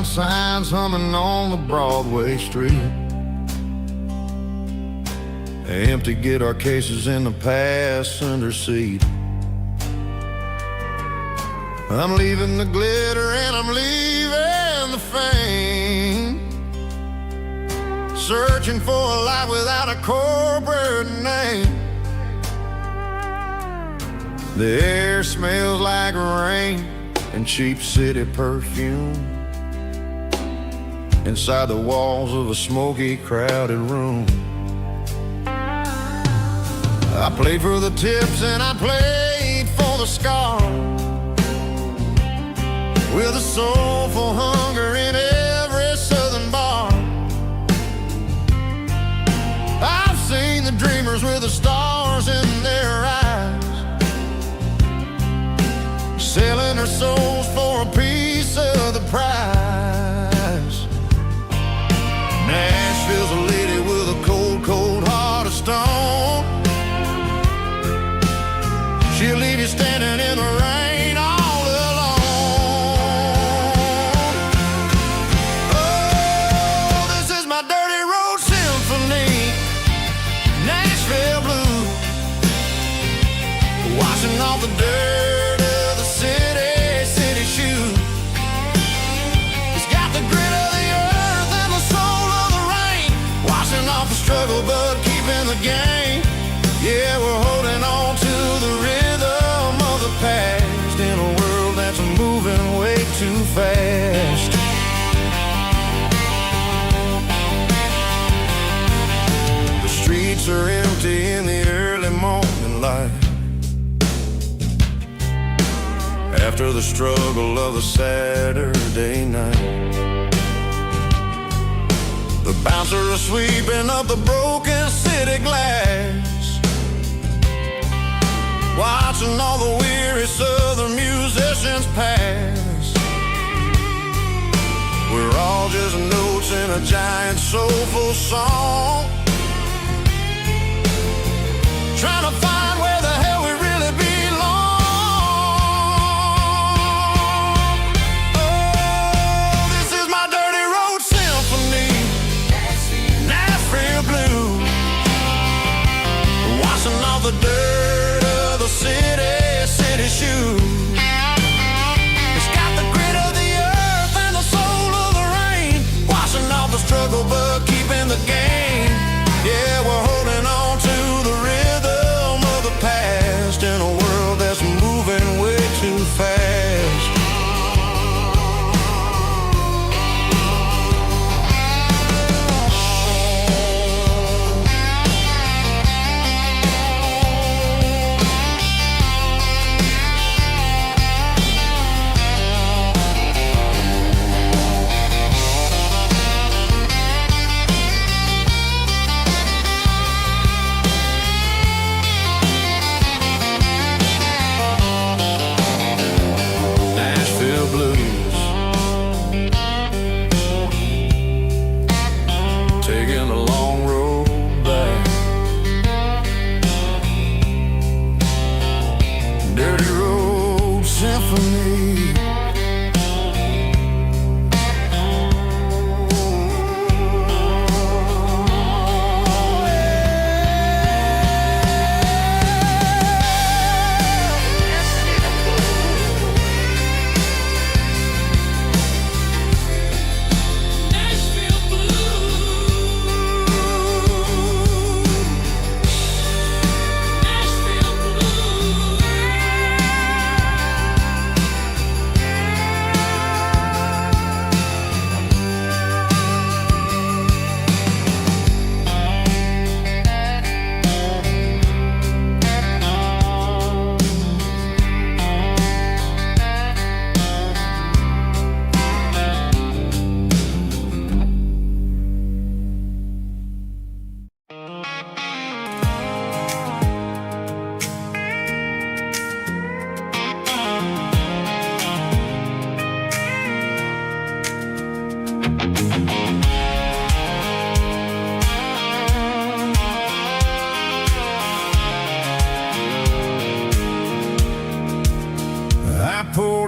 neon signs humming on the Broadway street. Empty guitar cases in the passenger seat. I'm leaving the glitter and I'm leaving the fame, searching for a life without a corporate name. The air smells like rain and cheap city perfume inside the walls of a smoky, crowded room. I played for the tips and I played for the scars, with a soulful hunger in every southern bar. I've seen the dreamers with the stars in their eyes, selling their souls for a piece of the prize. Nashville's a lady with a cold, cold heart of stone. She'll leave you standing in the rain all alone. Oh, this is my dirty road symphony, Nashville blue, washing off the dirt of the city shoe. It's got the grit of the earth and the soul of the rain, washing off the struggle but keeping the game. Yeah, we're holding on to the rhythm of the past in a world that's moving way too fast. The streets are empty in the early morning light, after the struggle of the Saturday night. The bouncers are sweeping up the broken city glass, watching all the weary southern musicians pass. We're all just notes in a giant soulful song, trying to find where the hell we really belong. Oh, this is my dirty road symphony, Nashville blue, washing off the dirt of the city shoe. It's got the grit of the earth and the soul of the rain, washing off the struggle but keeping the game. Yeah, we're holding on to the rhythm of the past in a world that's moving way too fast.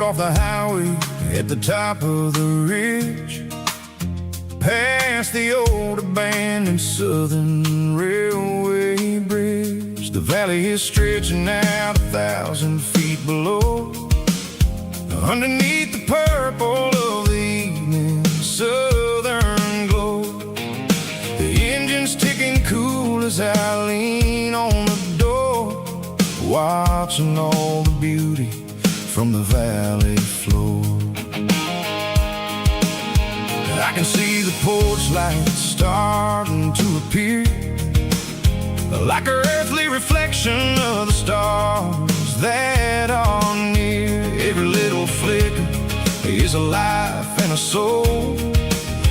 Off the highway at the top of the ridge, past the old abandoned Southern Railway bridge. The valley is stretching out 1,000 feet below, underneath the purple of the evening southern glow. The engine's ticking cool as I lean on the door, watching all the beauty from the valley floor. I can see the porch lights starting to appear, like an earthly reflection of the stars that are near. Every little flicker is a life and a soul,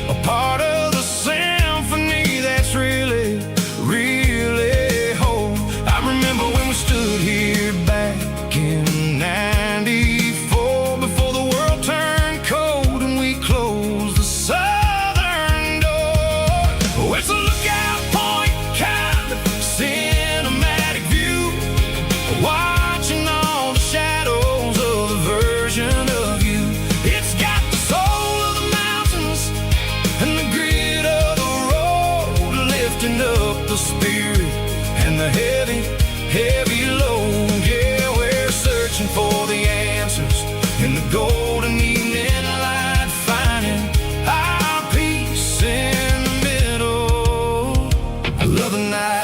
a part of the symphony that's really, really whole. I remember when we stood here back in '94, before the world turned cold and we closed the southern door. Oh, it's a lookout point kind of cinematic view, watching all the shadows of the version of you. It's got the soul of the mountains and the grit of the road, lifting up the spirit and the heavy, heavy load. Yeah, we're searching for the answers in the golden evening light, finding our peace in the middle of the night.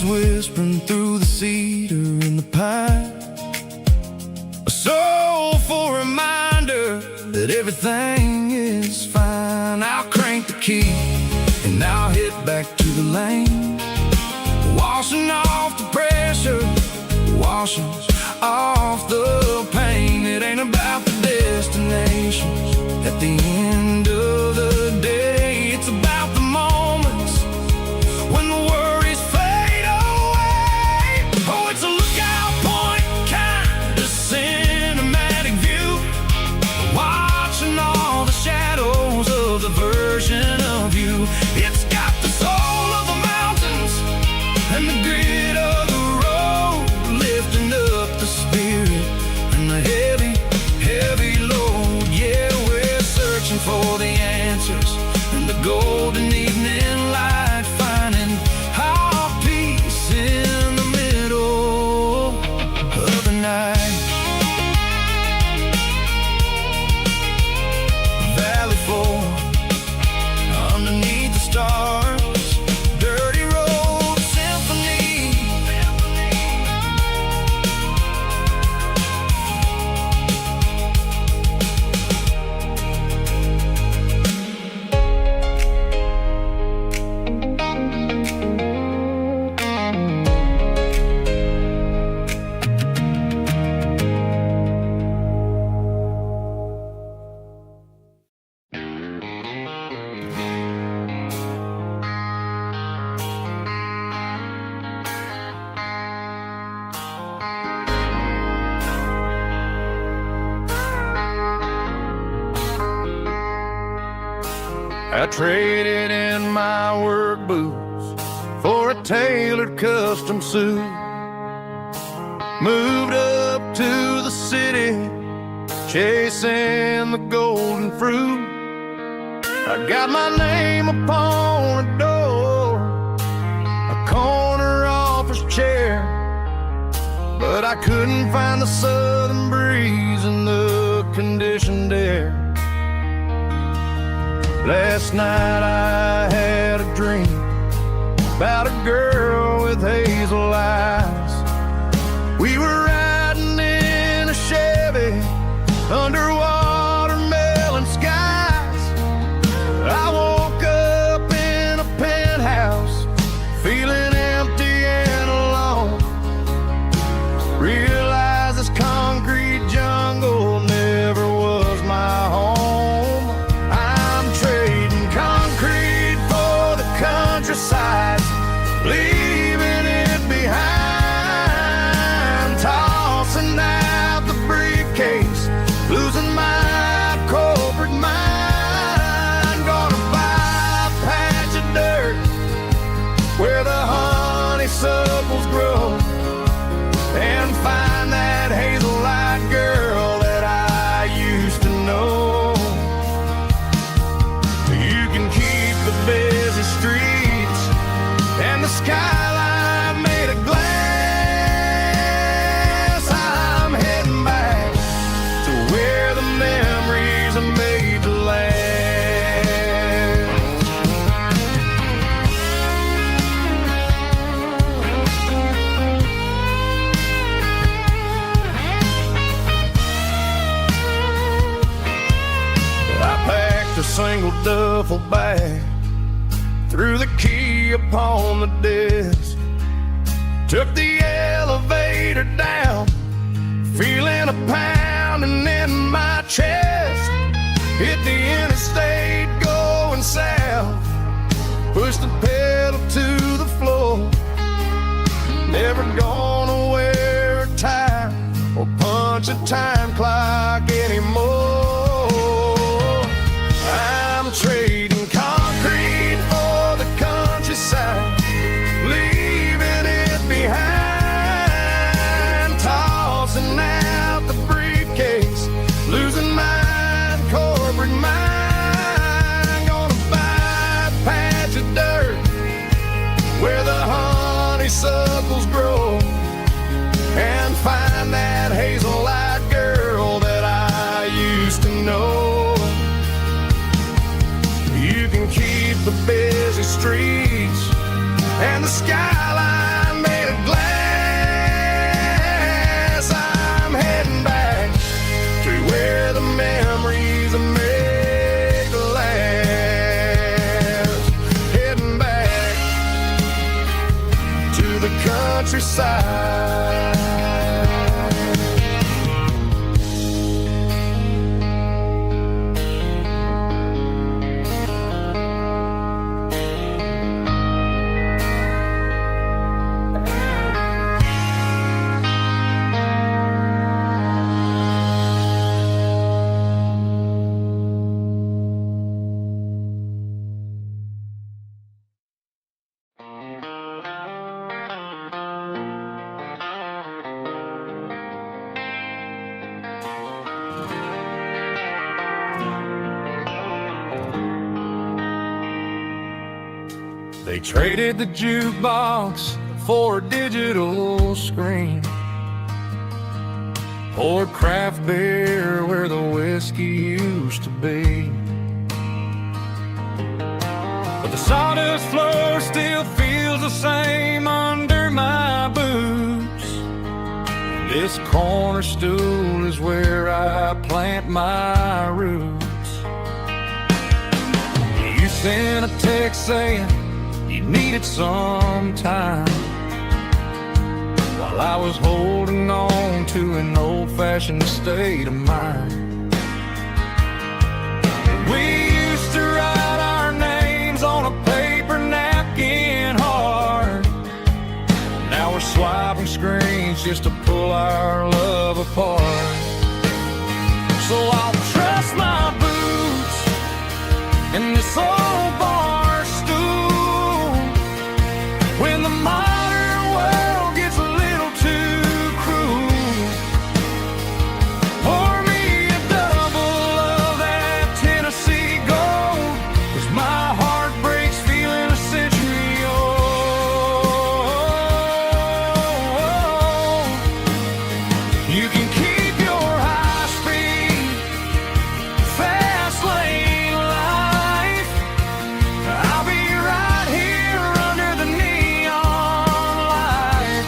Whispering through the cedar and the pine, a soulful reminder that everything is fine. I'll crank the key and I'll head back to the lane, washing off the pressure, washing off the pain. It ain't about the destinations at the end of the day, it's about the moments when the worries fade away. Oh, it's a lookout point kind of cinematic view, watching all the shadows of the version of you. It's got the soul of the mountains and the grit of the road, lifting up the spirit and the heavy, heavy load. Yeah, we're searching for the answers in the golden evening light, finding our peace in the middle of the night. Valley floor, underneath the stars, dirty road symphony. I traded in my work boots for a tailored custom suit, moved up to the city, chasing the golden fruit. I got my name upon a door, a corner office chair, but I couldn't find the southern breeze in the conditioned air. Last night I had a dream about a girl with hazel eyes. We were riding in a Chevy under watermelon skies. I woke up in a penthouse, feeling empty and alone. Realized this concrete jungle never was my home. I'm trading concrete for busy streets and the skyline made of glass. I'm heading back to where the memories are made to last. A single duffel bag, threw the key upon the desk, took the elevator down, feeling a pounding in my chest. Hit the interstate going south, pushed the pedal to the floor. Never gonna wear a tie or punch a time clock anymore. I'm trading concrete for the countryside, leaving it behind, tossing out the briefcase, losing my corporate mind. Gonna buy a patch of dirt where the honeysuckles grow and find that hazel-eyed girl that I used to know. Keep the busy streets and the skyline made of glass. I'm heading back to where the memories are made to last. Heading back to the countryside. They traded the jukebox for a digital screen, poured craft beer where the whiskey used to be. But the sawdust floor still feels the same under my boots. This corner stool is where I plant my roots. You sent a text saying you needed some time, while I was holding on to an old-fashioned state of mind. We used to write our names on a paper napkin hard. Now we're swiping screens just to pull our love apart. So I'll trust my boots in this old bar stool when the modern world gets a little too cruel. Pour me a double of that Tennessee Gold, 'cause my heart breaks feeling a century old. You can keep your high-speed fast lane life. I'll be right here under the neon light,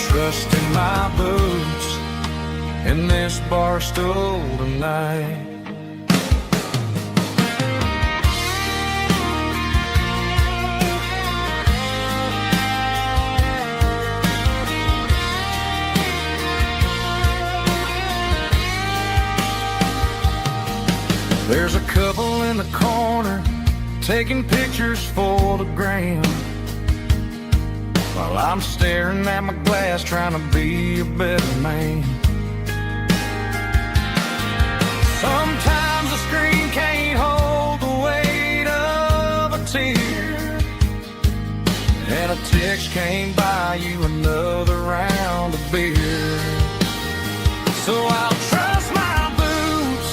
trusting my boots in this bar stool tonight. There's a couple in the corner taking pictures for the gram, while I'm staring at my glass trying to be a better man. Sometimes the screen can't hold the weight of a tear, and a text can't buy you another round of beer. So I'll trust my boots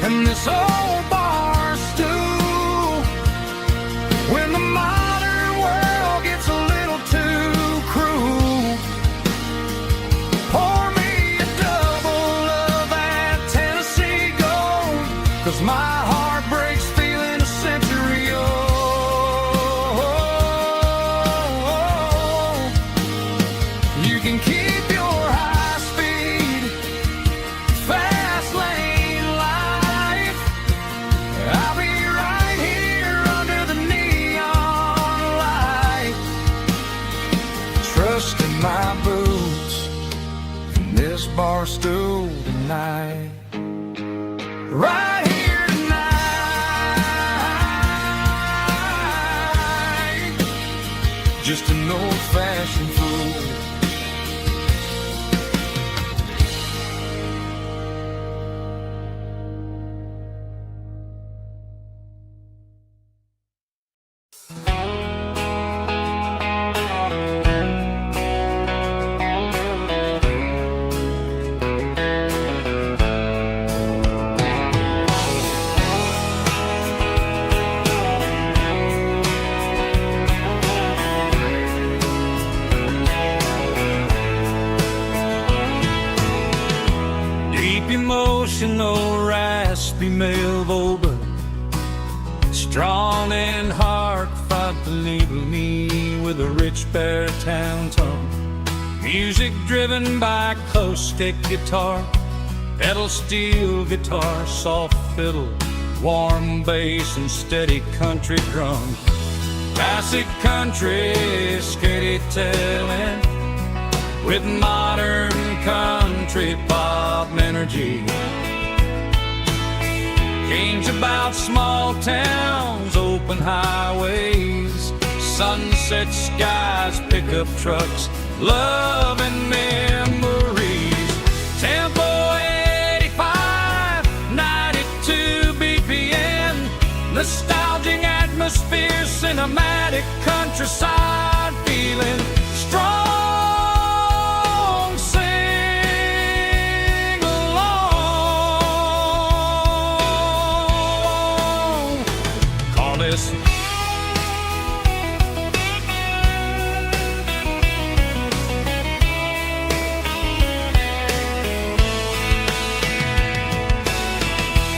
and this old bar stool tonight. Right here tonight. Just an old-fashioned fool. Emotional, raspy male vocal, strong and hard, fought to label me with a rich baritone tone. Music driven by acoustic guitar, pedal steel guitar, soft fiddle, warm bass and steady country drums. Classic country, skitty telling, with modern country pop energy. Games about small towns, open highways, sunset skies, pickup trucks, love and memories. Tempo 85, 92 BPM, nostalgic atmosphere, cinematic countryside feeling, strong.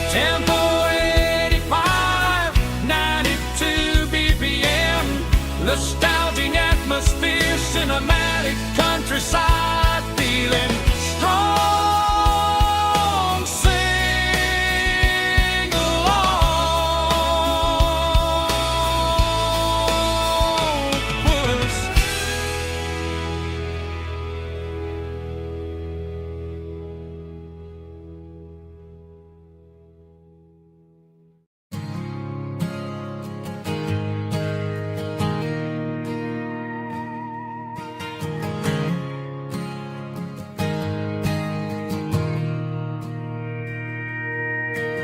Tempo 85, 92 BPM, nostalgic atmosphere, cinematic countryside feeling, strong, sing along with us.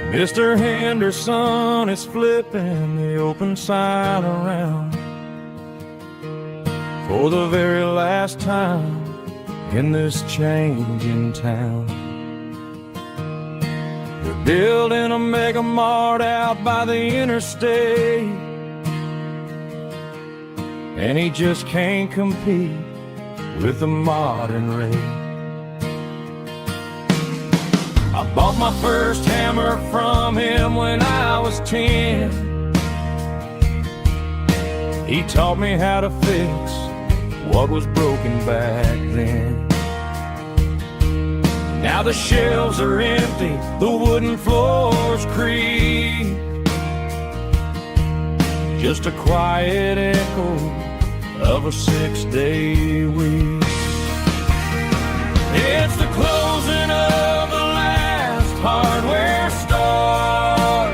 Mr. Henderson is flipping the open sign around for the very last time in this changing town. They're building a mega mart out by the interstate, and he just can't compete with the modern rate. I bought my first hammer from him when I was 10. He taught me how to fix what was broken back then. Now the shelves are empty, the wooden floors creak, just a quiet echo of a 6-day week. It's the closing of the hardware store.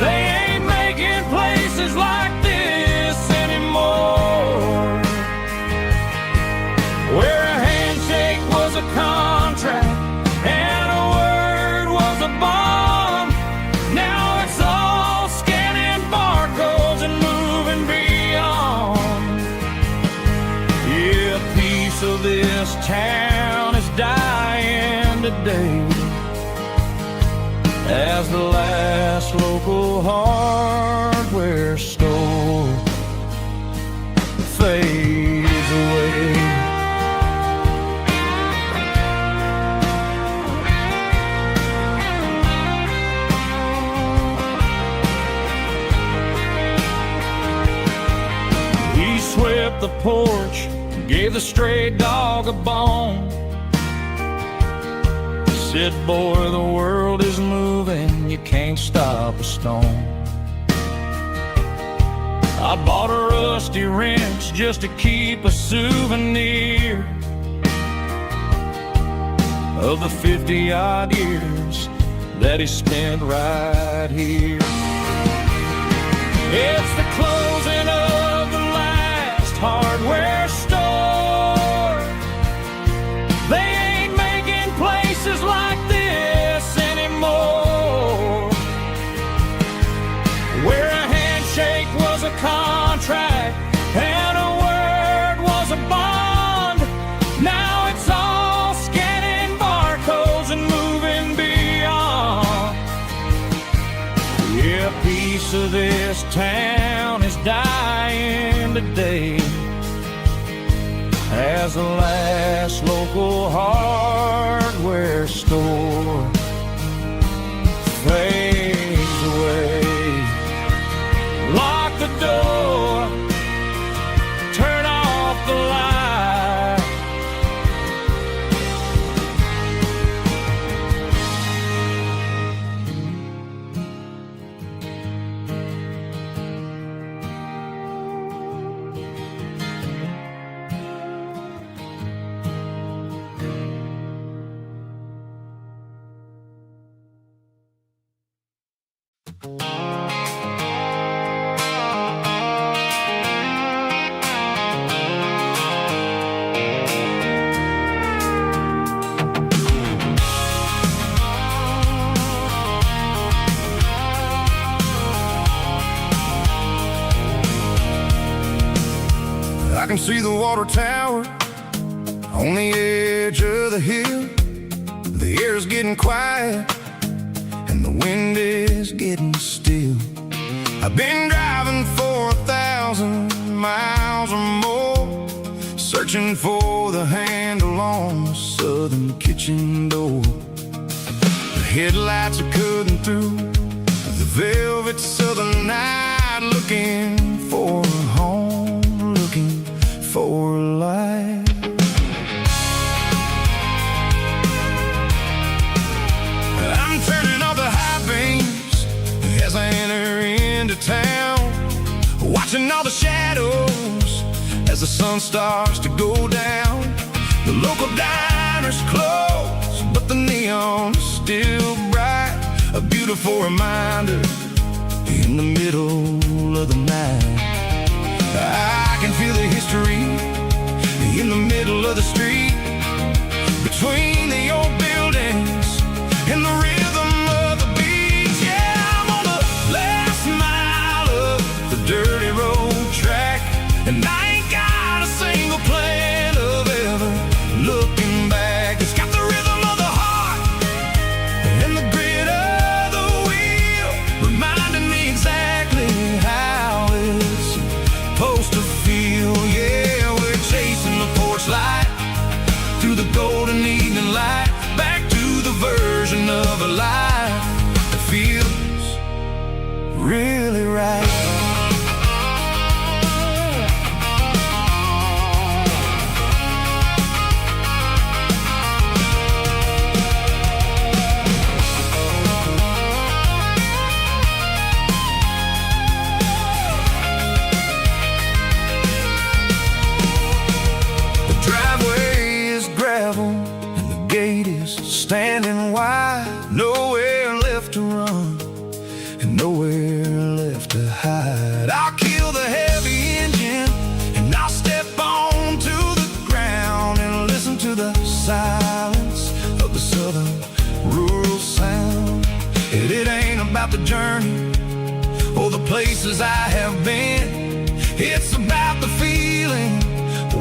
They ain't making places like this anymore, where a handshake was a contract and a word was a bond. Now it's all scanning barcodes and moving beyond. Yeah, a piece of this town is dying today as the last local hardware store fades away. He swept the porch, gave the stray dog a bone, said, boy, the world is moving, you can't stop a stone. I bought a rusty wrench just to keep a souvenir of the 50-odd years that he spent right here. It's the closing of the last hardware store. They ain't making places like this anymore, where a handshake was a contract and a word was a bond. Now it's all scanning barcodes and moving beyond. Yeah, a piece of this town is dying today as the last local hardware store fades away. Lock the door, turn off the light. I can see the water tower on the edge of the hill. The air's getting quiet and the wind is getting still. I've been driving for 1,000 miles or more, searching for the handle on the southern kitchen door. The headlights are cutting through the velvet southern night, looking for a home, looking for a life. I'm turning off the high beams as I enter into town, watching all the shadows as the sun starts to go down. The local diner's closed, but the neon is still bright, a beautiful reminder in the middle of the night. I can feel the history in the middle of the street, between the old buildings and the rhythm of the beats. Yeah, I'm on the last mile of the dirty road track, and I ain't got a single plan of ever looking back. It's got the rhythm of the heart and the grit of the wheel, reminding me exactly how it's supposed to feel. Yeah, we're chasing the porch light through the golden evening light, back to the version of a life that feels really right. Standing wide, nowhere left to run and nowhere left to hide. I'll kill the heavy engine and I'll step onto the ground and listen to the silence of the southern rural sound. It ain't about the journey or the places I have been, it's about the feeling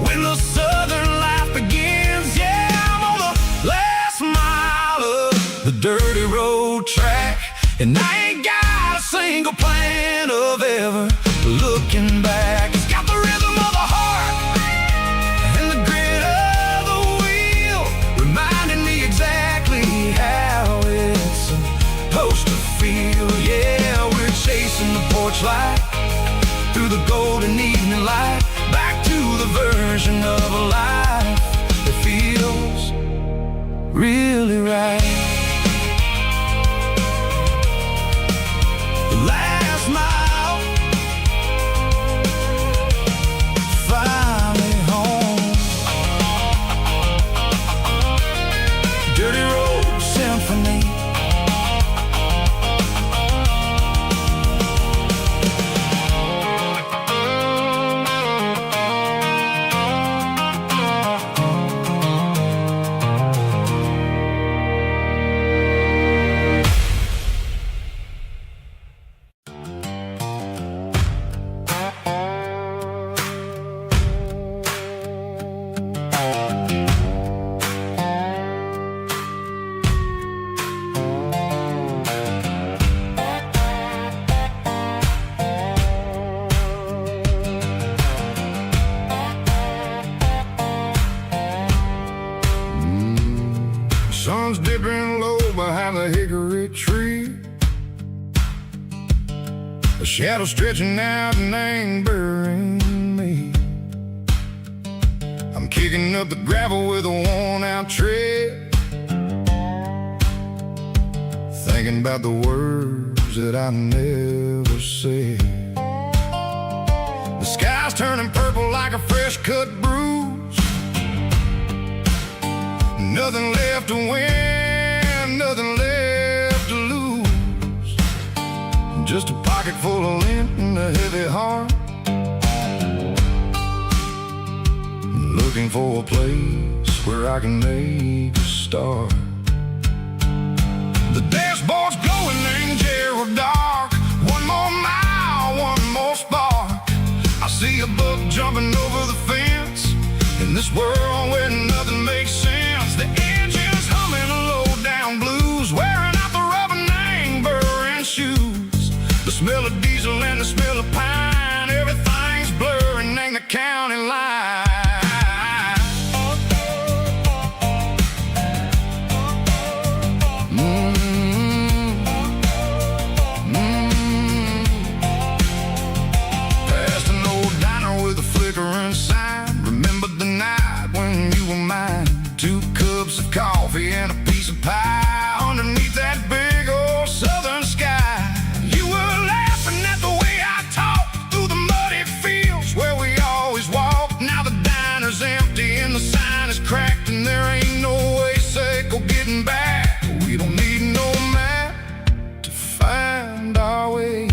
when the southern life begins. Yeah, I'm on the last mile of the dirty road track, and I ain't got a single plan of ever looking back. It's got the rhythm of the heart and the grit of the wheel, reminding me exactly how it's supposed to feel. Yeah, we're chasing the porch light through the golden evening light, back to the version of a life that feels really right. Last mile, finally home. Dirty shadow stretching out and angering me. I'm kicking up the gravel with a worn-out tread, thinking about the words that I never said. The sky's turning purple like a fresh-cut bruise. Nothing left to win, nothing left to lose. Just a pocket full of lint and a heavy heart, looking for a place where I can make a start. The dashboard's glowing in Gerald dark. One more mile, one more spark. I see a buck jumping over the fence in this world where nothing makes sense. The engine's humming a low-down blues, wearing out the rubber-name burring shoes. The smell of diesel and the smell of pine, everything's blurring in the county line. Remember the night when you were mine? 2 cups of coffee and a piece of pie underneath that big old southern sky. You were laughing at the way I talked through the muddy fields where we always walked. Now the diner's empty and the sign is cracked, and there ain't no way safe or getting back. We don't need no map to find our way.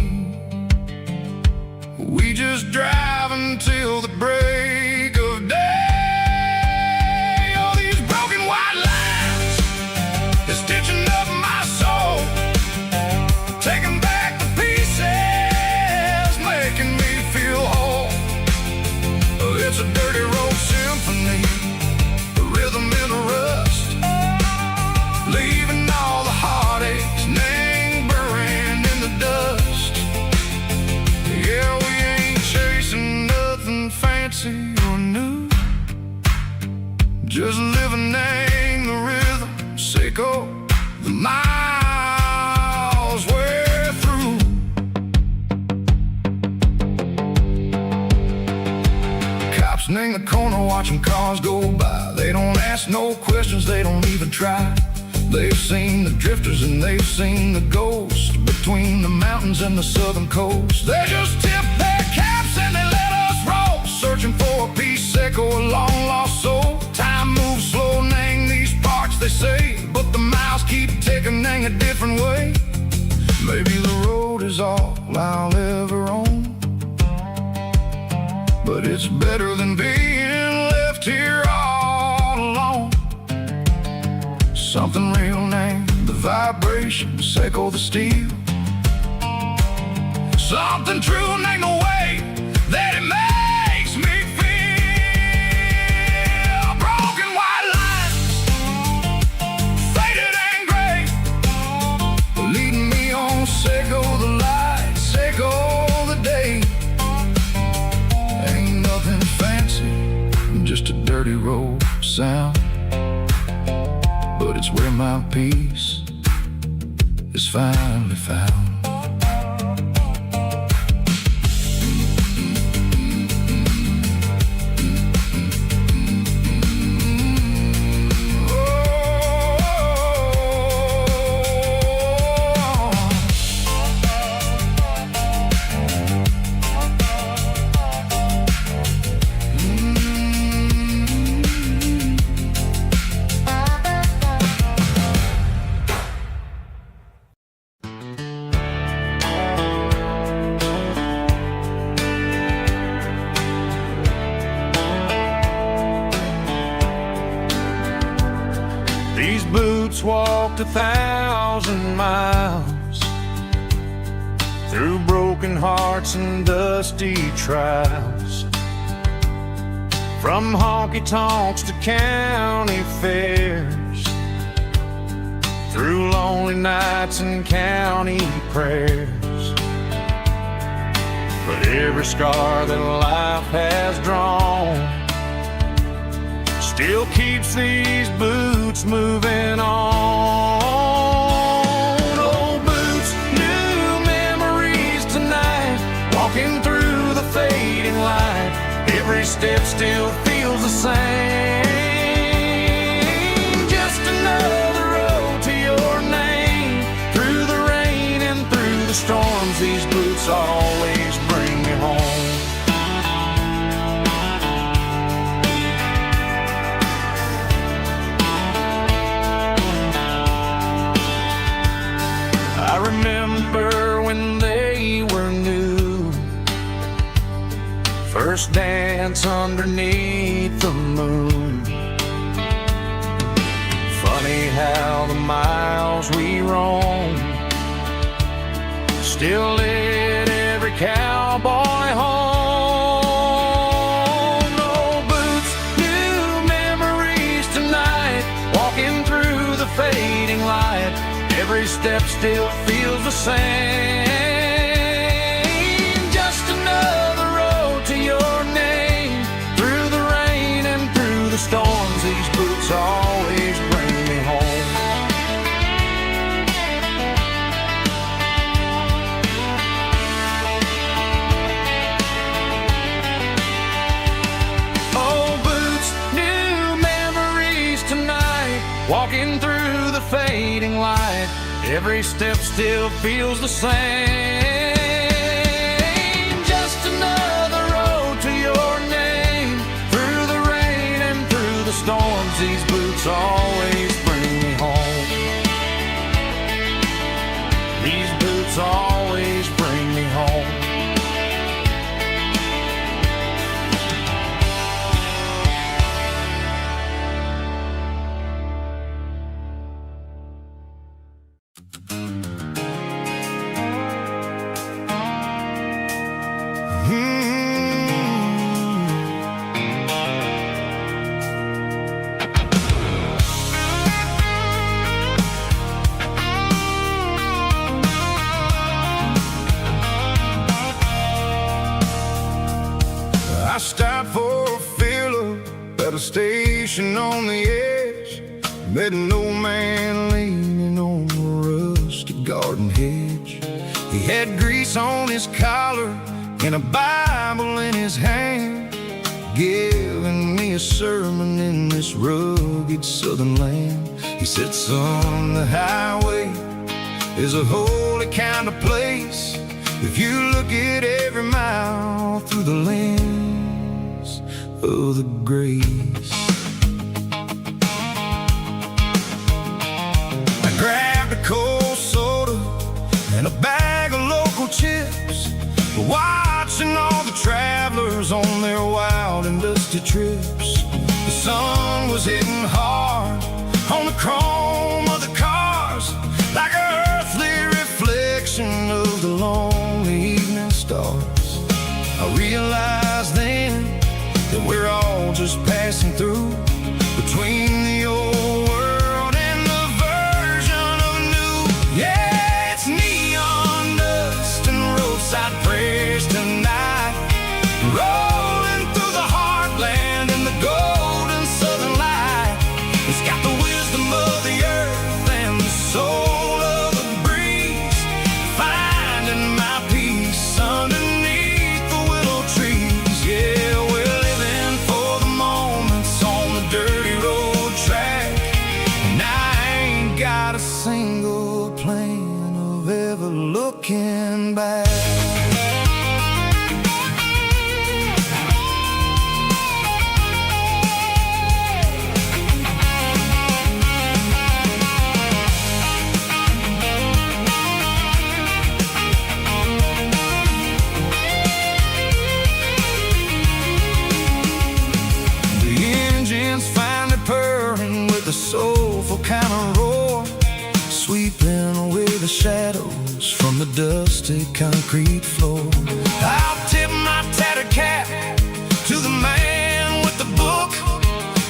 We just drive until the break of day. All these broken white lines is stitching up my soul, taking back the pieces, making me feel whole. It's a dirty road symphony, a rhythm in a rust, leaving all the heartaches, name burning in the dust. Yeah, we ain't chasing nothing fancy or new, just living in the rhythm, sicko, the miles we're through. Cops in the corner watching cars go by. They don't ask no questions, they don't even try. They've seen the drifters and they've seen the ghosts between the mountains and the southern coast. They just tip their caps and they let us roll, searching for a piece echo, a long lost soul. Time moves slow in these parts, they say, but the miles keep ticking in a different way. Maybe the road is all I'll ever own, but it's better than being left here all alone. Something real named the vibrations echo the steel. Something true named the way that it makes me feel. Broken white lines, faded and gray, leading me on, sicko the light, sicko the day. Ain't nothing fancy, just a dirty road sound, but it's where my peace is finally found. These boots walked 1,000 miles through broken hearts and dusty trials, from honky-tonks to county fairs, through lonely nights and county prayers. But every scar that life has drawn still keeps these boots moving on. Old boots, new memories tonight, every step still feels the same. Just another road to your name. Through the rain and through the storms, these boots always bring me home. I remember when they were new, first dance underneath the moon. Funny how the miles we roam still lit every cowboy home. No boots, new memories tonight, walking through the fading light. Every step still feels the same. Just another road to your name. Through the rain and through the storms, these boots always bring me home. Oh, boots, new memories tonight, walking through the fading light. Every step still feels the same. Just another road to your name. Through the rain and through the storms, these boots always bring me home. These boots always bring me home. I stopped for a fill-up at a station on the edge. Met an old man leaning on a rusty garden hedge. He had grease on his collar and a Bible in his hand, giving me a sermon in this rugged southern land. He said, son, the highway is a holy kind of place if you look at every mile through the lens of the grace. I grabbed a cold soda and a bag of local chips, watching all the travelers on their wild and dusty trips. The sun was hitting hard on the chrome of the cars, like an earthly reflection of the lonely evening stars. I realized then that we're all just passing through, between the old world and the version of new. Yeah, it's neon dust and roadside prayers tonight, rolling through the heartland in the golden southern light. It's got the wisdom of the earth and the soul of the breeze, finding my peace underneath the willow trees. Yeah, we're living for the moments on the dirty road track, and I ain't got a single plan of ever looking back. Soulful kind of roar, sweeping away the shadows from the dusty concrete floor. I'll tip my tattered cap to the man with the book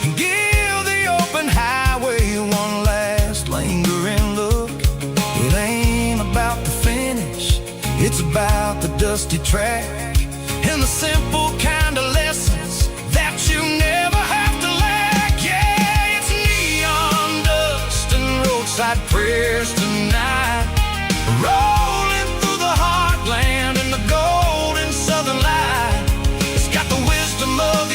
and give the open highway one last lingering look. It ain't about the finish, it's about the dusty track and the simple kind of lessons that you never have to lack. Yeah, it's neon dust and roadside prayers tonight, rolling through the heartland in the golden southern light. It's got the wisdom of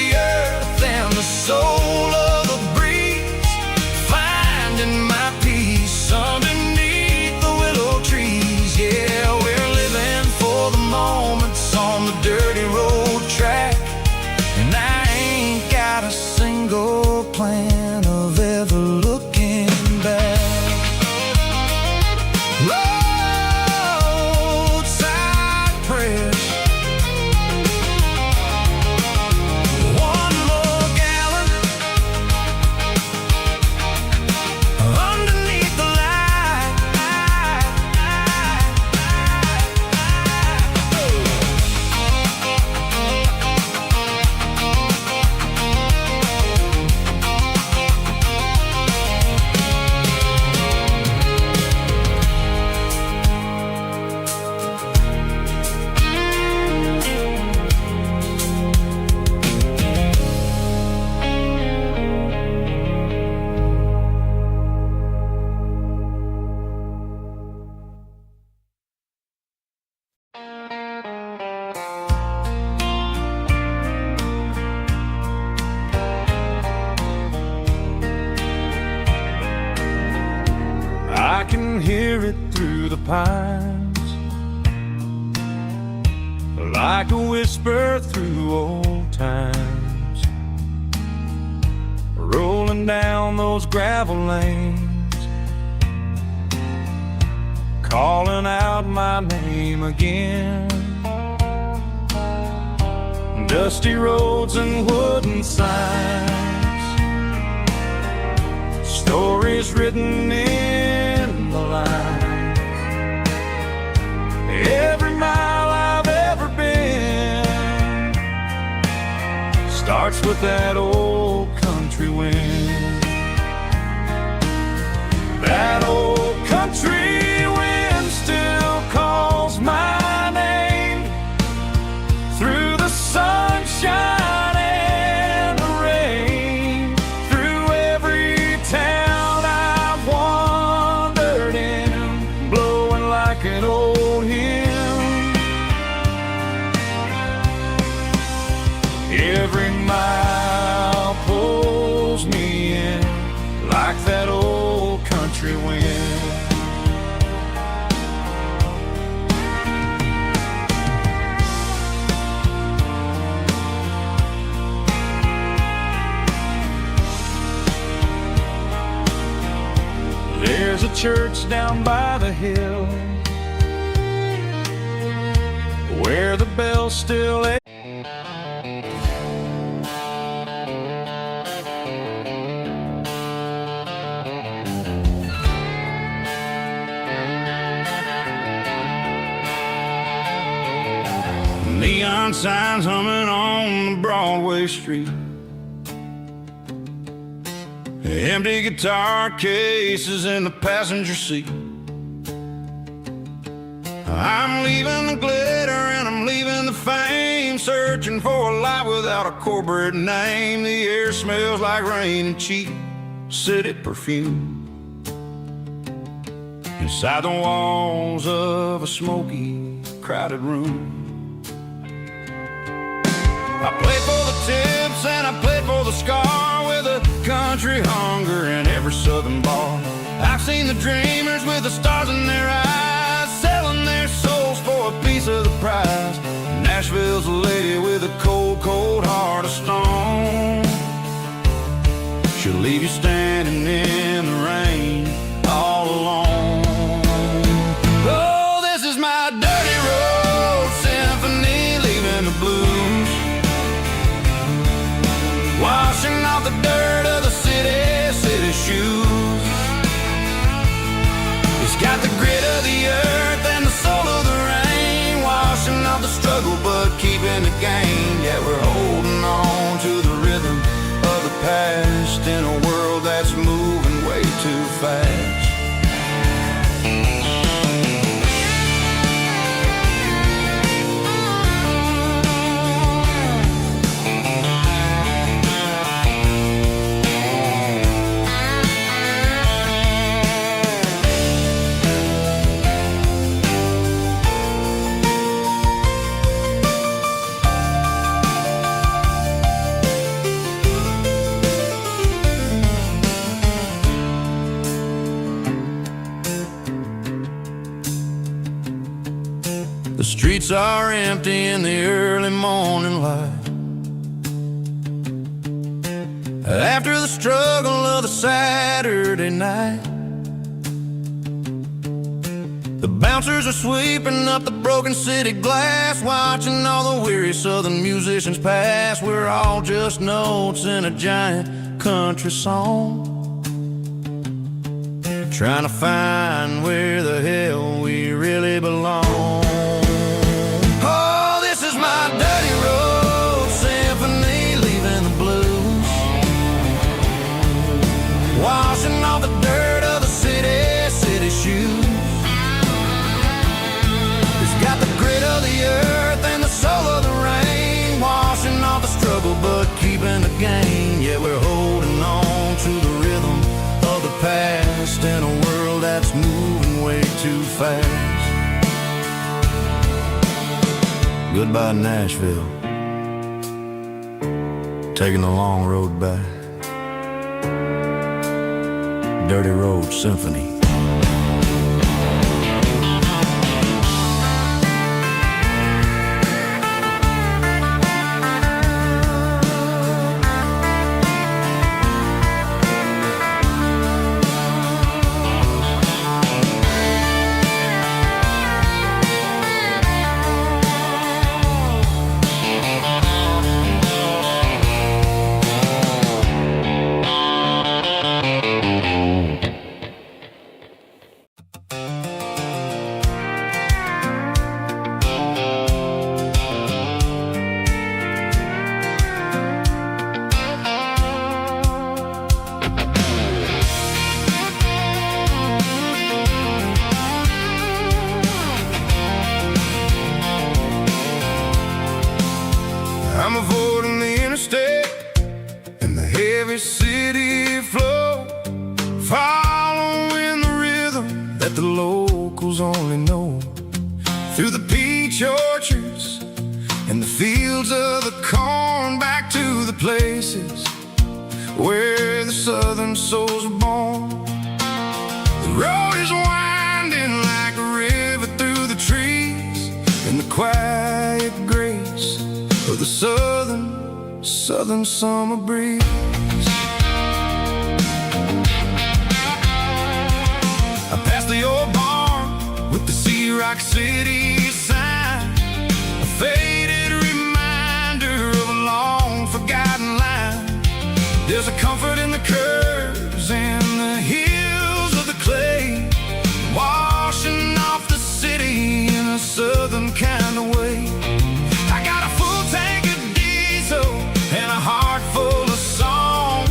can hear it through the pines, like a whisper through old times, rolling down those gravel lanes, calling out my name again. Dusty roads and wooden signs, stories written in the line. Every mile I've ever been starts with that old country wind. That old country wind still calls my name through the sunshine and the rain, through every town I've wandered in, blowing like an old hymn. Every mile pulls me in like that old country wind. There's a church down by the hill where the bells still echo. Neon signs humming on the Broadway street, empty guitar cases in the passenger seat. I'm leaving the glitter and I'm leaving the fame, searching for a life without a corporate name. The air smells like rain and cheap city perfume inside the walls of a smoky, crowded room. I played for the tips and I played for the scar, with a country hunger in every southern bar. I've seen the dreamers with the stars in their eyes, selling their souls for a piece of the prize. Nashville's a lady with a cold, cold heart of stone. She'll leave you standing in the rain all alone. Oh, this is my dirty road symphony, leaving the blues, washing off the dirt of the city shoes. It's got the grit of the earth and the soul of the rain, washing off the struggle but keeping the gain. Yeah, we're holding on to the rhythm of the past in a world that's moving way too fast. The streets are empty in the early morning light, after the struggle of the Saturday night. The bouncers are sweeping up the broken city glass, watching all the weary southern musicians pass. We're all just notes in a giant country song, trying to find where the hell we really belong. Washing off the dirt of the city shoes. It's got the grit of the earth and the soul of the rain, washing off the struggle but keeping the gain. Yeah, we're holding on to the rhythm of the past in a world that's moving way too fast. Goodbye Nashville, taking the long road back. Dirty Road Symphony. I'm avoiding the interstate and the heavy city flow, following the rhythm that the locals only know. Through the peach orchards and the fields of the corn, back to the places where the southern souls were born. The road is winding like a river through the trees, in the quiet grace of the southern summer breeze. I passed the old barn with the Sea Rock City sign, a faded reminder of a long forgotten line. There's a comfort in the curves and the hills of the clay, washing off the city in a southern kind of way. I got a full tank of diesel and a heart full of song,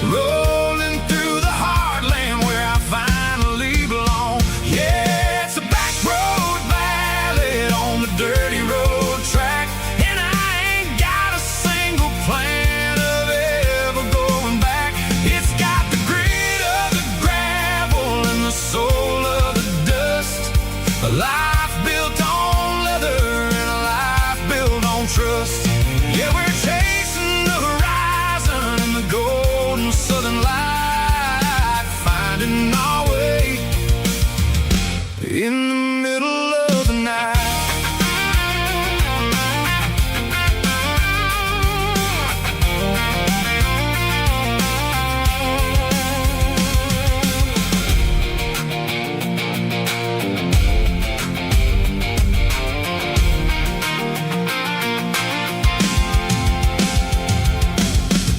rolling through the heartland where I finally belong. Yeah, it's a back road ballad on the dirty road track, and I ain't got a single plan of ever going back. It's got the grit of the gravel and the soul of the dust, a life built on leather and a life built on trust. Yeah, we're chasing the horizon and the golden southern light, finding our way in the middle of the night.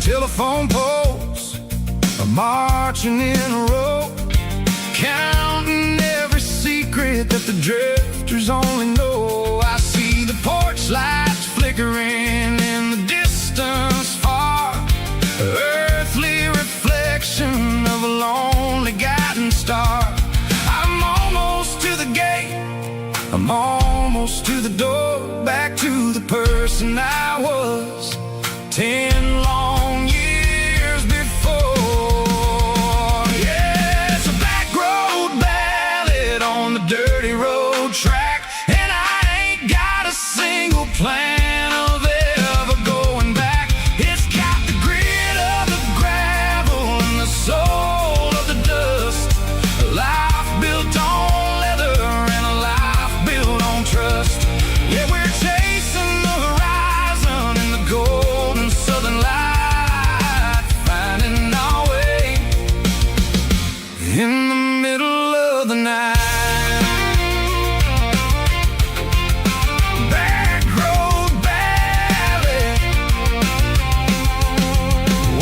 Telephone poles are marching in a row, counting every secret that the drifters only know. I see the porch lights flickering in the distance far, earthly reflection of a lonely guiding star. I'm almost to the gate, I'm almost to the door, back to the person I was 10 long years before. Yeah, it's a back road ballad on the dirty road track, and I ain't got a single plan of ever going back. It's got the grit of the gravel and the soul of the dust, a life built on leather and a life built on trust. Yeah, we're chasing the horizon and the golden southern light, finding our way in the middle of the night. Back road ballad,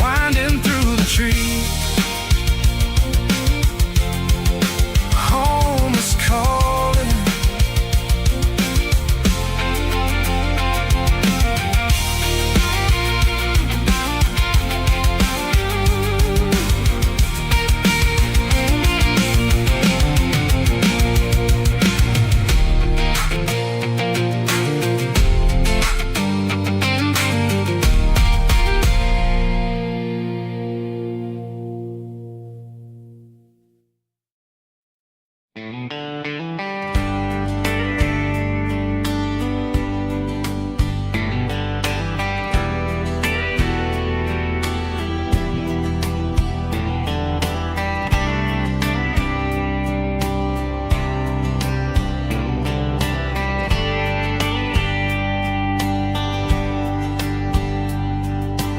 winding through the trees. Home is calling.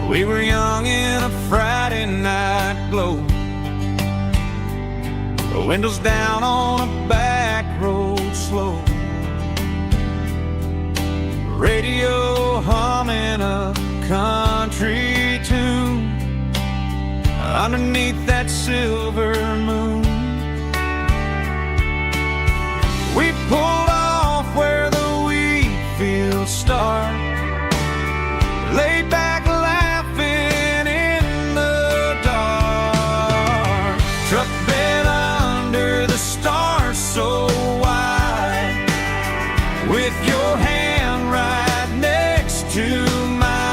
We were young in a Friday night glow, the windows down on a back road slow, radio humming a country tune underneath that silver moon. We pulled off where the wheat fields start, laid back laughing in the dark, truck bed under the stars so wide, with your hand right next to mine.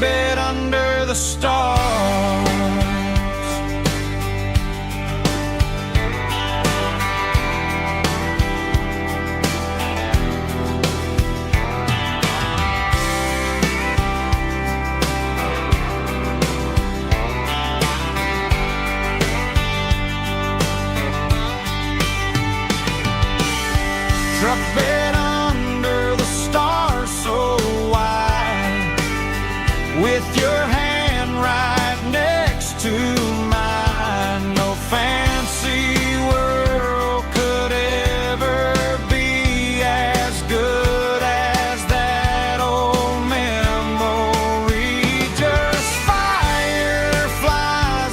bed under the stars. Truck bed under the stars so wide, with your hand right next to mine. No fancy world could ever be as good as that old memory. Just fireflies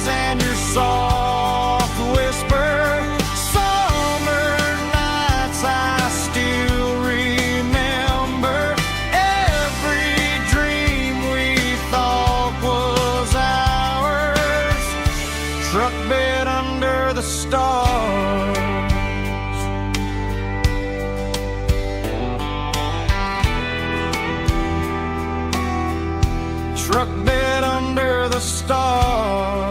and your soft whisper. Summer nights I still remember. Every dream we thought was ours. Truck bed under the stars. Truck bed under the stars.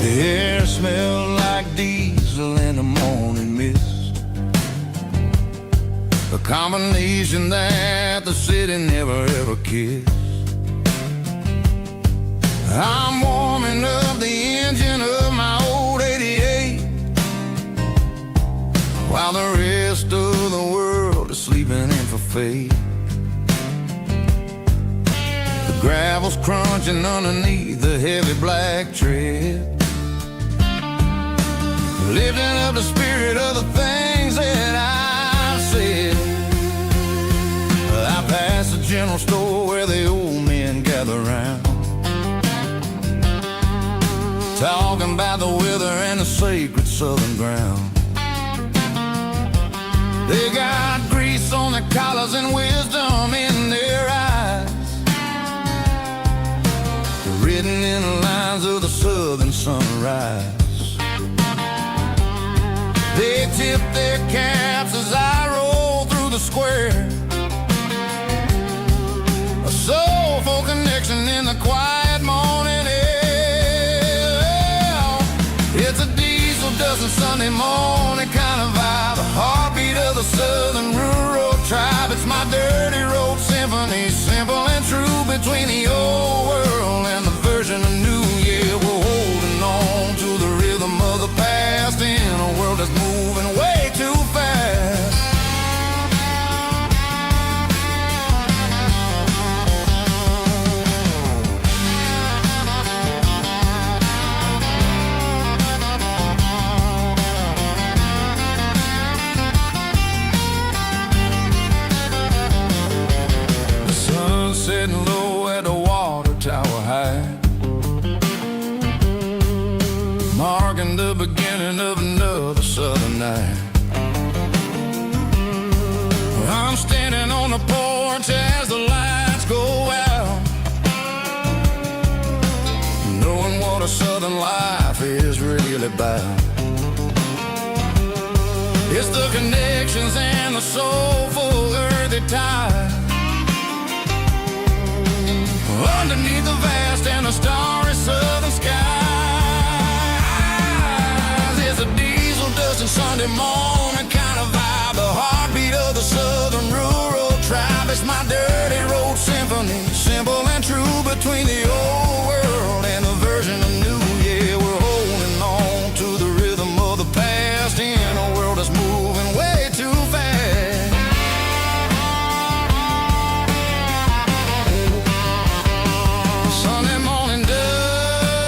The air smelled like diesel in the morning mist, a combination that the city never ever kissed. I'm warming up the engine of my old 88, while the rest of the world is sleeping in for fate. The gravel's crunching underneath the heavy black tread, lifting up the spirit of the things that I said. I passed the general store where the old men gather round, talking about the weather and the sacred southern ground. They got grease on their collars and wisdom in their eyes, written in the lines of the southern sunrise. They tip their caps as I roll through the square, a soulful connection in the quiet morning air. It's a diesel dozen Sunday morning kind of vibe, the heartbeat of the southern rural tribe. It's my dirty road symphony, simple and true, between the old world and the version of new. Yeah, we're holding on to the rhythm of the past in a world that's moving way too fast. The sun setting low at the water tower high, marking the beginning of another southern night. I'm standing on the porch as the lights go out, knowing what a southern life is really about. It's the connections and the soulful earthy tide, underneath the vast and the starry southern skies. It's a diesel dusting Sunday morning kind of vibe, the heartbeat of the southern rural tribe. It's my dirty road symphony, simple and true, between the old world and the version of new. Yeah, we're holding on to the rhythm of the past in a world that's moving way too fast. Sunday morning dust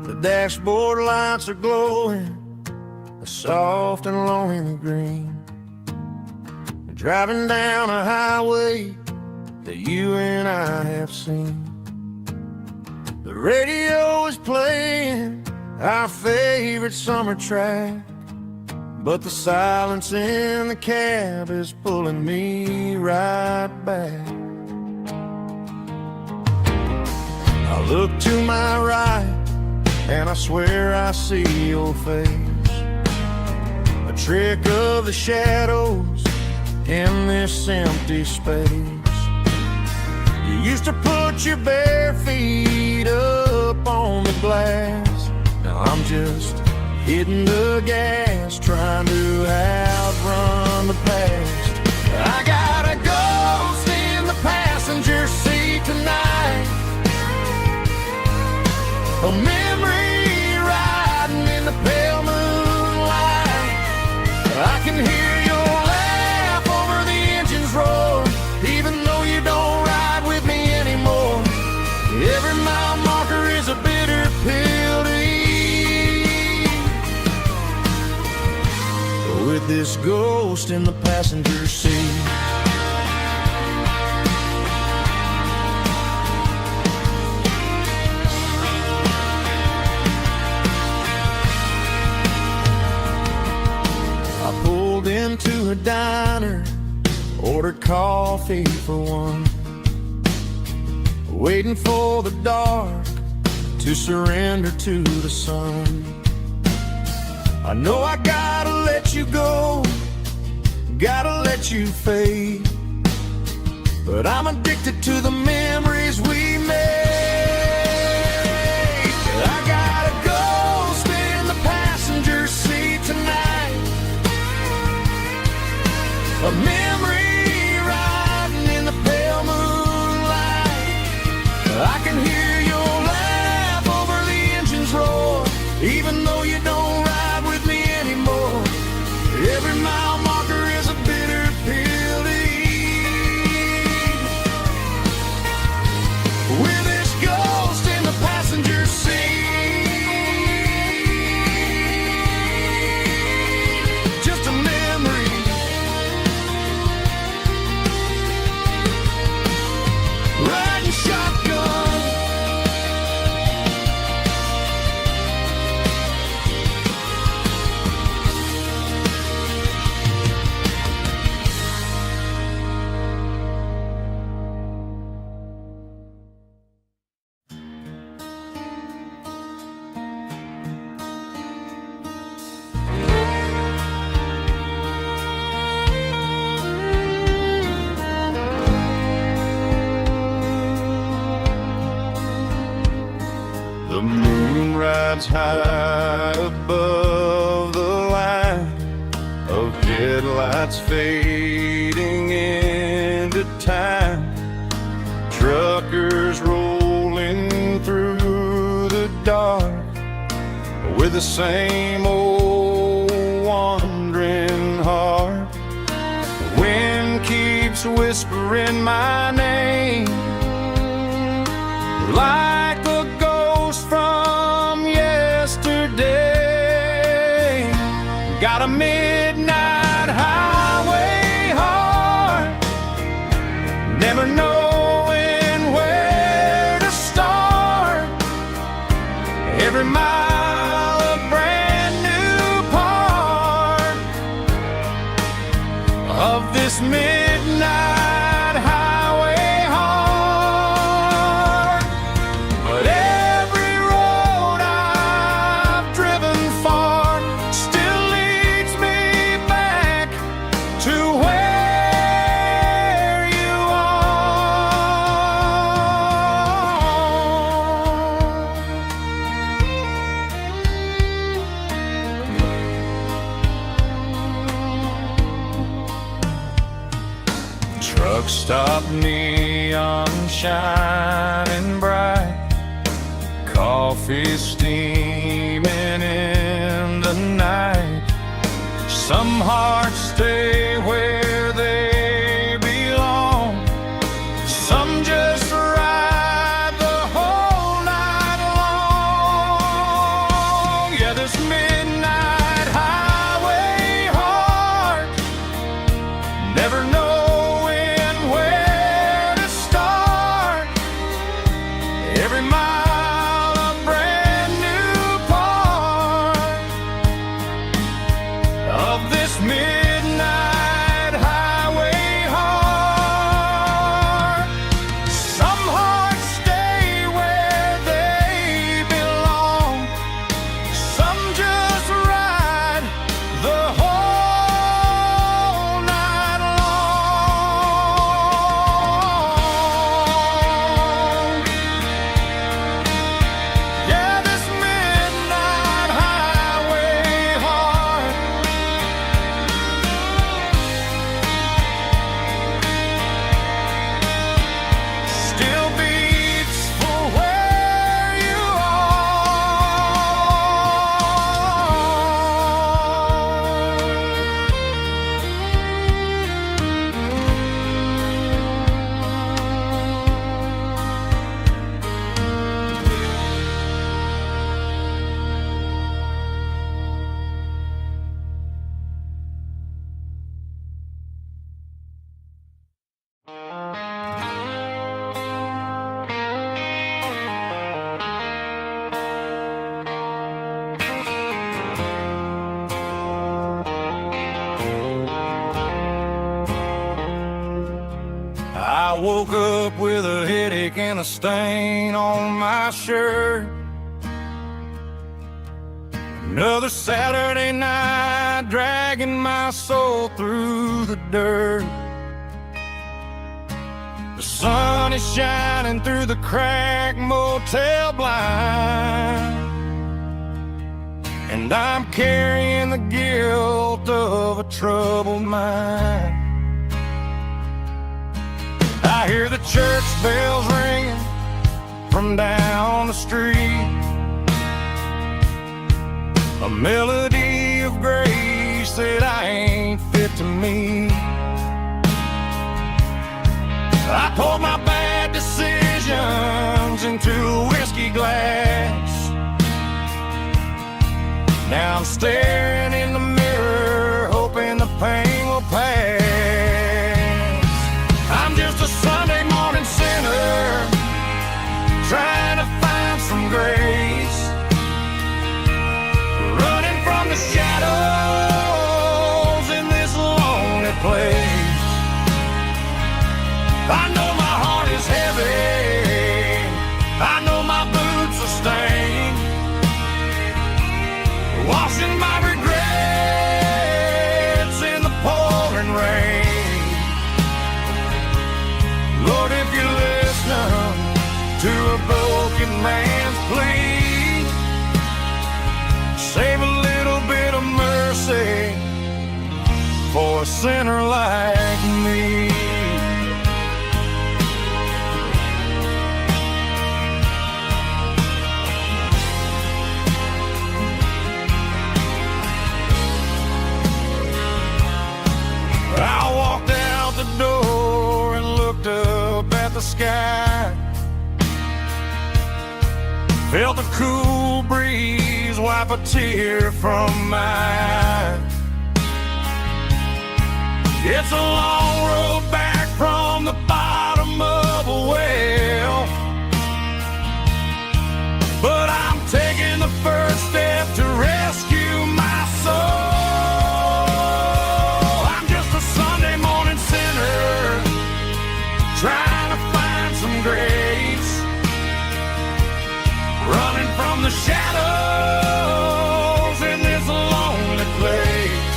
The dashboard lights are glowing a soft and lonely green. Driving down a highway that you and I have seen. The radio is playing our favorite summer track, but the silence in the cab is pulling me right back. I look to my right and I swear I see your face, a trick of the shadows in this empty space. You used to put your bare feet up on the glass. Now I'm just hitting the gas, trying to outrun the past. I got a ghost in the passenger seat tonight, a memory riding in the pale moonlight. I can hear your laugh over the engine's roar, even though you don't ride with me anymore. Every mile marker is a bitter pill to eat, with this ghost in the passenger seat. I pulled into a diner, ordered coffee for one, waiting for the dark to surrender to the sun. I know I gotta let you go, gotta let you fade, but I'm addicted to the memories we made. I got a ghost in the passenger seat tonight, a memory riding in the pale moonlight. I can hear your laugh over the engine's roar, even though you don't ride with me anymore. Every mile marker is a bitter pill to eat, with this ghost in the passenger seat. Just a memory, riding shotgun. The moon rides high above the line of headlights fading into time. Truckers rolling through the dark with the same old wandering heart. The wind keeps whispering my name like a ghost from yesterday. Got a midnight highway heart, never knowing where to start. Every mile a brand new part of this midnight highway heart. But every road I've driven far still leads me back to where you are. Truck stop, neon shining bright, coffee steaming in the night. Some hearts stay where they belong, some just ride the whole night long. I woke up with a headache and a stain on my shirt. Another Saturday night, dragging my soul through the dirt. The sun is shining through the cracked motel blind, and I'm carrying the guilt of a troubled mind. I hear the church bells ringing from down the street, a melody of grace that I ain't fit to meet. I poured my bad decisions into a whiskey glass. Now I'm staring in the mirror, hoping the pain will pass. I'm just a Sunday morning sinner, trying to find some grace, running from the shadows in this lonely place. I know my heart is heavy, I know my boots are stained, washing my regrets in the pouring rain. Lord, if you're listening to a broken man's plea, save a little bit of mercy for a sinner like me. I walked out the door and looked up at the sky, felt a cool breeze wipe a tear from my eye. It's a long road back from the bottom of a well, but I'm taking the first step to rescue my soul. Trying to find some grace, running from the shadows in this lonely place.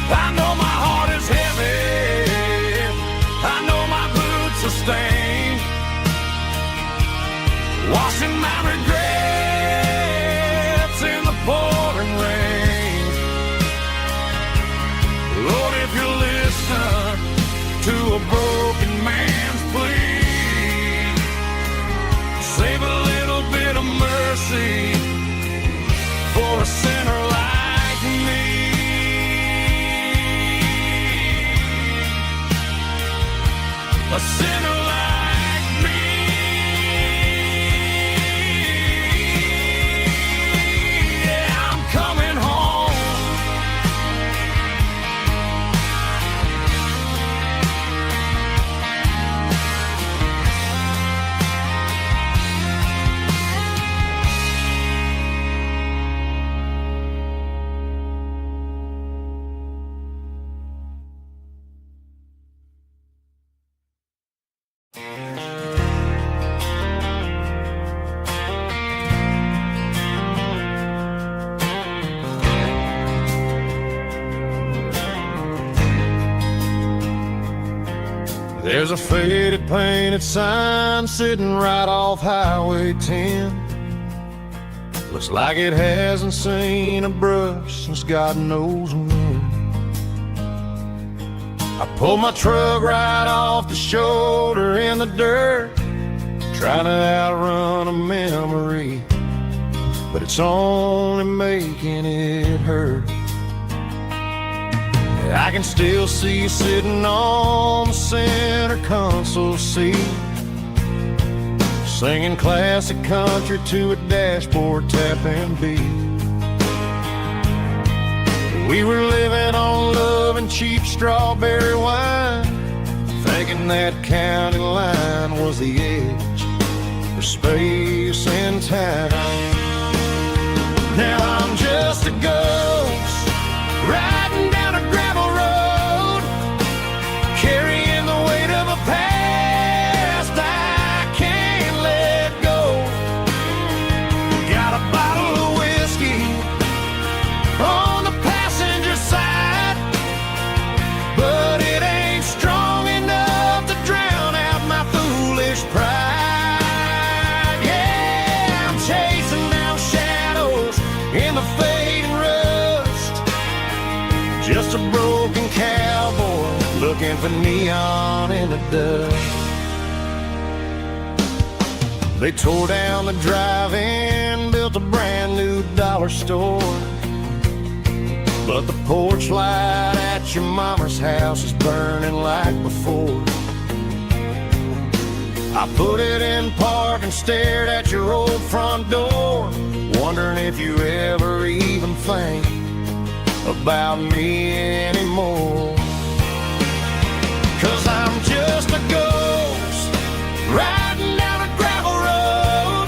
I know my heart is heavy, I know my boots are stained, washing my regrets in the pouring rain. Lord, if you listen to a broken man's plea, save a little bit of mercy for a sinner like me. A sinner like me. Yeah, I'm coming home. There's a faded painted sign sitting right off Highway 10. Looks like it hasn't seen a brush since God knows when. I pulled my truck right off the shoulder in the dirt, trying to outrun a memory, but it's only making it hurt. I can still see you sitting on the center console seat, singing classic country to a dashboard tapping beat. We were living on love and cheap strawberry wine, thinking that county line was the edge for space and time. Now I'm just a ghost riding down a gravel road, carrying the weight Just a broken cowboy looking for neon in the dust. They tore down the drive-in, built a brand new dollar store, but the porch light at your mama's house is burning like before. I put it in park and stared at your old front door, wondering if you ever even think about me anymore. 'Cause I'm just a ghost riding down a gravel road,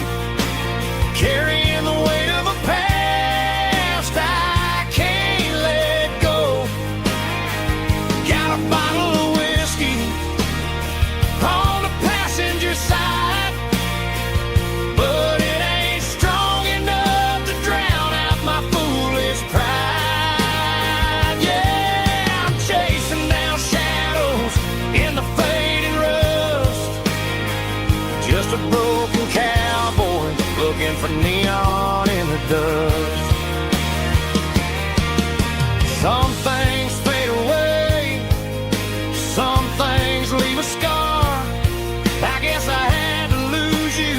carrying the weight of a past I can't let go. Got a bottle of whiskey on the passenger side, but it ain't strong enough to drown out my foolish pride. Yeah, I'm chasing down shadows in the fading rust, just a broken cowboy looking for neon in the dust. Some things fade away, some things leave a scar. I guess I had to lose you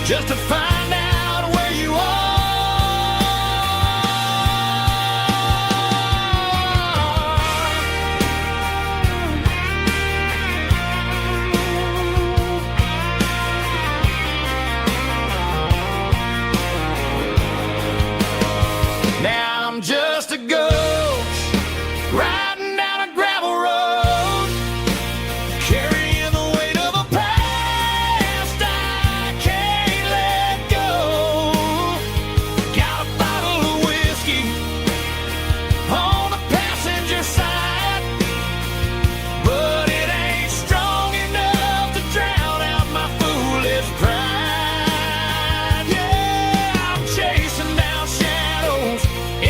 just to find out where you are. Now I'm just a ghost riding down a gravel road, carrying the weight of a past I can't let go. Got a bottle of whiskey on the passenger side, but it ain't strong enough to drown out my foolish pride. Yeah, I'm chasing down shadows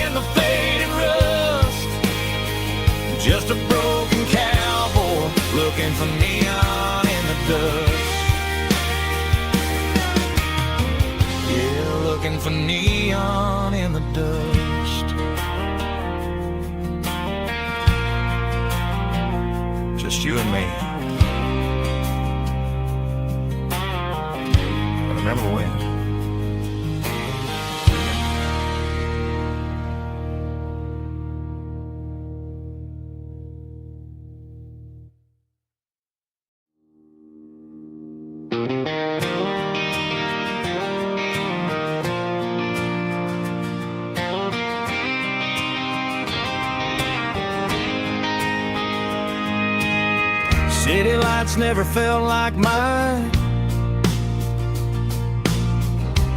in the fading rust, just a broken cowboy looking for neon in the dust. Yeah, looking for neon in the dust. Just you and me. I remember when. City lights never felt like mine.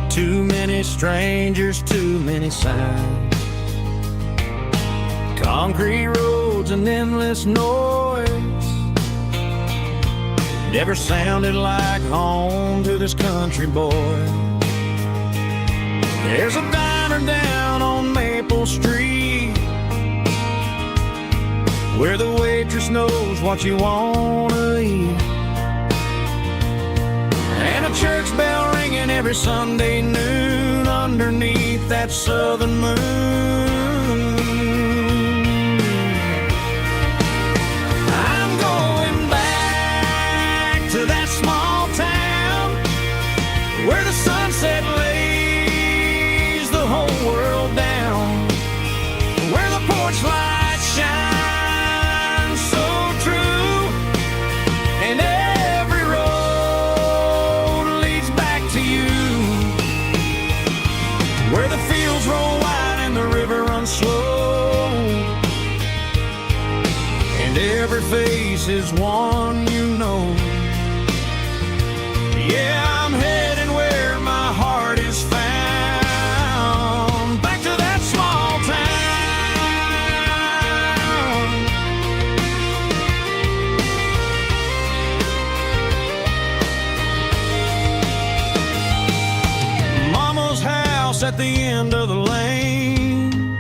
Too many strangers, too many signs. Concrete roads and endless noise never sounded like home to this country boy. There's a diner down on Maple Street where the waitress knows what you wanna eat, and a church bell ringing every Sunday noon underneath that southern moon. I'm going back to that small town where the sunset lays the whole world down, where the porch lights shine and every road leads back to you, where the fields roll wide and the river runs slow, and every face is one you know. Yeah, I'm heading where my heart is found, back to that small town. At the end of the lane,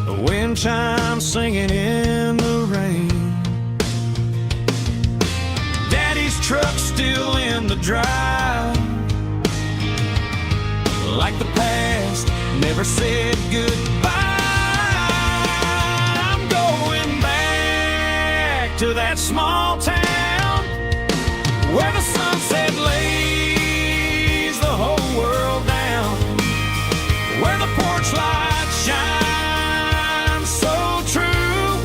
the wind chimes singing in the rain, Daddy's truck still in the drive, like the past never said goodbye. to that small town where the sunset lays the whole world down, where the porch light shines so true,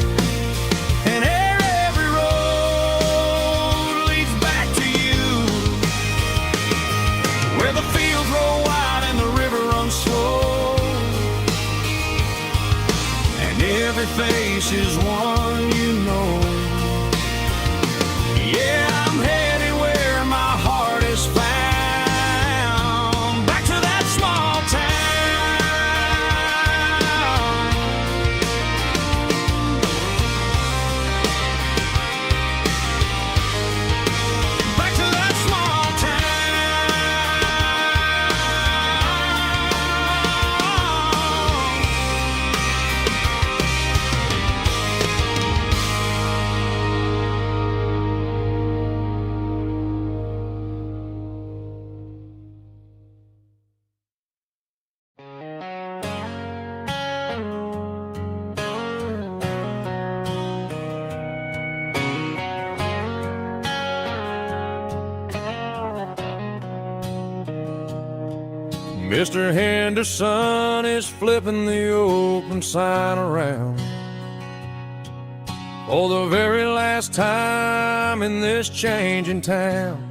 and every road leads back to you, where the fields roll wide and the river runs slow, and every face is one you know. Yeah, I'm headed where my heart is found, back to that small town. Back to that small Mr. Henderson is flipping the open sign around for the very last time in this changing town.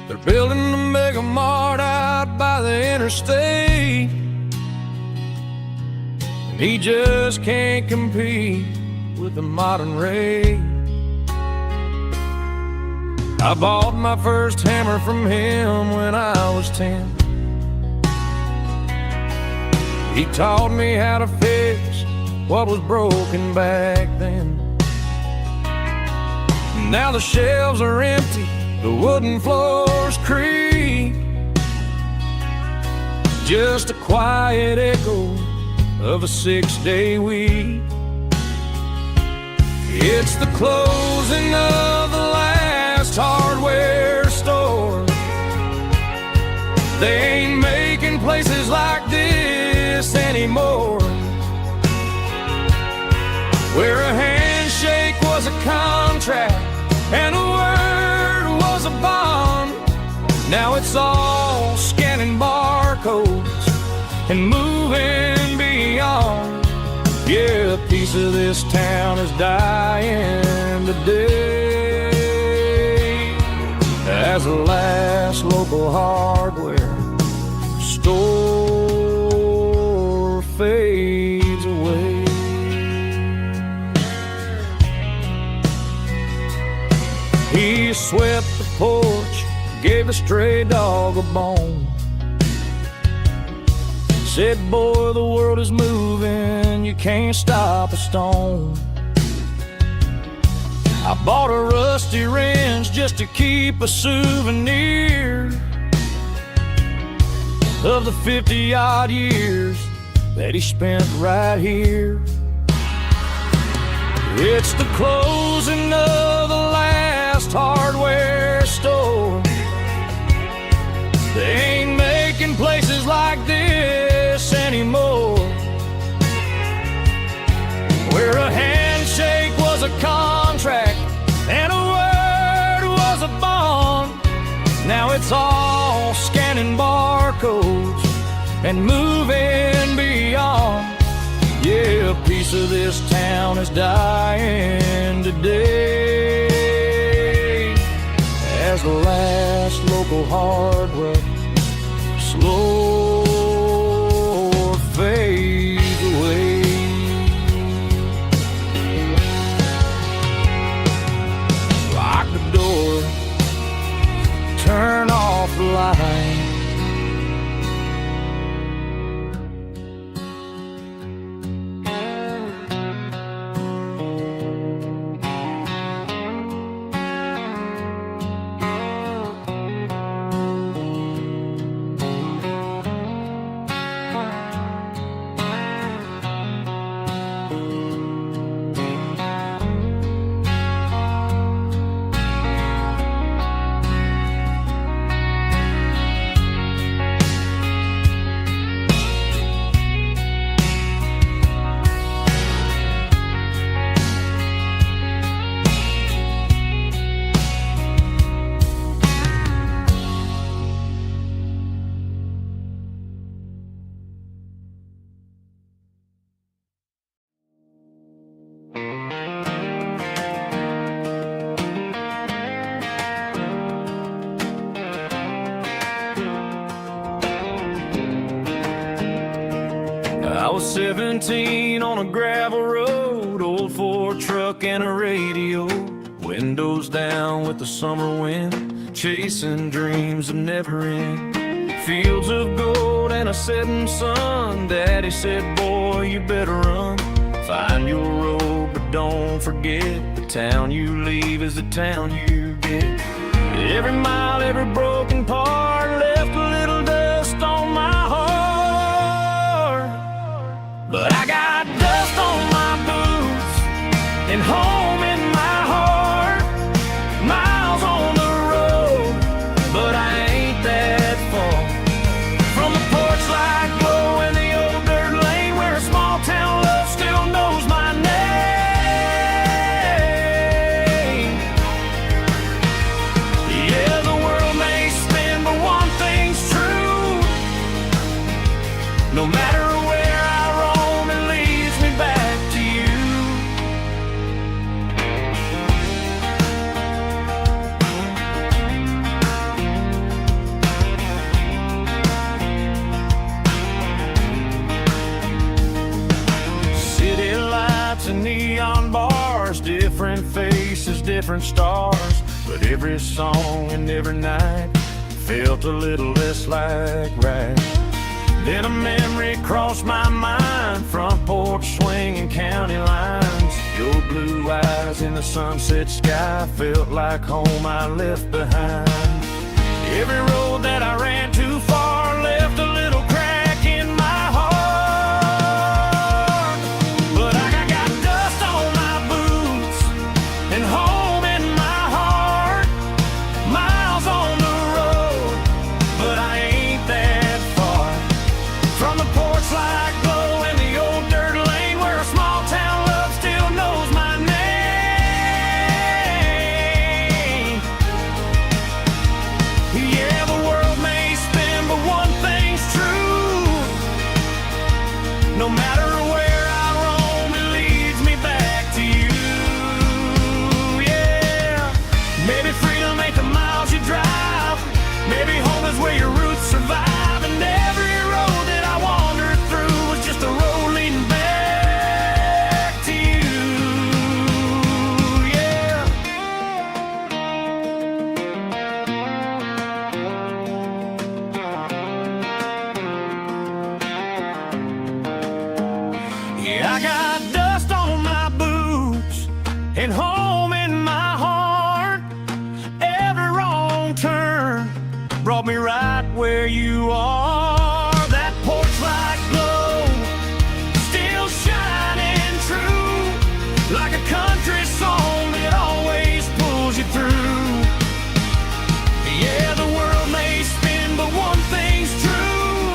They're building a mega mart out by the interstate, and he just can't compete with the modern rate. I bought my first hammer from him when I was 10. He taught me how to fix what was broken back then. Now the shelves are empty, the wooden floors creak, just a quiet echo of a 6-day week. It's the closing of the last hardware store. They ain't making places like this anymore, where a handshake was a contract and a word was a bond. Now it's all scanning barcodes and moving beyond. Yeah, a piece of this town is dying today as the last local hardware store fades away. He swept the porch, gave a stray dog a bone, said, boy, the world is moving, you can't stop a stone. I bought a rusty wrench just to keep a souvenir of the 50-odd years that he spent right here. It's the closing of the last hardware store. They ain't making places like this anymore, where a handshake was a contract and a word was a bond. Now it's all scanning barcodes and moving beyond. Yeah, a piece of this town is dying today as the last local hardware slow fades away. Lock the door, turn off the light. was 17 on a gravel road, old Ford truck and a radio, windows down with the summer wind, chasing dreams that never end. Fields of gold and a setting sun. Daddy said, boy, you better run. Find your road, but don't forget, the town you leave is the town you get. Every mile, every broken part left a little dust on my heart. But I got dust on my boots and home in my heart. Miles on the road, but I ain't that far from the porch light glow and the old dirt lane where a small town love still knows my name. Yeah, the world may spin, but one thing's true. No matter where I roam, it leads me back to you. City lights and neon bars, different faces, different stars, but every song and every night felt a little less like right. Then a memory crossed my mind, front porch swinging county lines. Your blue eyes in the sunset sky felt like home I left behind. Every road that I ran too far left a little crack in my heart. But I got dust on my boots and home in my heart. Miles on the road, but I ain't that far from the porch light glow and the old dirt lane where a small town love still knows my name. Yeah, the world may spin, but one thing's true. No matter where I roam, it leads me back to you. Yeah, maybe freedom ain't the miles you drive. Maybe home is where your roots survive. And every road that I wandered through was just a road leading back to you. Yeah. Yeah, I got dust on my boots and home in my heart. Every wrong turn brought me right where you are. That porch light glow still shining true, like a country song that always pulls you through. Yeah, the world may spin, but one thing's true.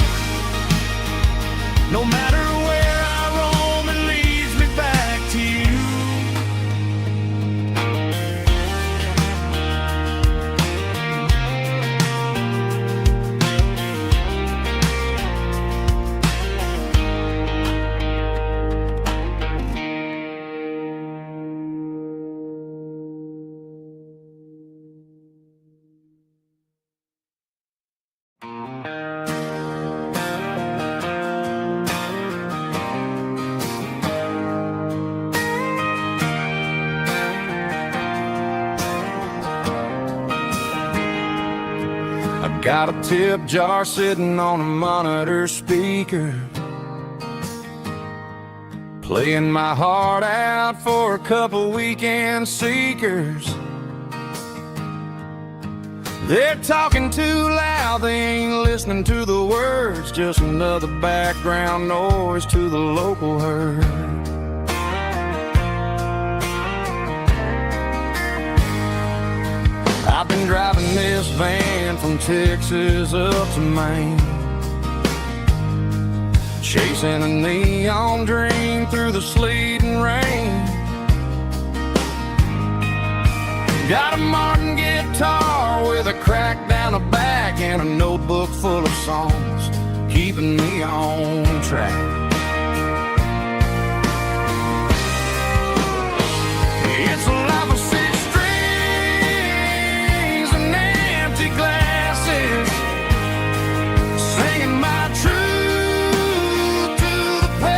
No matter where I roam, it leads me back to you. I got a tip jar sitting on a monitor speaker, playing my heart out for a couple weekend seekers. They're talking too loud, they ain't listening to the words, just another background noise to the local herd. I've been driving this van from Texas up to Maine, chasing a neon dream through the sleet and rain. Got a Martin guitar with a crack down the back and a notebook full of songs, keeping me on track. It's a life of six strings and empty glasses, singing my truth to the past.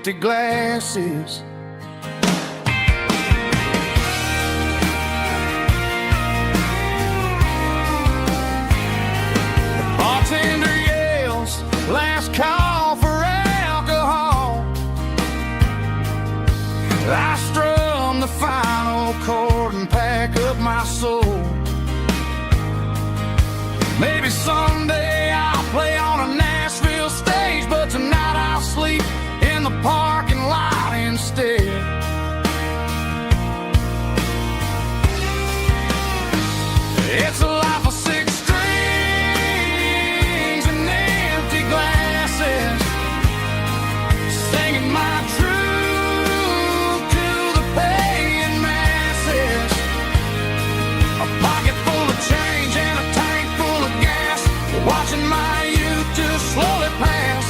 empty glasses. The bartender yells, last call for alcohol. I strum the final chord and pack up my soul. Maybe someday I'll play on a Nashville stage, but tonight I'll sleep in the parking lot instead. It's a life of 6 strings and empty glasses, singing my truth to the paying masses. A pocket full of change and a tank full of gas, watching my youth just slowly pass.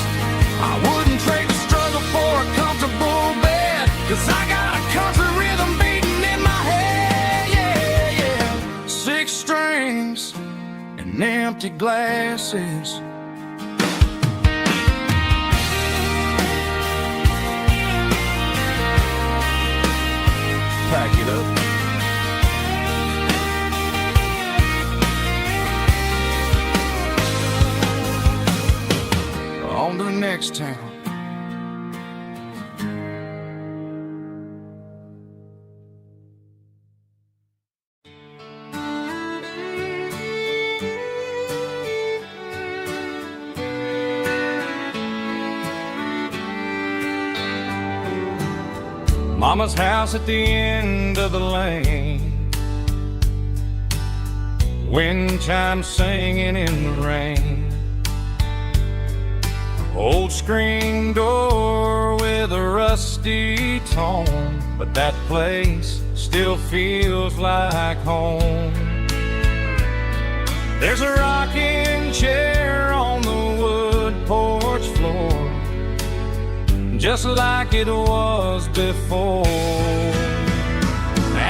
I wouldn't trade the struggle for a comfortable bed, 'cause I got a country rhythm beating in my head, yeah, yeah. 6 strings and empty glasses. Pack it up. On to the next town. Mama's house at the end of the lane, wind chimes singing in the rain. Old screen door with a rusty tone, but that place still feels like home. There's a rocking chair on the wood porch floor, just like it was before.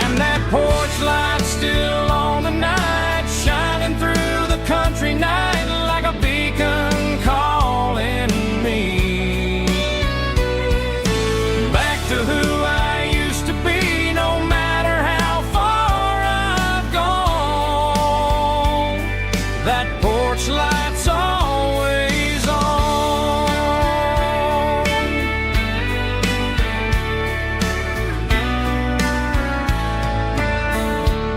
And that porch light's still on tonight, shining through the country night like a beacon calling me back to who I used to be, no matter how far I've gone. That porch light's always on.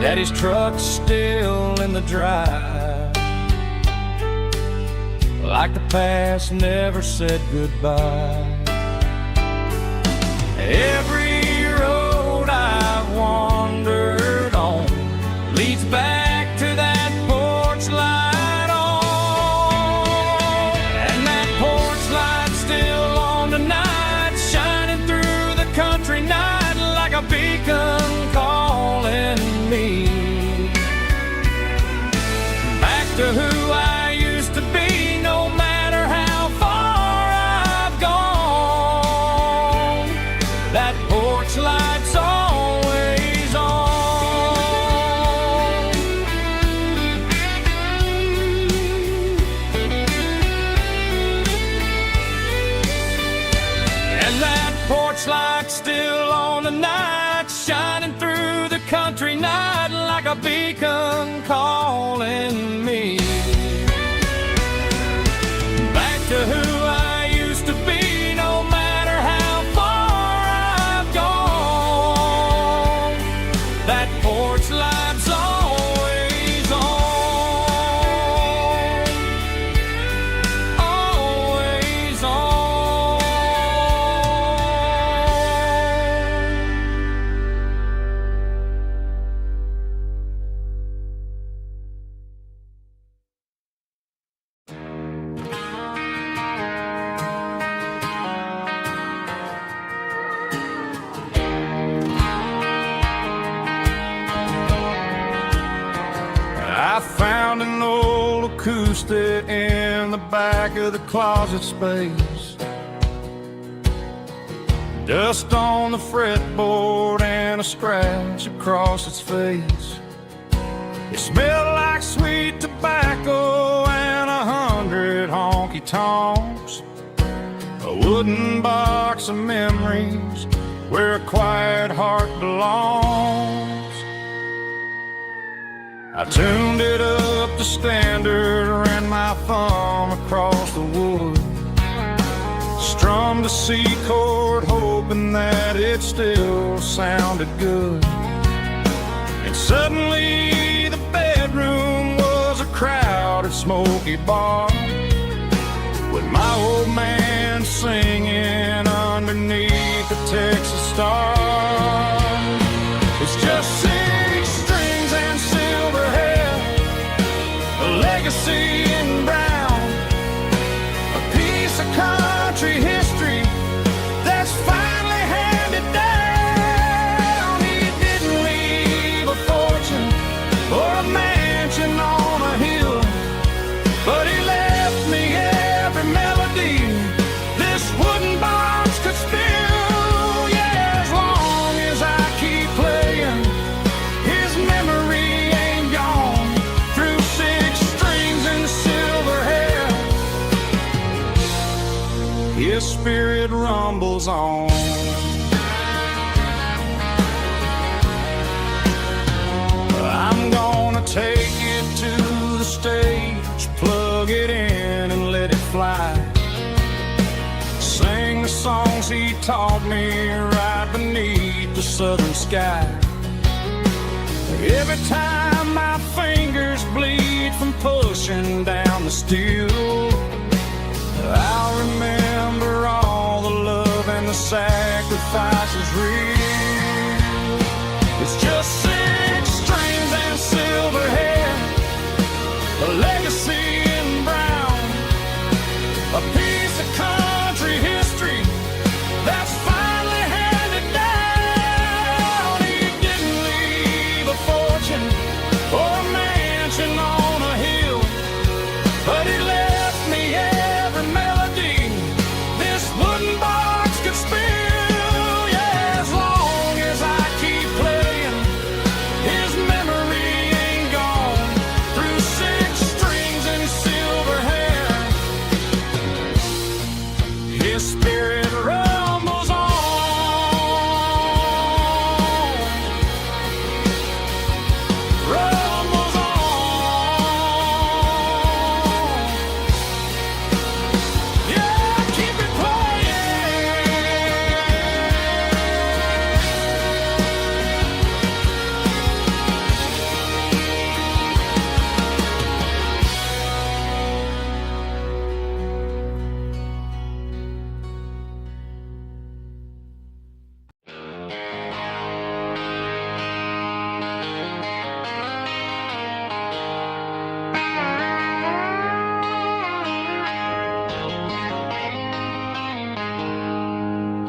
Daddy's truck's still in the drive, like the past never said goodbye. Every road I've wandered on leads back to that porch light on. And that porch light's still on tonight, shining through the country night like a beacon calling me back to who I used to be, no matter how far I've gone. That porch light's always on. And that porch light's still on tonight, shining through the country night like a beacon calling me back to who I used to be, no matter how far I've gone. That porch light's always on, always on. I found an old acoustic in the back of the closet space, dust on the fretboard and a scratch across its face. It smelled like sweet tobacco and 100 honky-tonks. wooden box of memories where a quiet heart belongs. I tuned it up to standard, ran my thumb across the wood, strummed a C chord hoping that it still sounded good. And suddenly the bedroom was a crowded smoky bar, with my old man singing underneath the Texas star. It's just 6 strings and silver hair, a legacy in brown, a piece of country history that's finally handed down. He didn't leave a fortune or a mansion on a hill, but he left me every melody this wooden box could spill. Yeah, as long as I keep playing, his memory ain't gone. Through 6 strings and silver hair, his spirit rumbles on. I'm gonna take it to the stage, plug it in and let it fly, sing the songs he taught me right beneath the southern sky. Every time my fingers bleed from pushing down the steel, I'll remember all the love and the sacrifices real. It's just 6 strings and silver hair, a legacy in brown, a piece of country history that's finally handed down. He didn't leave a fortune or a mansion on a hill, but he left me every melody this wooden box could spill. Yeah, as long as I keep playing, his memory ain't gone. Through 6 strings and silver hair, his spirit rumbles on. Rumbles on. Yeah, keep it playing.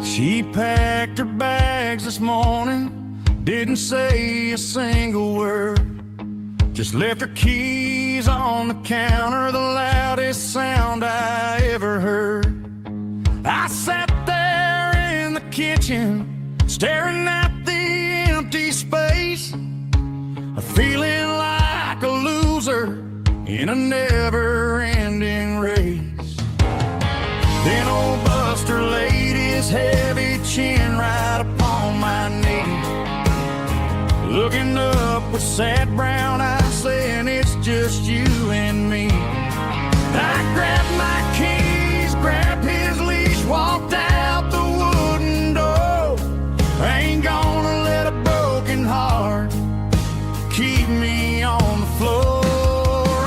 She packed her bags this morning, didn't say a single word, just left her keys on the counter, the loudest sound I ever heard. I sat there in the kitchen, staring at the empty space, feeling like a loser in a never-ending race. Then old Buster laid his heavy chin right upon my knee, looking up with sad brown eyes, saying it's just you and me. I grabbed my keys, grabbed his leash, walked out the wooden door. I ain't gonna let a broken heart keep me on the floor.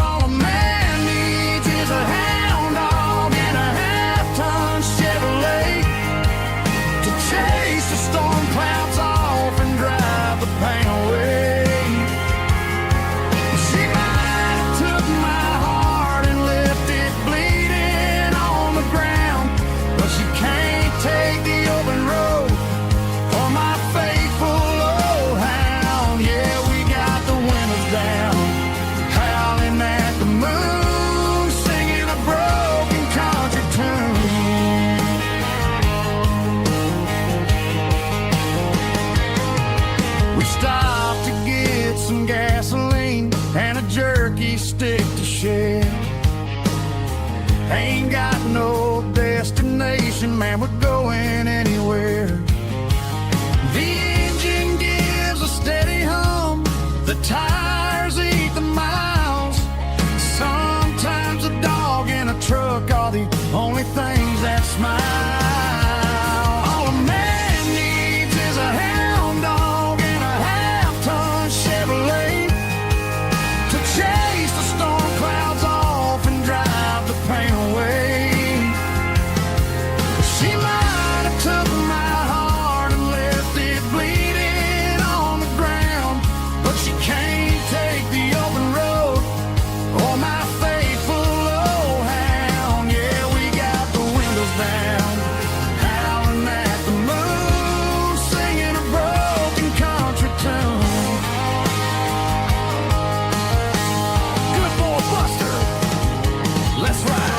All a man needs is a hound dog and a half-ton Chevrolet to chase the storm clouds off and drive the pain away. She might have took my heart and left it bleeding on the ground, but she can't take the open road for my faithful old hound. Yeah, we got the windows down, howling at the moon, singing a broken country tune. We stopped to get some gasoline and a jerky stick to share. Ain't got no destination, see, man, we're going anywhere. The engine gives a steady hum, the tires eat the miles. Sometimes a dog in a truck are the only things that smile. All a man needs is a hound dog and a half-ton Chevrolet to chase the storm clouds off and drive the pain away. She might have took my heart and left it bleeding on the ground, but she can't take the open road or my faithful old hound. Yeah, we got the windows down, howling at the moon, singing a broken country tune. Good boy Buster, let's ride.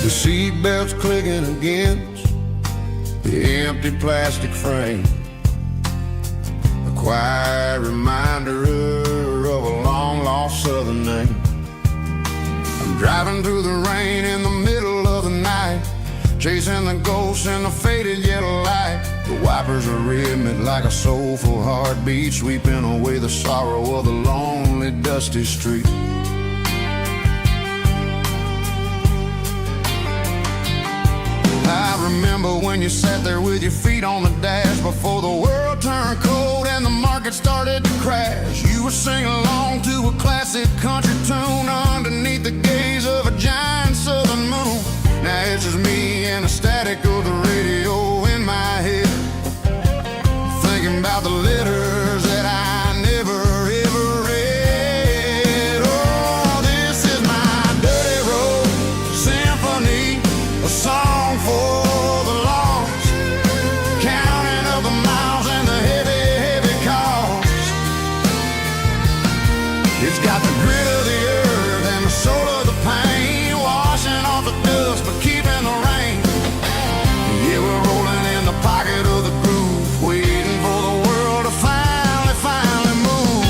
The seatbelt's clicking against the empty plastic frame, a quiet reminder of a long-lost southern name. I'm driving through the rain in the middle of the night, chasing the ghosts in the faded yellow light. The wipers are rhythmic like a soulful heartbeat, sweeping away the sorrow of the lonely, dusty street. I remember when you sat there with your feet on the dash before the world turned cold and the market started to crash. You were singing along to a classic country tune underneath the gaze of a giant southern moon. Now it's just me and the static of the radio in my head, thinking about the letters that I never ever read. Oh, this is my dirty road symphony, a song for the lost, counting up the miles and the heavy, heavy cost. It's got the grit of the earth and the soul of the pain, washing off the dust but keeping the rain. Yeah, we're rolling in the pocket of the groove, waiting for the world to finally move.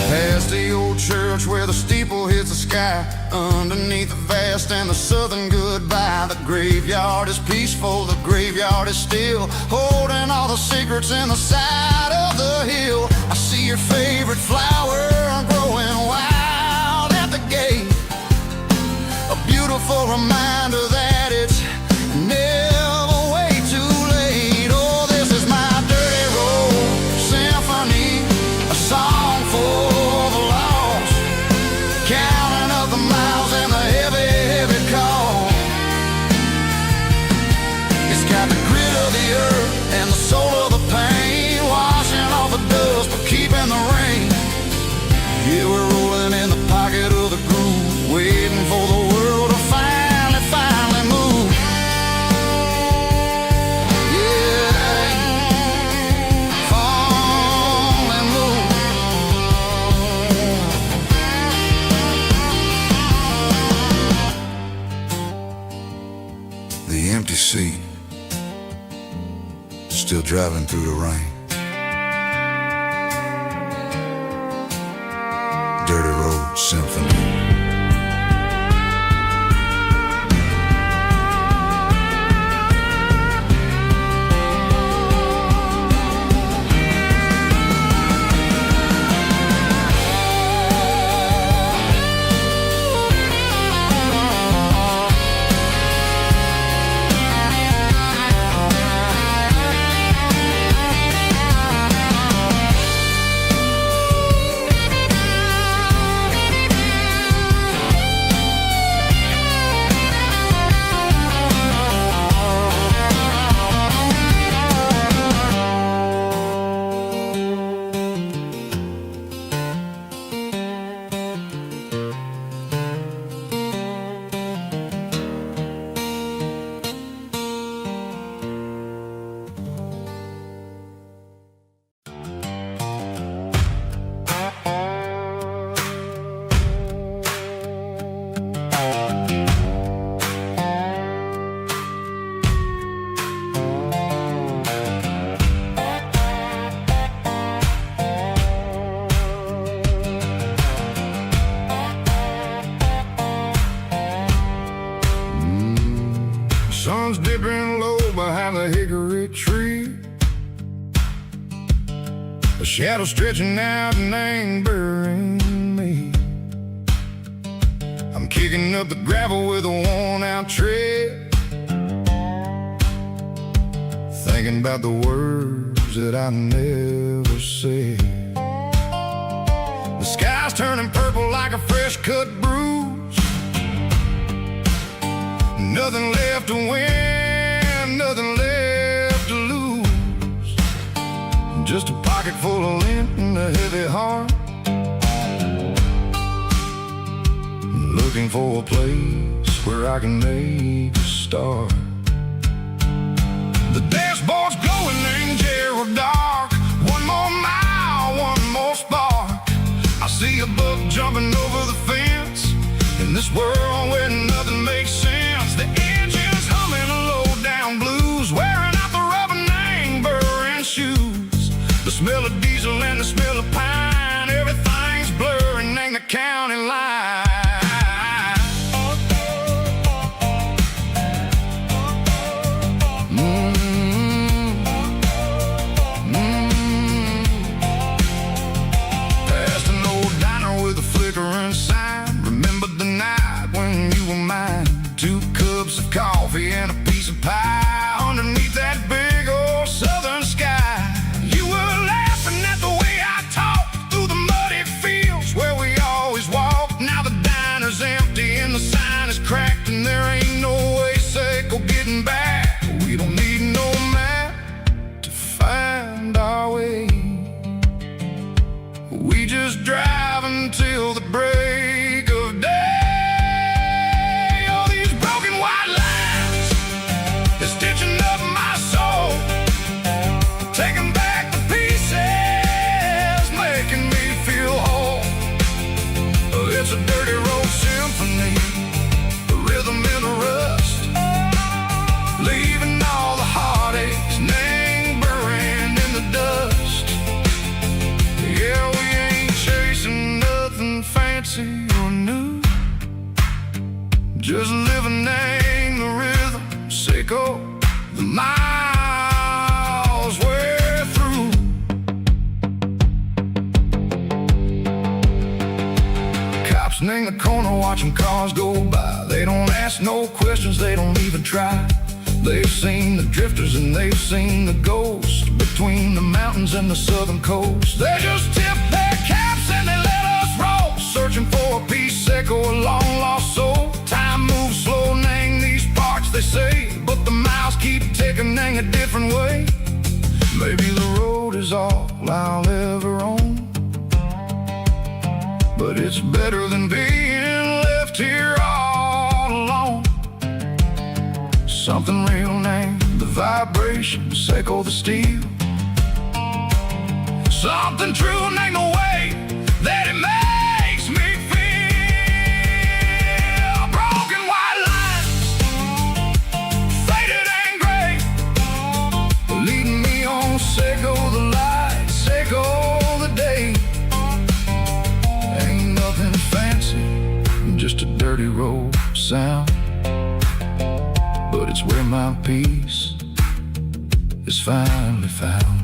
Past the old church where the steeple hits the sky, underneath the vast and the southern goodbye. The graveyard is peaceful, the graveyard is still, holding all the secrets in the side of the hill. I see your favorite flower growing wild at the gate, a beautiful reminder that it's never way too late. Oh, this is my dirty road symphony, a song for the lost, counting up the miles and the heavy, heavy call. It's got the grit of the earth and the soul of the pain, washing off the dust but keeping the rain. Yeah, we're rolling in the pocket of the groove, waiting for the world to finally move. Yeah, finally move. The empty seat, still driving through the rain. Dirty road symphony. a shadow stretching out and angering me. I'm kicking up the gravel with a worn-out tread, thinking about the words that I never said. The sky's turning purple like a fresh-cut bruise. Nothing left to win, nothing left to lose. Just a pocket full of lint and a heavy heart, looking for a place where I can make a start. The dashboard's glowing in Gerald dark. One more mile, one more spark. I see a buck jumping over the fence in this world where nothing makes sense. The engine's humming a low-down blues, wearing out the rubber-name burring shoes. The smell of diesel and the smell of pine, everything's blurring in the county line. Past an old diner with a flickering sign. Remember the night when you were mine. 2 cups of coffee and a piece of pie underneath that big old southern sky. You were laughing at the way I talked through the muddy fields where we always walked. Now the diner's empty and the sign is cracked, and there ain't no way safe or getting back. We don't need no map to find our way. We just drive until the break of day. All these broken white lines is stitching up my soul, taking back the pieces, making me feel whole. It's a dirty road symphony, a rhythm in the rust, leaving all the heartaches lingering in the dust. Yeah, we ain't chasing nothing fancy or new, just living in the rhythm, sicko, the miles we're through. Cops in the corner watching cars go by. They don't ask no questions, they don't even try. They've seen the drifters and they've seen the ghosts between the mountains and the southern coast. They just tip their caps and they let us roll, searching for a piece seco, a long lost soul. Time moves slow in these parts, they say, but the miles keep ticking in a different way. Maybe the road is all I'll ever own, but it's better than being left here all alone. Something real named the vibration, seco the steel. Something true named the way that it makes me feel. Broken white lines, faded and gray, leading me on, seco the light, seco the day. Ain't nothing fancy, just a dirty road sound, but it's where my peace is finally found.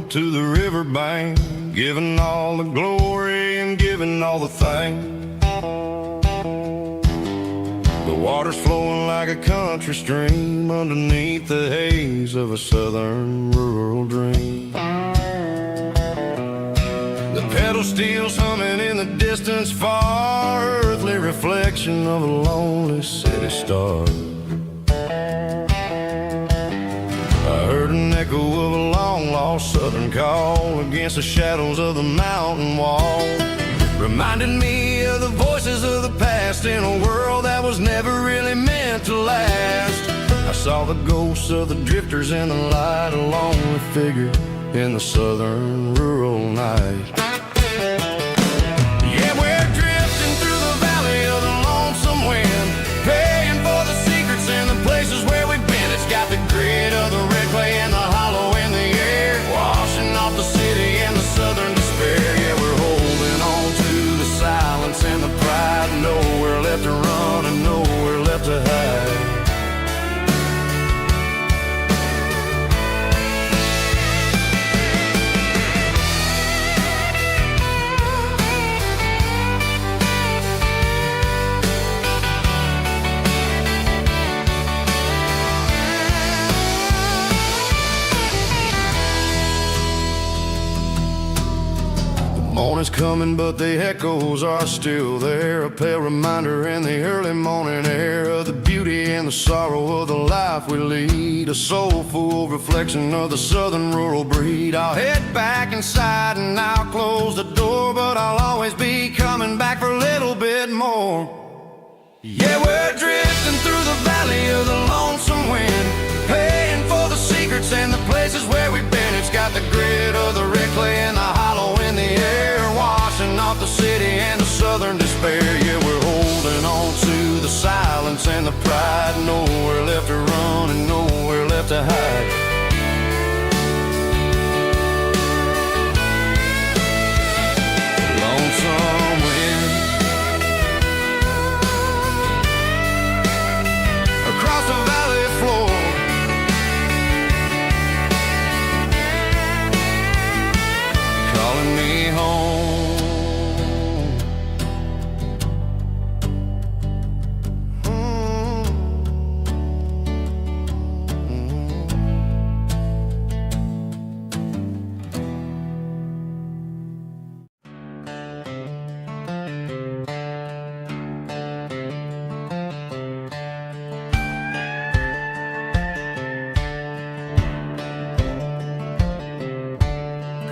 To the riverbank, giving all the glory and giving all the thanks. The water's flowing like a country stream underneath the haze of a southern rural dream. The pedal steel's humming in the distance far, earthly reflection of a lonely city star. I heard an echo of a long lost outlaw southern call against the shadows of the mountain wall reminded me of the voices of the past in a world that was never really meant to last. I saw the ghosts of the drifters in the light, a lonely figure in the southern rural night. Yeah, we're drifting through the valley of the lonesome wind, paying for the secrets and the places where we've been. It's got the grit of the red clay and the hollow in the air, washing off the city and the southern despair. Yeah, we're holding on to the silence and the pride, nowhere left to run and nowhere left to hide. Morning's coming, but the echoes are still there, a pale reminder in the early morning air of the beauty and the sorrow of the life we lead, a soulful reflection of the southern rural breed. I'll head back inside and I'll close the door, but I'll always be coming back for a little bit more. Yeah, we're drifting through the valley of the lonesome wind, paying for the secrets and the places where we've been. It's got the grit of the red clay and the hollow in the air, washing off the city and the southern despair. Yeah, we're holding on to the silence and the pride, nowhere left to run and nowhere left to hide. Lonesome wind across the valley floor, calling me home.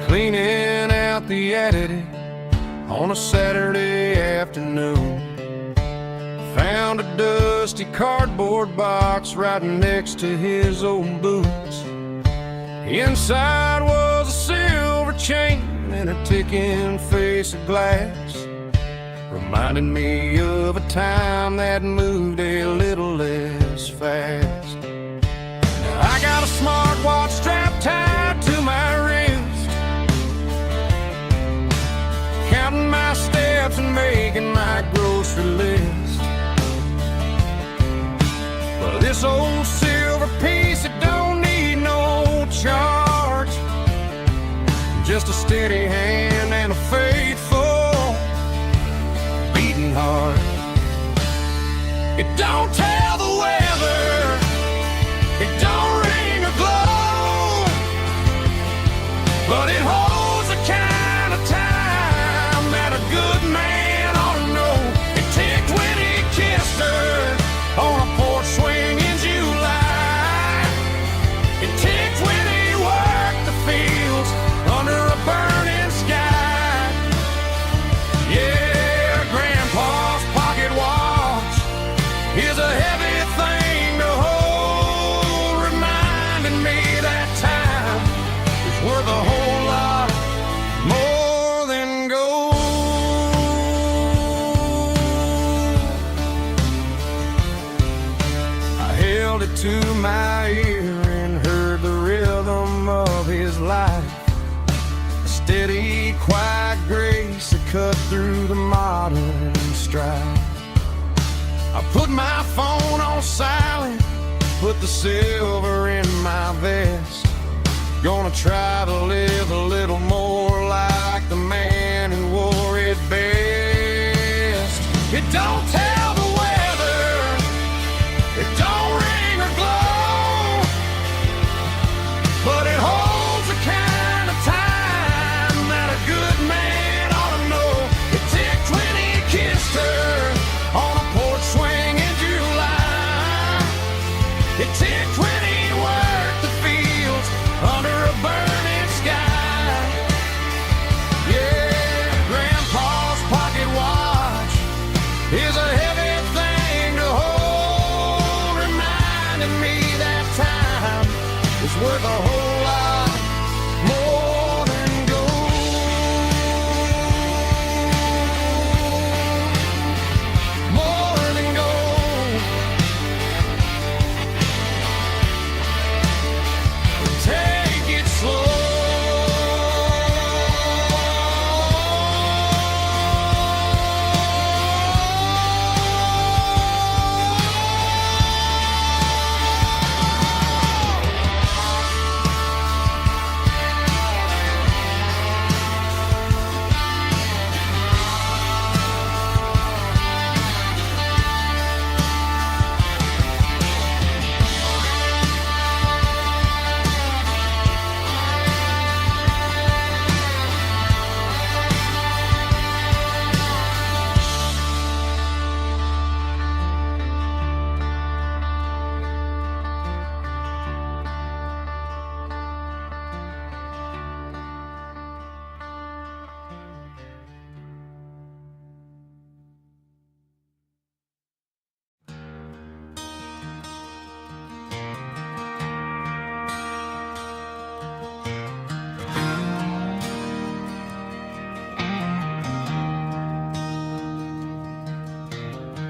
Cleaning out the attic on a Saturday afternoon, found a dusty cardboard box right next to his old boots. Inside was a silver chain and a ticking face of glass, reminding me of a time that moved a little less fast. Now I got a smartwatch strapped tied to my wrist, counting my steps and making my grocery list. But this old silver piece, it don't need no charge, just a steady hand and a faithful beating heart. It don't tell the weather, it don't ring or glow, but it holds the kind of time that a good man ought to know. It ticked when he kissed her on a porch swing in July. It ticked when he worked the fields under a burning sky. Yeah, Grandpa's pocket watch is a heavy thing to hold, reminding me that time is worth a whole lot more than gold. I held it to my ear and heard the rhythm of his life, a steady, quiet grace that cut through the modern strife. I put my phone on silent, put the silver in my vest, gonna try to live a little more like the man who wore it best. It don't tell the weather, it don't ring or glow, but it holds the kind of time that a good man ought to know. It ticked when he kissed her on a porch swing in July. It ticked when he worked the fields under a burning sky.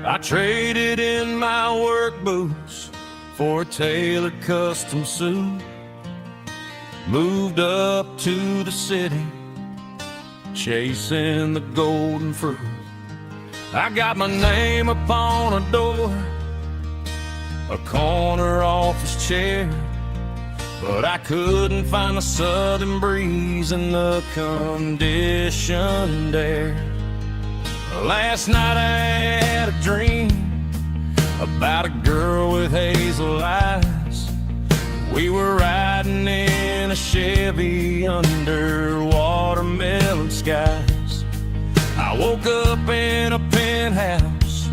I traded in my work boots for a tailored custom suit. Moved up to the city, chasing the golden fruit. I got my name upon a door, a corner office chair, but I couldn't find the southern breeze in the conditioned air. Last night I had a dream about a girl with hazel eyes. We were riding in a Chevy under watermelon skies. I woke up in a penthouse,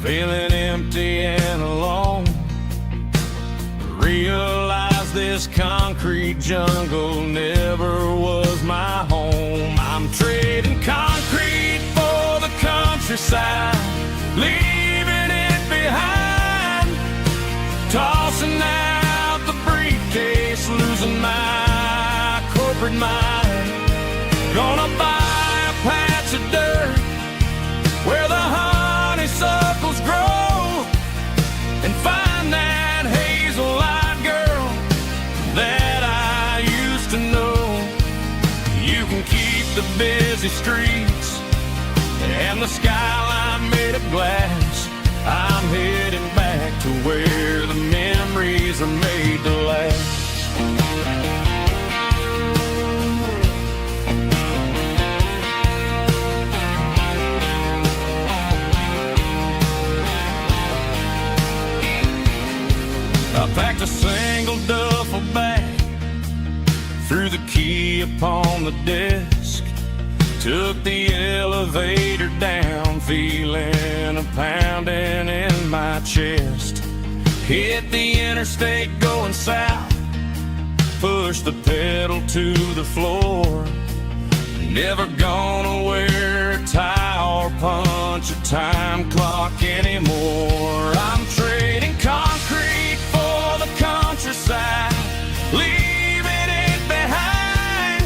feeling empty and alone. Realized this concrete jungle never was my home. I'm trading concrete for the countryside, leaving it behind, tossing out the briefcase, losing my corporate mind. Gonna buy a patch of dirt where the honeysuckles grow and find that hazel-eyed girl that I used to know. You can keep the busy streets and the skyline made of glass. I'm heading back to where the memories are made to last. I packed a single duffel bag, threw the key upon the desk, took the elevator down, feeling a pounding in my chest. Hit the interstate going south, pushed the pedal to the floor. Never gonna wear a tie or punch a time clock anymore. I'm trading concrete for the countryside, leaving it behind,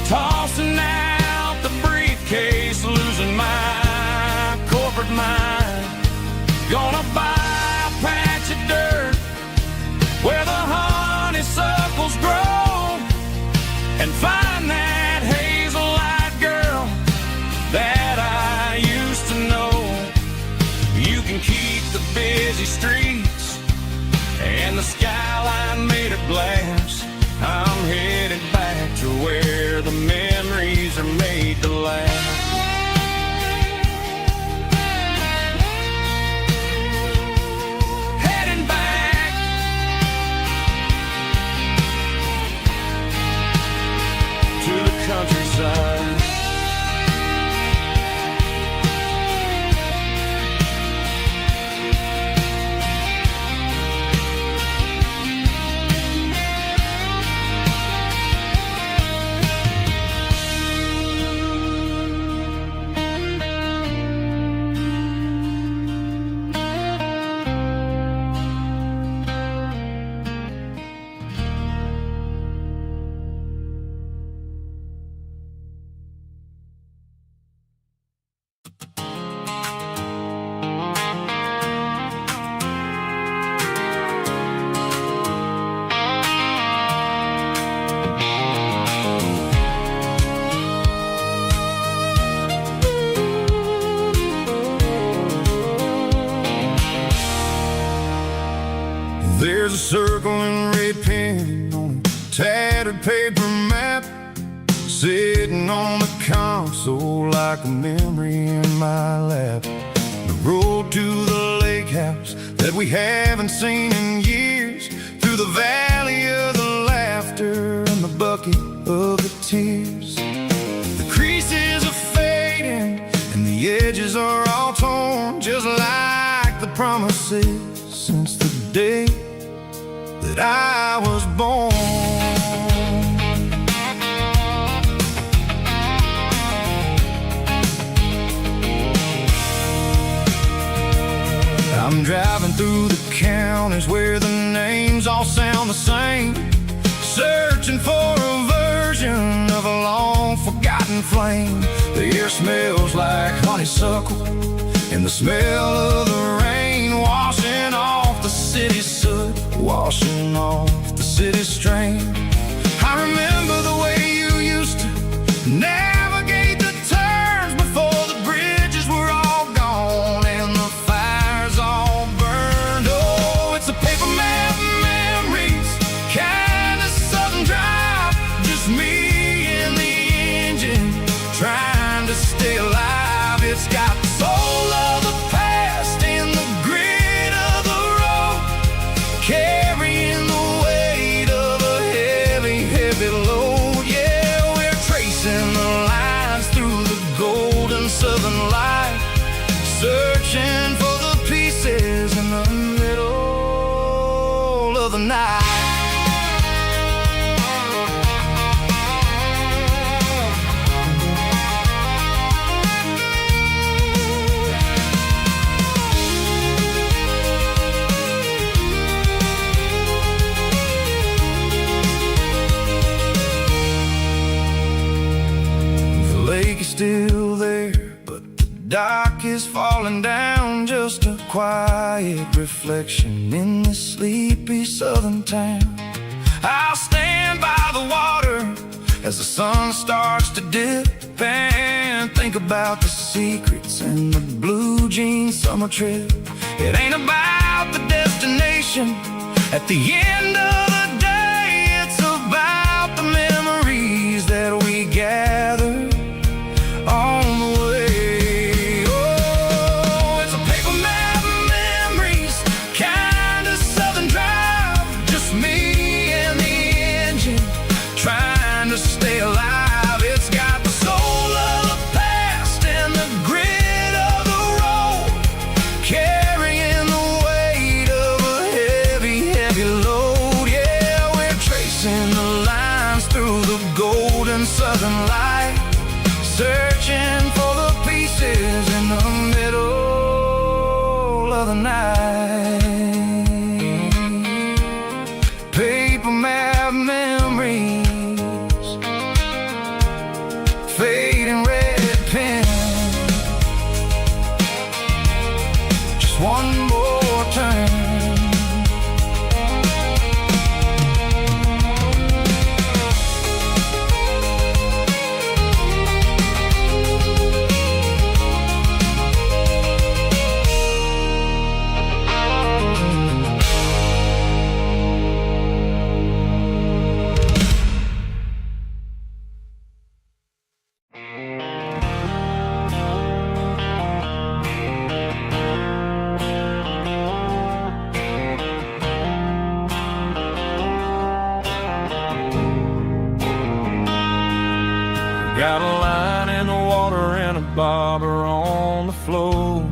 tossing out the briefcase, losing my corporate mind. Gonna buy a patch of dirt where the honeysuckles grow and find that hazel-eyed girl that I used to know. You can keep the busy streets and the skyline made of glass. I'm headed back to where the memories are made to last. Heading back to the countryside. There's a circle in red pen on a tattered paper map, sitting on the console like a memory in my lap. The road to the lake house that we haven't seen in years, through the valley of the laughter and the bucket of the tears. The creases are fading and the edges are all torn, just like the promises since the day that I was born. I'm driving through the counties where the names all sound the same, searching for a version of a long forgotten flame. The air smells like honeysuckle and the smell of the rain washing off the city soot, washing off the city strain. I remember the way you used to navigate the turns before the bridges were all gone and the fires all burned. Oh, it's a paper map memories, kind of southern drive, just me and the engine trying to stay alive. It's got the soul of the past and the grit of the road, carrying the weight of a heavy, heavy load. Yeah, we're tracing the lines through the golden southern light, searching for the pieces in the middle of the night. Still there, but the dock is falling down, just a quiet reflection in this sleepy southern town. I'll stand by the water as the sun starts to dip and think about the secrets and the blue jean summer trip. It ain't about the destination at the end of the day, it's about the memories that we gather on the way. Oh, it's a paper map memories, kind of southern drive, just me and the engine trying to stay alive. It's got the soul of the past and the grit of the road, carrying the weight of a heavy, heavy load. Yeah, we're tracing the lines through the golden southern light, searching for the pieces in the middle of the night. Paper map memories, fading red pen, just one more turn. Got a line in the water and a bobber on the floor,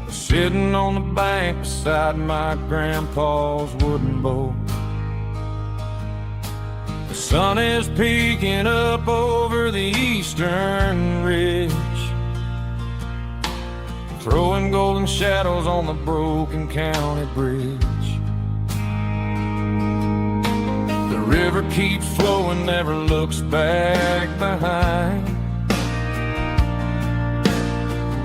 sitting on the bank beside my grandpa's wooden boat. The sun is peeking up over the eastern ridge, throwing golden shadows on the broken county bridge. The river keeps flowing, never looks back behind,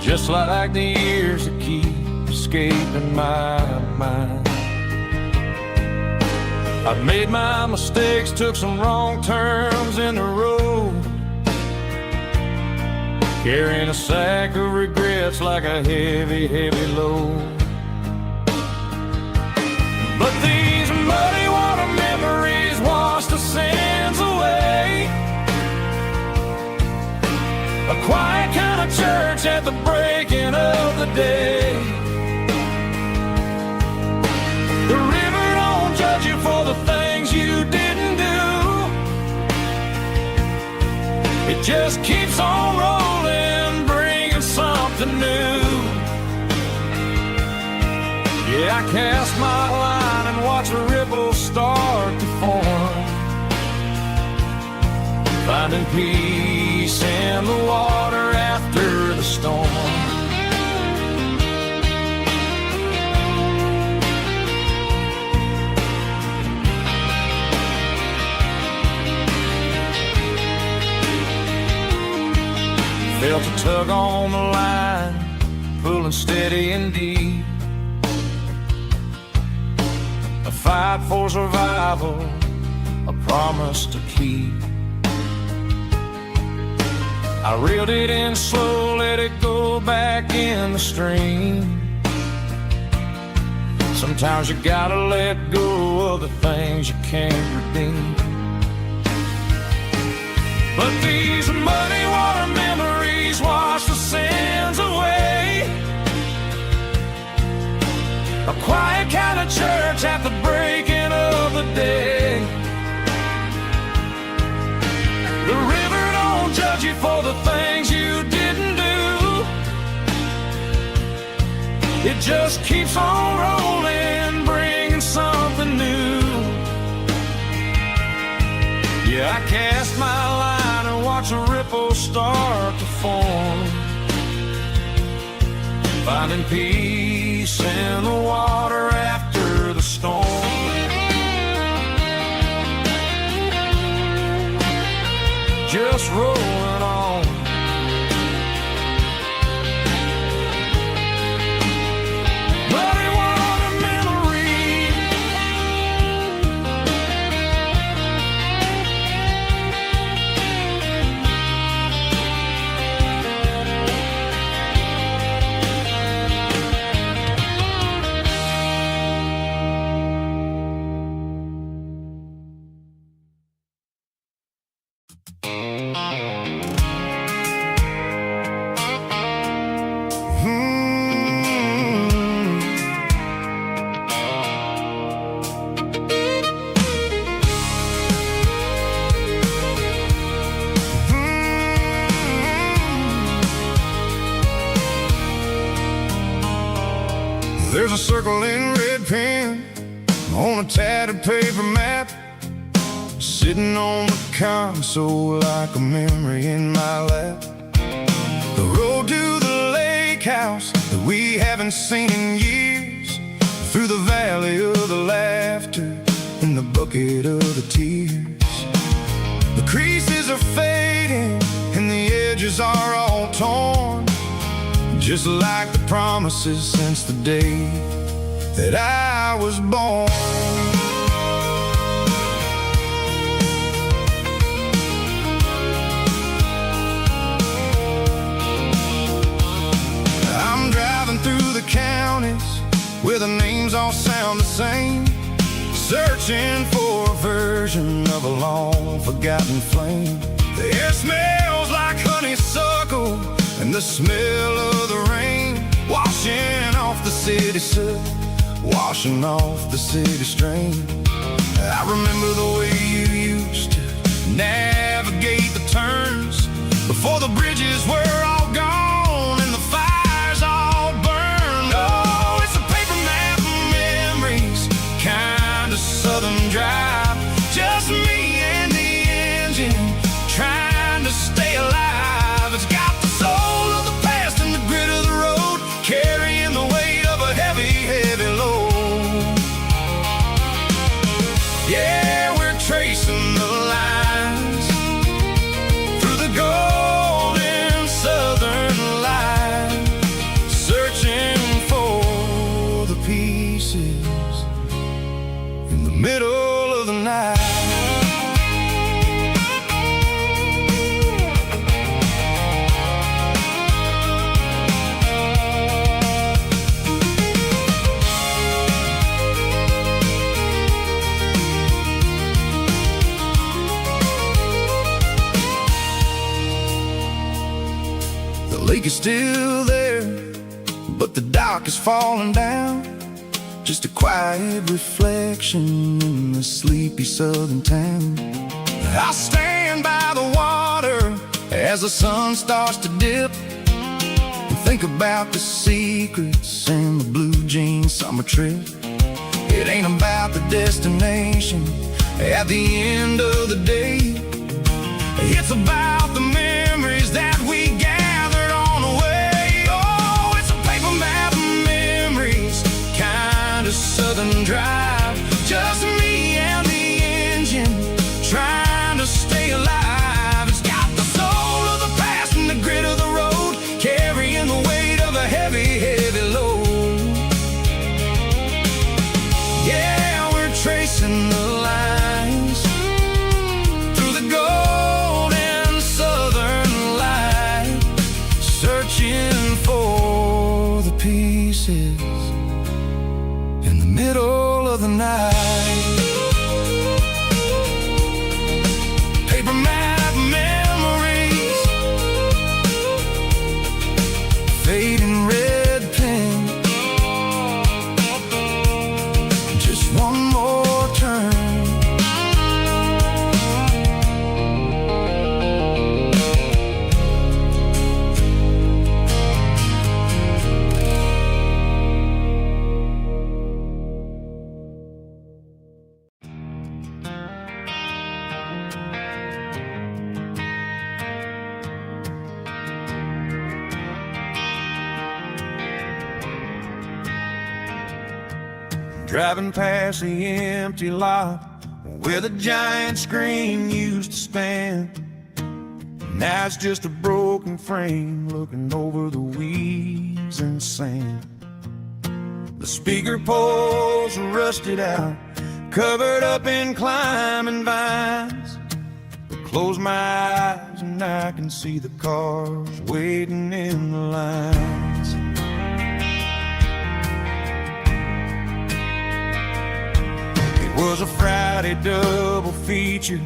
just like the years that keep escaping my mind. I've made my mistakes, took some wrong turns in the road, carrying a sack of regrets like a heavy, heavy load. But these muddy water memories wash the sins away. A quiet kind of church at the breaking of the day. The river don't judge you for the things you didn't do. It just keeps on rolling, bringing something new. Yeah, I cast my line and watch a ripple start to form, finding peace in the water after the storm. Felt Felt a tug on the line, pulling steady and deep. A fight for survival, a promise to keep. I reeled it in slow, let it go back in the stream. Sometimes you gotta let go of the things you can't redeem. But these muddy water memories wash the sins away. A quiet kind of church at the breaking of the day. The river don't judge you for the things you didn't do. It just keeps on rolling, bringing something new. Yeah, I cast my line and watch a ripple start to form, finding peace in the water after the storm. Just rolling on. Muddy water memory. There's a circle in red pen on a tattered paper map, sitting on the console like a memory in my lap. The road to the lake house that we haven't seen in years, through the valley of the laughter and the bucket of the tears. The creases are fading and the edges are all torn, just like the promises since the day that I was born. I'm driving through the counties where the names all sound the same, searching for a version of a long forgotten flame. The air smells like honeysuckle and the smell of the rain, washing off the city soot, washing off the city strain. I remember the way you used to navigate the turns before the bridges were all gone and the fires all burned. Oh, it's a paper map of memories, kind of southern drive, just me and the engine trying to stay alive. It's got the soul of the past and the grit of the road, carrying the weight of a heavy, heavy load. Yeah, we're tracing the lines through the golden southern light, searching for the pieces in the middle of the night. The lake is still there, but the dock is falling down, just a quiet reflection in the sleepy southern town. I stand by the water as the sun starts to dip, and think about the secrets and the blue jean summer trip. It ain't about the destination at the end of the day, it's about the memories that we gathered on the way. Oh, it's a paper map of memories, kind of southern drive, just me and the engine trying to stay alive. It's got the soul of the past and the grit of the road, driving past the empty lot where the giant screen used to stand. Now it's just a broken frame looking over the weeds and sand. The speaker poles are rusted out, covered up in climbing vines. Close my eyes and I can see the cars waiting in the lines. It was a Friday double feature,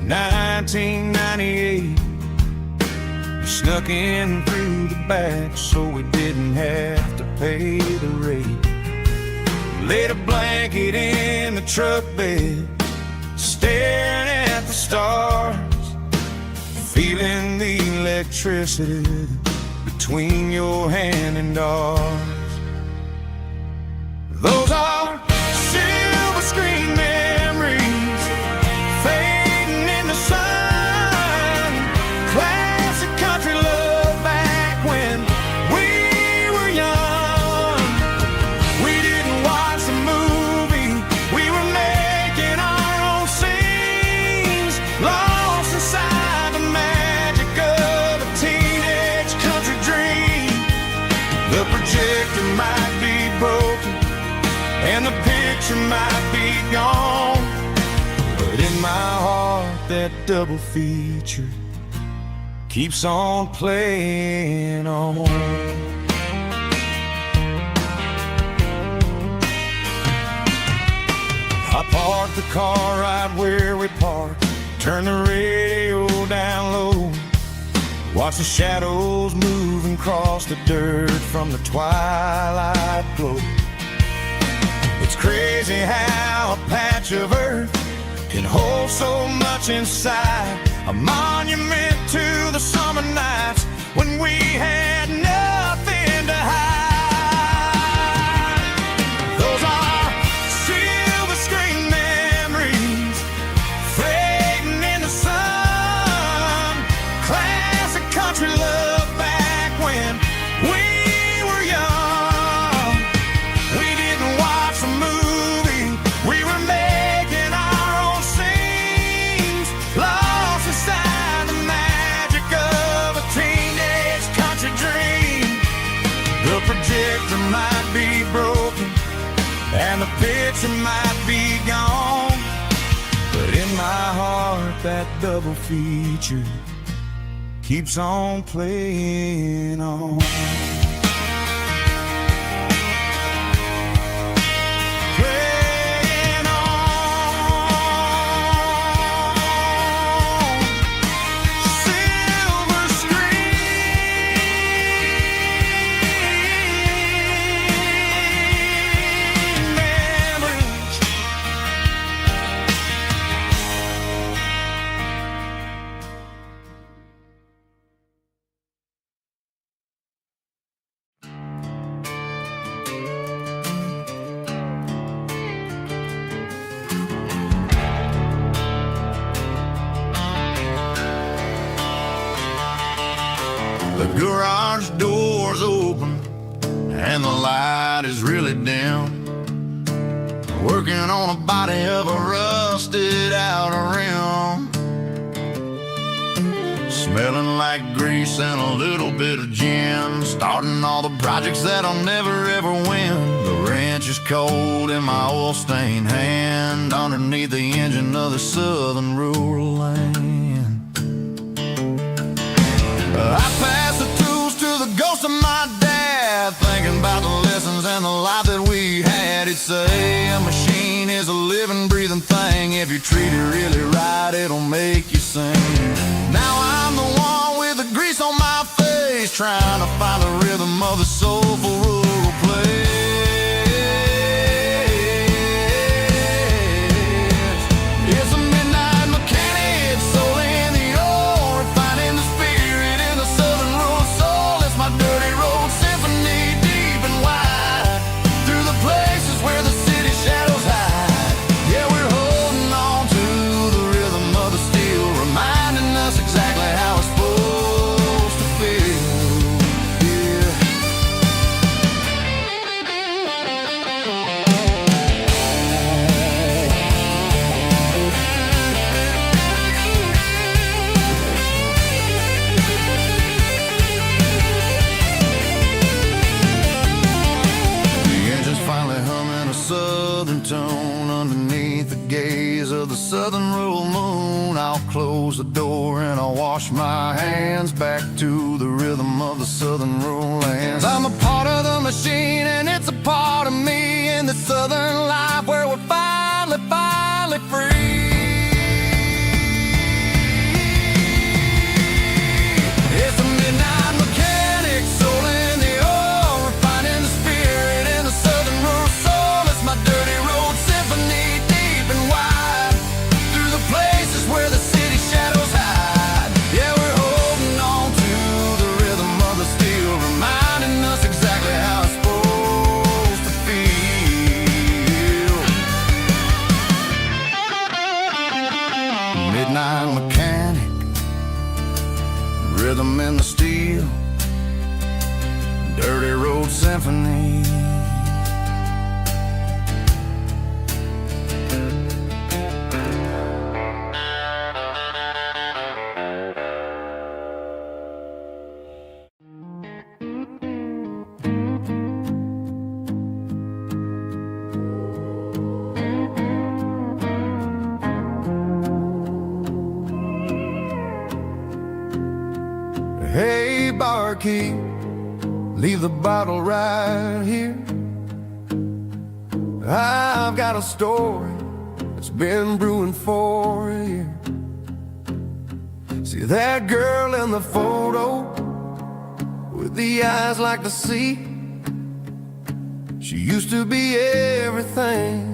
1998. We snuck in through the back so we didn't have to pay the rate. Laid a blanket in the truck bed, staring at the stars, feeling the electricity between your hand and ours. Those are silver screen memories fading in the sun. Classic country love back when we were young. We didn't watch the movie, we were making our own scenes, lost inside the magic of a teenage country dream. The projector might be broken and the picture might be gone, but in my heart that double feature keeps on playing on. I parked the car right where we parked, turned the radio down low, watch the shadows moving across the dirt from the twilight glow. It's crazy how a patch of earth can hold so much inside, a monument to the summer nights when we had nothing to hide. Those are silver screen memories fading in the sun. Classic country love back when we were young. We didn't watch the movie, we were making our own scenes, lost inside the magic of a teenage country dream. The projector might be broken and the picture might be gone, but in my heart that double feature keeps on playing on. Playing on. Silver screen memories. The garage door's open and the light is really dim. Working on a body of a rusted out rim. Smelling like grease and a little bit of gin. Starting all the projects that I'll never ever win. The wrench is cold in my oil-stained hand, underneath the engine of the southern rural land. I pass the tools to the ghost of my dad, thinking about the lessons and the life that we had. He'd say a machine is a living, breathing thing. If you treat it really right, it'll make you sing. Now I'm the one with the grease on my face, trying to find the rhythm of the soulful rural place. It's a midnight mechanic, soul in the ore, refining the spirit in the southern rural soul. It's my dirty road symphony, deep and wide, through the places where the city shadows hide. Yeah, we're holding on to the rhythm of the steel, reminding us exactly how it's supposed to feel. Yeah. close the door and I wash my hands back to the rhythm of the southern lowlands. I'm a part of the machine and it's a part of me in the southern life where we're finally free. It's a midnight mechanic, soul in the oil, refining the spirit in the southern rural soul. It's my dirty road symphony, deep and wide, through the places where the city shadows hide. Yeah, we're holding on to the rhythm of the steel, reminding us exactly how it's supposed to feel. Midnight mechanic, rhythm in the steel, dirty road symphony. Hey, barkeep, leave the bottle right here. I've got a story that's been brewing for a year. See that girl in the photo with the eyes like the sea? She used to be everything,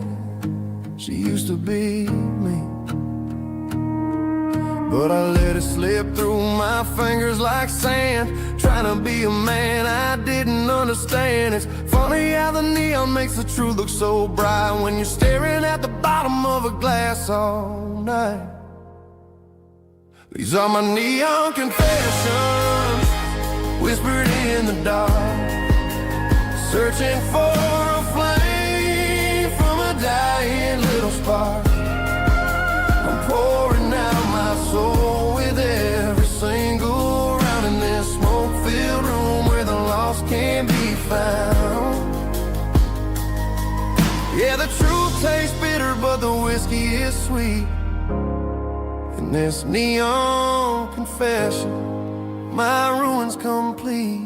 she used to be me. But I let it slip through my fingers like sand, trying to be a man I didn't understand. It's funny how the neon makes the truth look so bright when you're staring at the bottom of a glass all night. These are my neon confessions, whispered in the dark, searching for a flame from a dying little spark. I'm pouring out my soul with every single round in this smoke-filled room where the lost can be found. Yeah, the truth tastes bitter, but the whiskey is sweet. In this neon confession, my ruin's complete.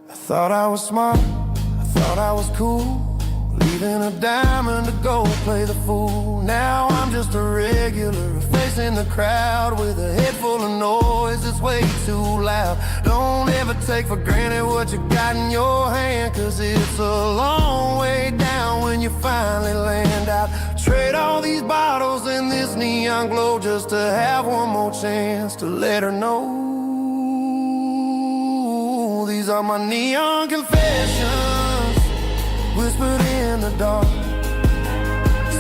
I thought I was smart, I thought I was cool, leaving a diamond to go play the fool. Now I'm just a regular, facing the crowd with a head full of noise that's way too loud. Don't ever take for granted what you got in your hand, cause it's a long way down when you finally land out. Trade all these bottles and this neon glow just to have one more chance to let her know. These are my neon confessions, whispered in the dark,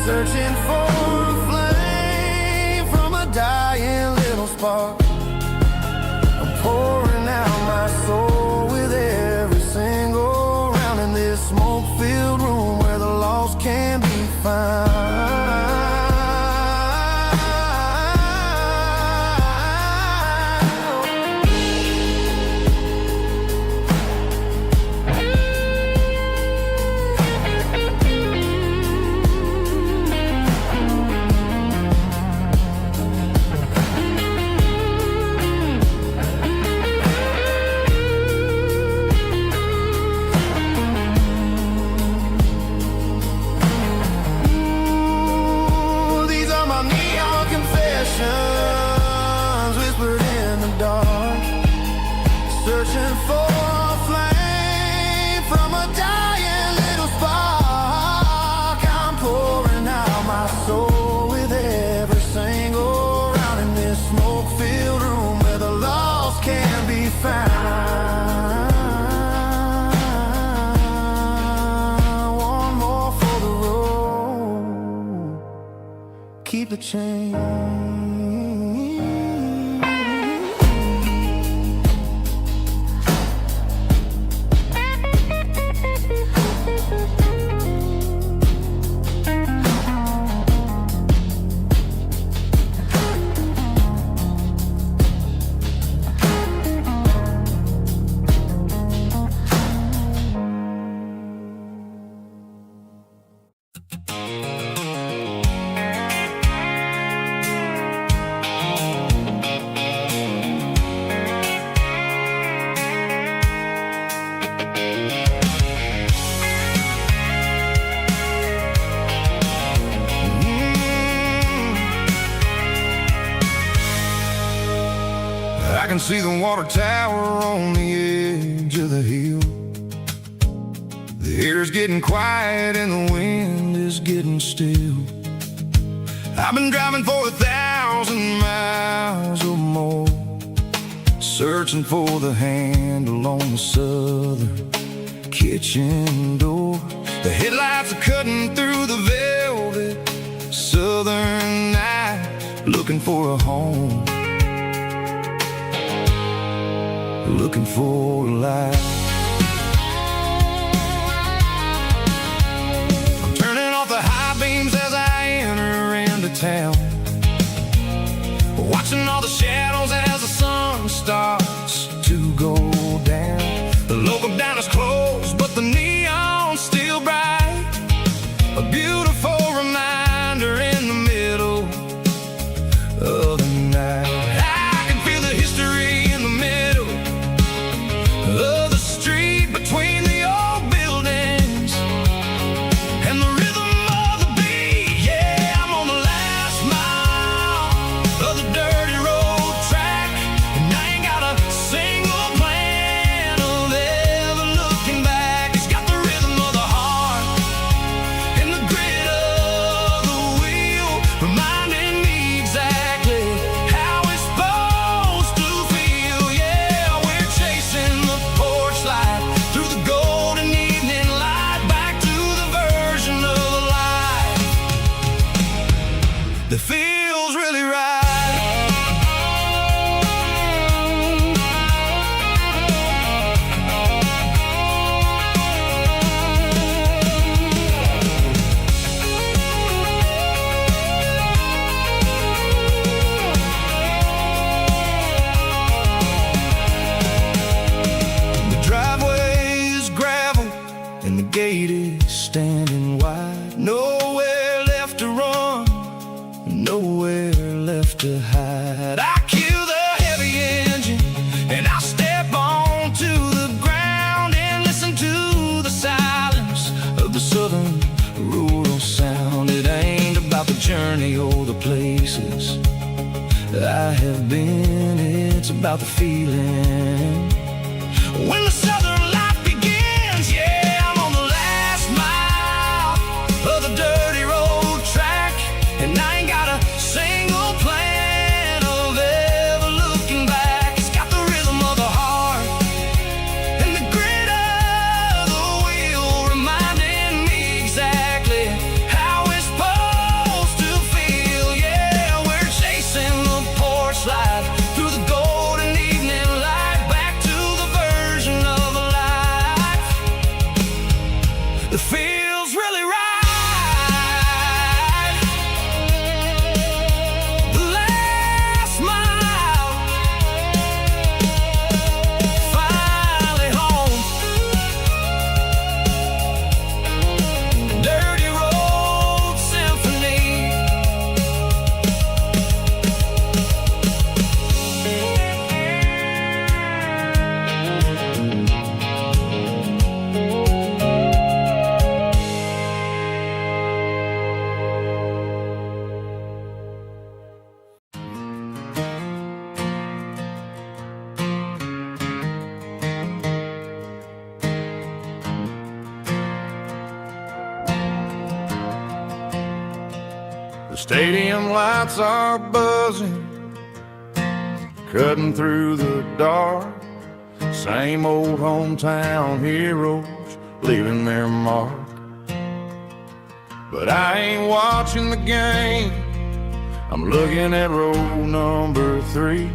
searching for a flame from a dying little spark. I'm pouring out my soul with every single round in this smoke-filled room where the lost can be found. Whispered in the dark, searching for a flame from a dying little spark. I'm pouring out my soul with every single round in this smoke-filled room where the lost can be found. One more for the road, keep the change. can see the water tower on the edge of the hill. The air's getting quiet and the wind is getting still. I've been driving for 1,000 miles or more, searching for the handle on the southern kitchen door. The headlights are cutting through the velvet southern night, looking for a home, looking for a life. I'm turning off the high beams as I enter into town, watching all the shadows as the sun starts to go down. The local diner's closed, but the neon's still bright, a beautiful reminder in the middle of the night. I can feel the history in the middle of the street, between the old buildings and the rhythm of the beat. Yeah, I'm on the last mile of the dirty road track, and I ain't got a single plan of ever looking back. It's got the rhythm of the heart and the grit of the wheel, reminding me exactly how it's supposed to feel. Yeah, we're chasing the porch light through the golden evening light, back to the version of life that feels really right. The driveway is gravel and the gate is standing wide. Nowhere left to run, nowhere left to hide. I kill the heavy engine and I step onto the ground and listen to the silence of the southern rural sound. It ain't about the journey or the places I have been, it's about the feeling when the southern life begins. Yeah, I'm on the last mile of the dirty road track, and I ain't got a single plan of ever looking back. It's got the rhythm of the heart and the grit of the wheel, reminding me exactly how it's supposed to feel. Yeah, we're chasing the porch light through the golden evening light, back to the version of life that feels really right. The last mile, finally home. Dirty Road Symphony. The stadium lights are buzzing, cutting through the dark. Same old hometown heroes leaving their mark. But I ain't watching the game, I'm looking at row number 3,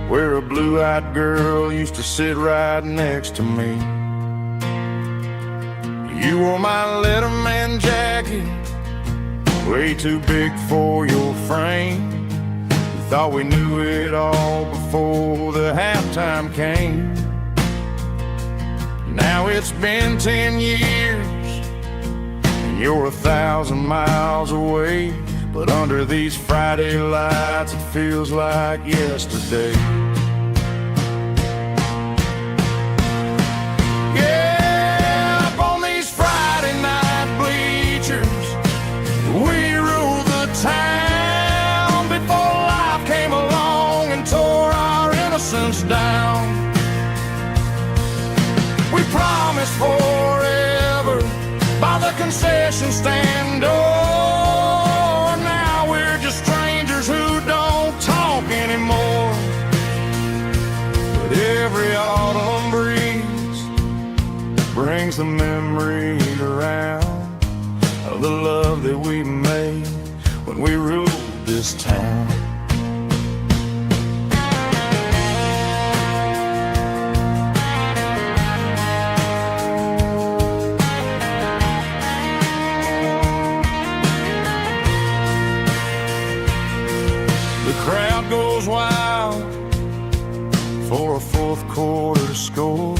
where a blue-eyed girl used to sit right next to me. You wore my Letterman jacket, way too big for your frame. We thought we knew it all before the halftime came. Now it's been 10 years and you're 1,000 miles away, but under these Friday lights it feels like yesterday. Yeah, up on these Friday night bleachers, we ruled the town before life came along and tore our forever by the concession stand door. Now we're just strangers who don't talk anymore. But every autumn breeze brings the memories around of the love that we made when we ruled this town. The crowd goes wild for a fourth quarter score,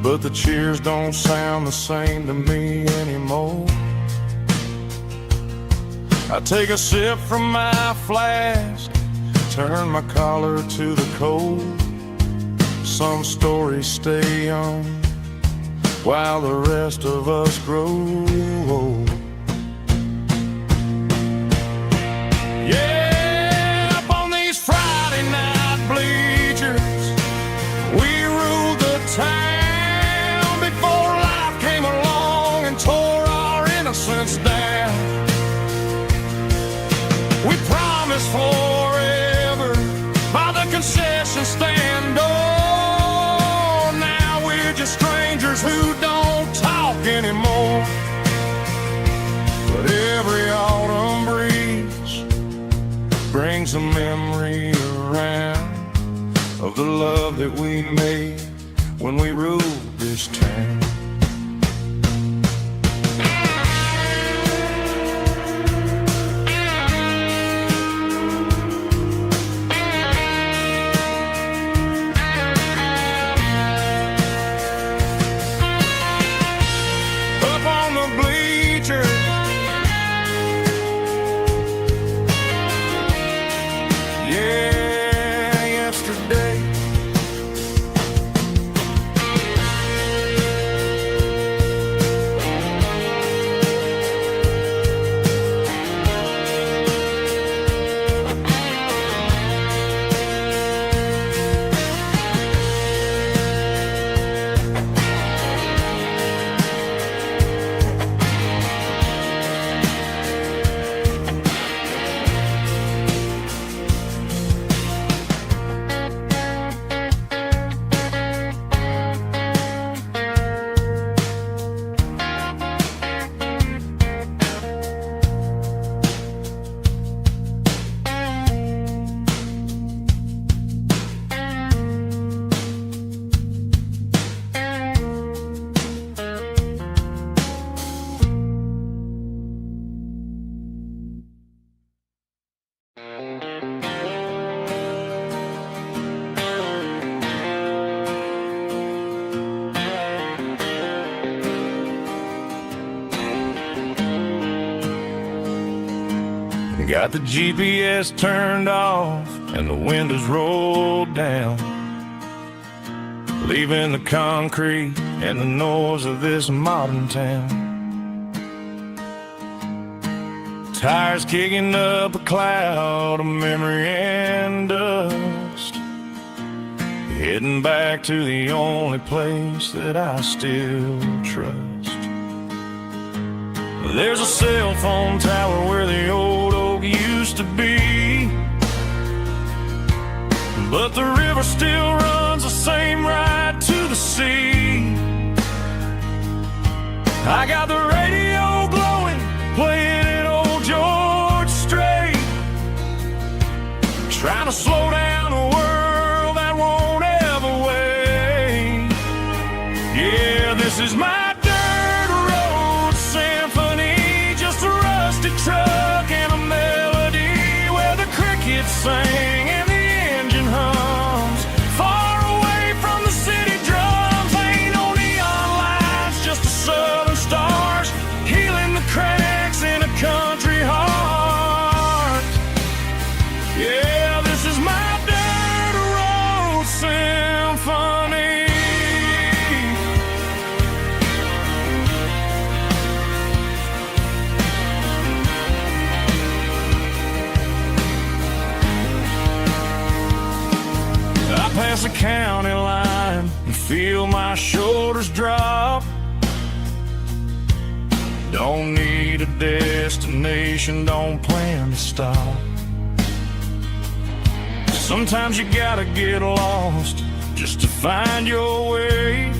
but the cheers don't sound the same to me anymore. I take a sip from my flask, turn my collar to the cold. Some stories stay young while the rest of us grow old. Yeah, up on these Friday night bleachers, we ruled the town before life came along and tore our innocence down. We promised forever by the concession stand door. Now we're just strangers who don't talk anymore. But every autumn breeze brings a memory around of the love that we made when we ruled this town. Got the GPS turned off and the windows rolled down, leaving the concrete and the noise of this modern town. Tires kicking up a cloud of memory and dust, heading back to the only place that I still trust. There's a cell phone tower where the old oak used to be, but the river still runs the same right to the sea. I got the radio glowing, playing an old George Strait, trying to slow down a world that won't ever wait. Yeah, this is my truck and a melody where the crickets sing and the engine hums, far away from the city drums. Ain't no neon lights, just the southern stars healing the cracks in a country heart. Yeah, this is my dirt road symphony. Past the county line and feel my shoulders drop. Don't need a destination, don't plan to stop. Sometimes you gotta get lost just to find your way,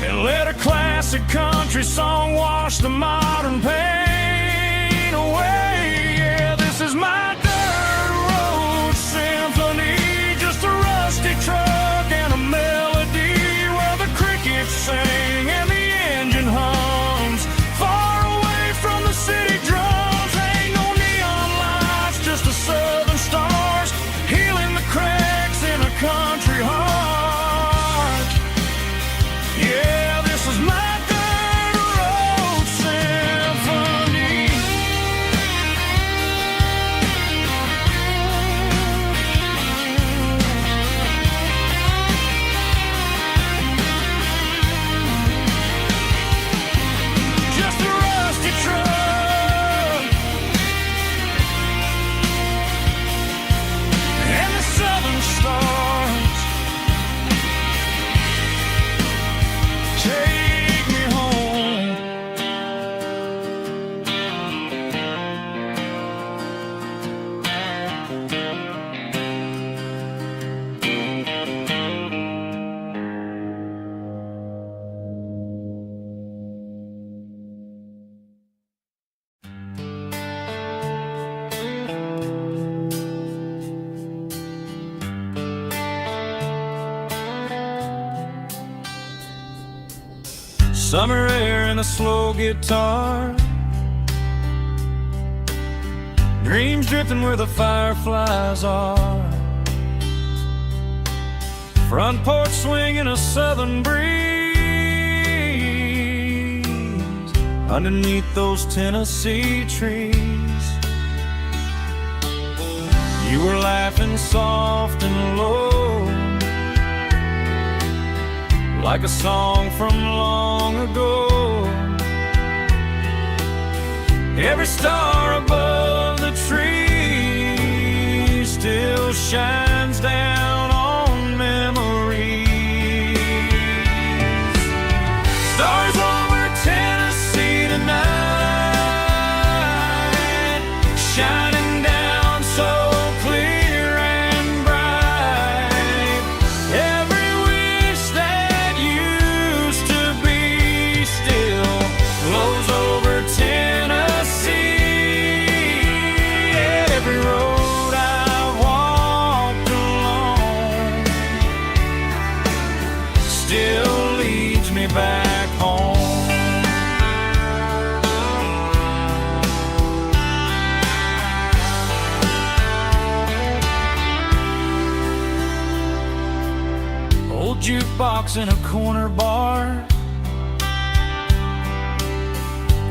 and let a classic country song wash the modern pain away. Yeah, this is my dirt road symphony, just a rusty truck and a melody where the crickets sing and the engine hums far away from the city drums. Ain't no neon lights, just the southern stars healing the cracks in a country heart. Yeah, this is my dirt road symphony. Just a rusty truck and the southern stars take me home. Summer air and a slow guitar, dreams drifting where the fireflies are, front porch swinging a southern breeze underneath those Tennessee trees. You were laughing soft and low, like a song from long ago. Every star above the tree still shines down on memories. Stars over Tennessee tonight, shining down so clear and bright. Every wish that used to be still flows over Tennessee. Every road I've walked along still leads me back home. Old jukebox in a corner bar,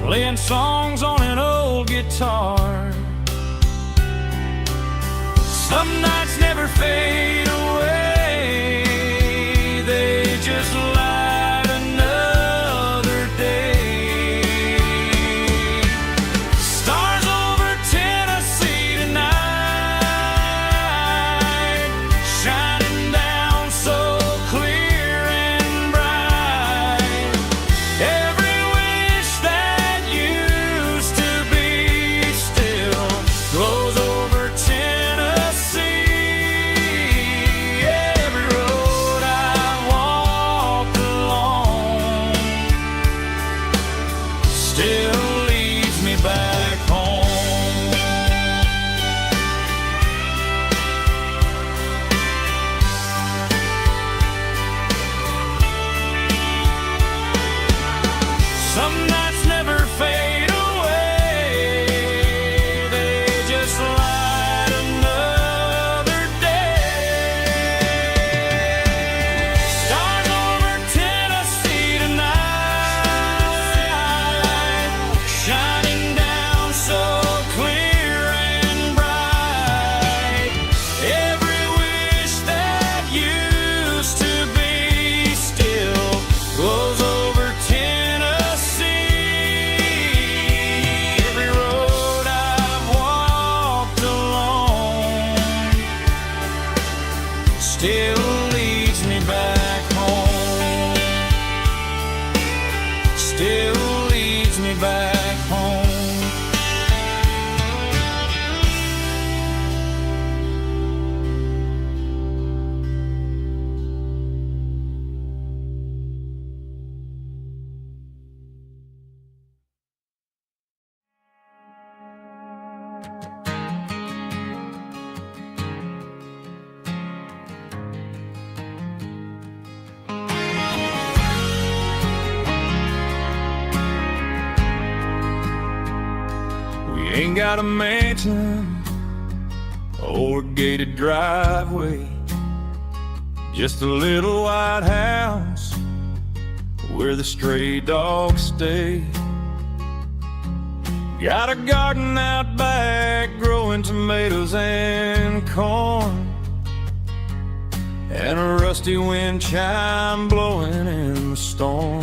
playing songs on an old guitar. Some nights never fade away, they just light another day. Stars over Tennessee tonight, shining down so clear and bright. Every wish that used to be still glows over Tennessee. ain't got a mansion or a gated driveway, just a little white house where the stray dogs stay. Got a garden out back growing tomatoes and corn, and a rusty wind chime blowing in the storm.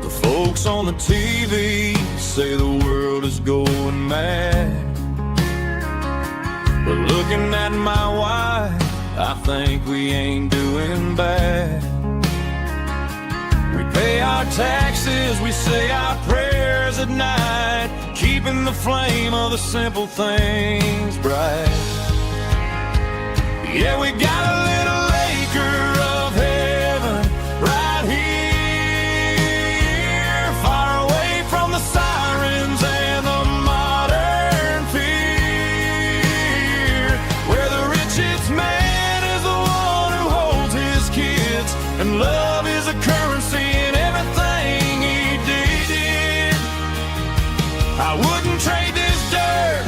The folks on the TV say the world is going mad, but looking at my wife, I think we ain't doing bad. We pay our taxes, we say our prayers at night, keeping the flame of the simple things bright. Yeah, we got a little acre of heaven right here, far away from the sirens and the modern fear, where the richest man is the one who holds his kids, and love is a currency in everything he did. I wouldn't trade this dirt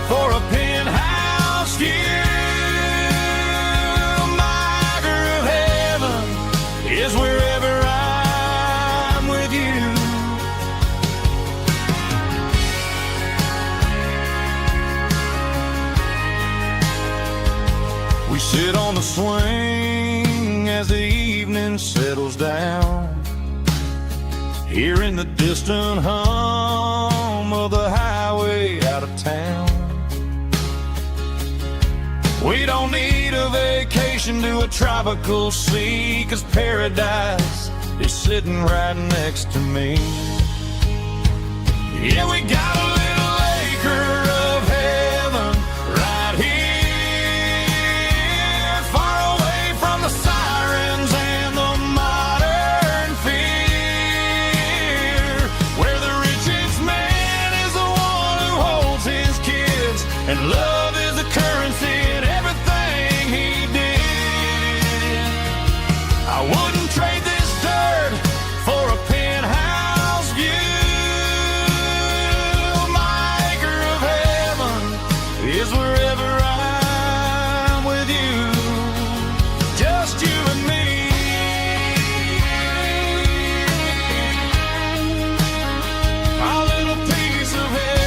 for a penthouse view. Is wherever I'm with you. We sit on the swing as the evening settles down, hearing the distant hum of the highway out of town. We don't need a vacation to a tropical sea, 'cause paradise is sitting right next to me. Yeah, we got a little acre of heaven right here, far away from the sirens and the modern fear, where the richest man is the one who holds his kids, and love is a currency in everything he did. I wouldn't trade this dirt for a penthouse view. My acre of heaven is wherever I'm with you, just you and me. Our little piece of heaven.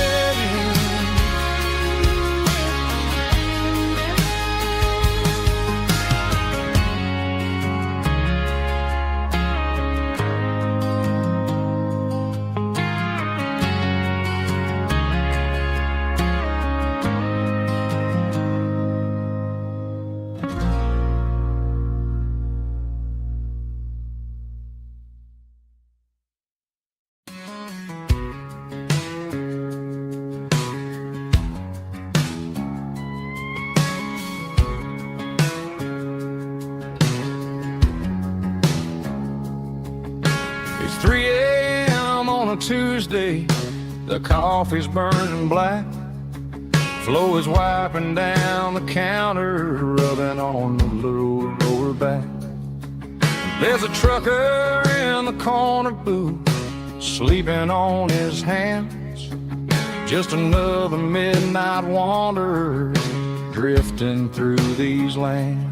It's 3 a.m. on a Tuesday, the coffee's burning black, Flo is wiping down the counter, rubbing on the little lower back. There's a trucker in the corner booth, sleeping on his hands, just another midnight wanderer drifting through these lands.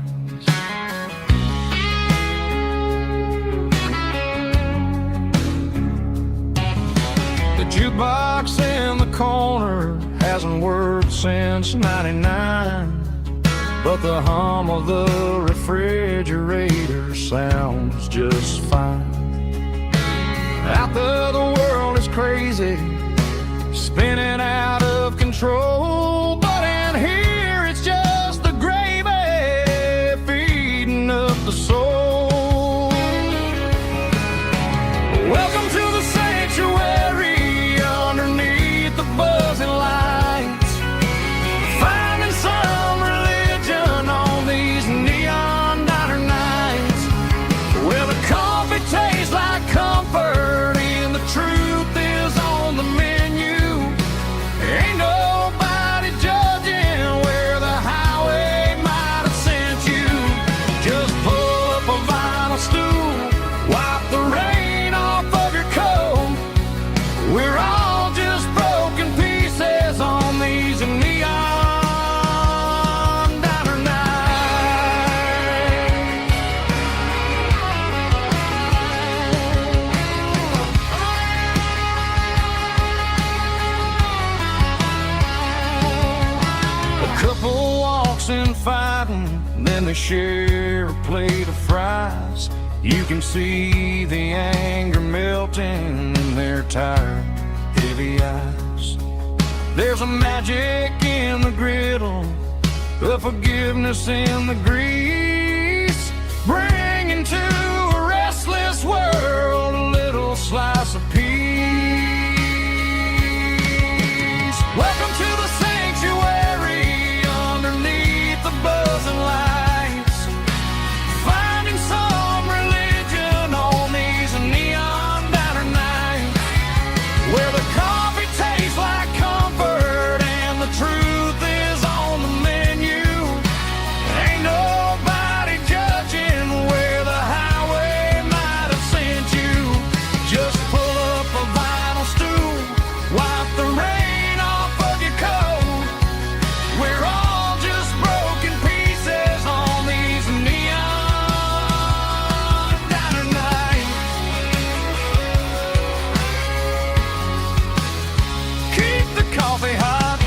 The jukebox in the corner hasn't worked since '99, but the hum of the refrigerator sounds just fine. Out there the world is crazy, spinning out of control, but in here it's just the gravy feeding up the soul. Welcome to the sanctuary underneath the buzzing lights, finding some religion on these neon diner nights, where the coffee tastes like comfort and the truth is on the menu, Couple walks and fighting, then they share a plate of fries. You can see the anger melting in their tired, heavy eyes. There's a magic in the griddle, a forgiveness in the grease, bringing to a restless world a little slice of peace. Welcome to the sanctuary underneath the buzzing lights, finding some religion on these neon diner nights, where the coffee tastes like comfort and the truth is on the menu. Ain't nobody judging where the highway might have sent you. Just pull up a vinyl stool, wipe the rain off of your coat. We're all just broken pieces on these neon diner nights. Keep the coffee hot.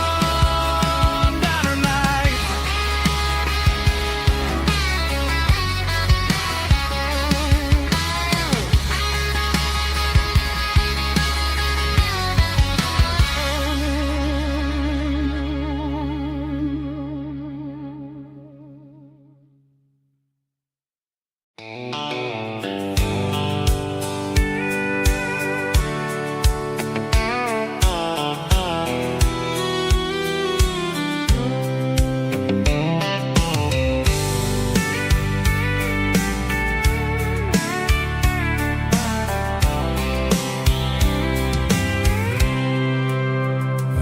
Neon diner night.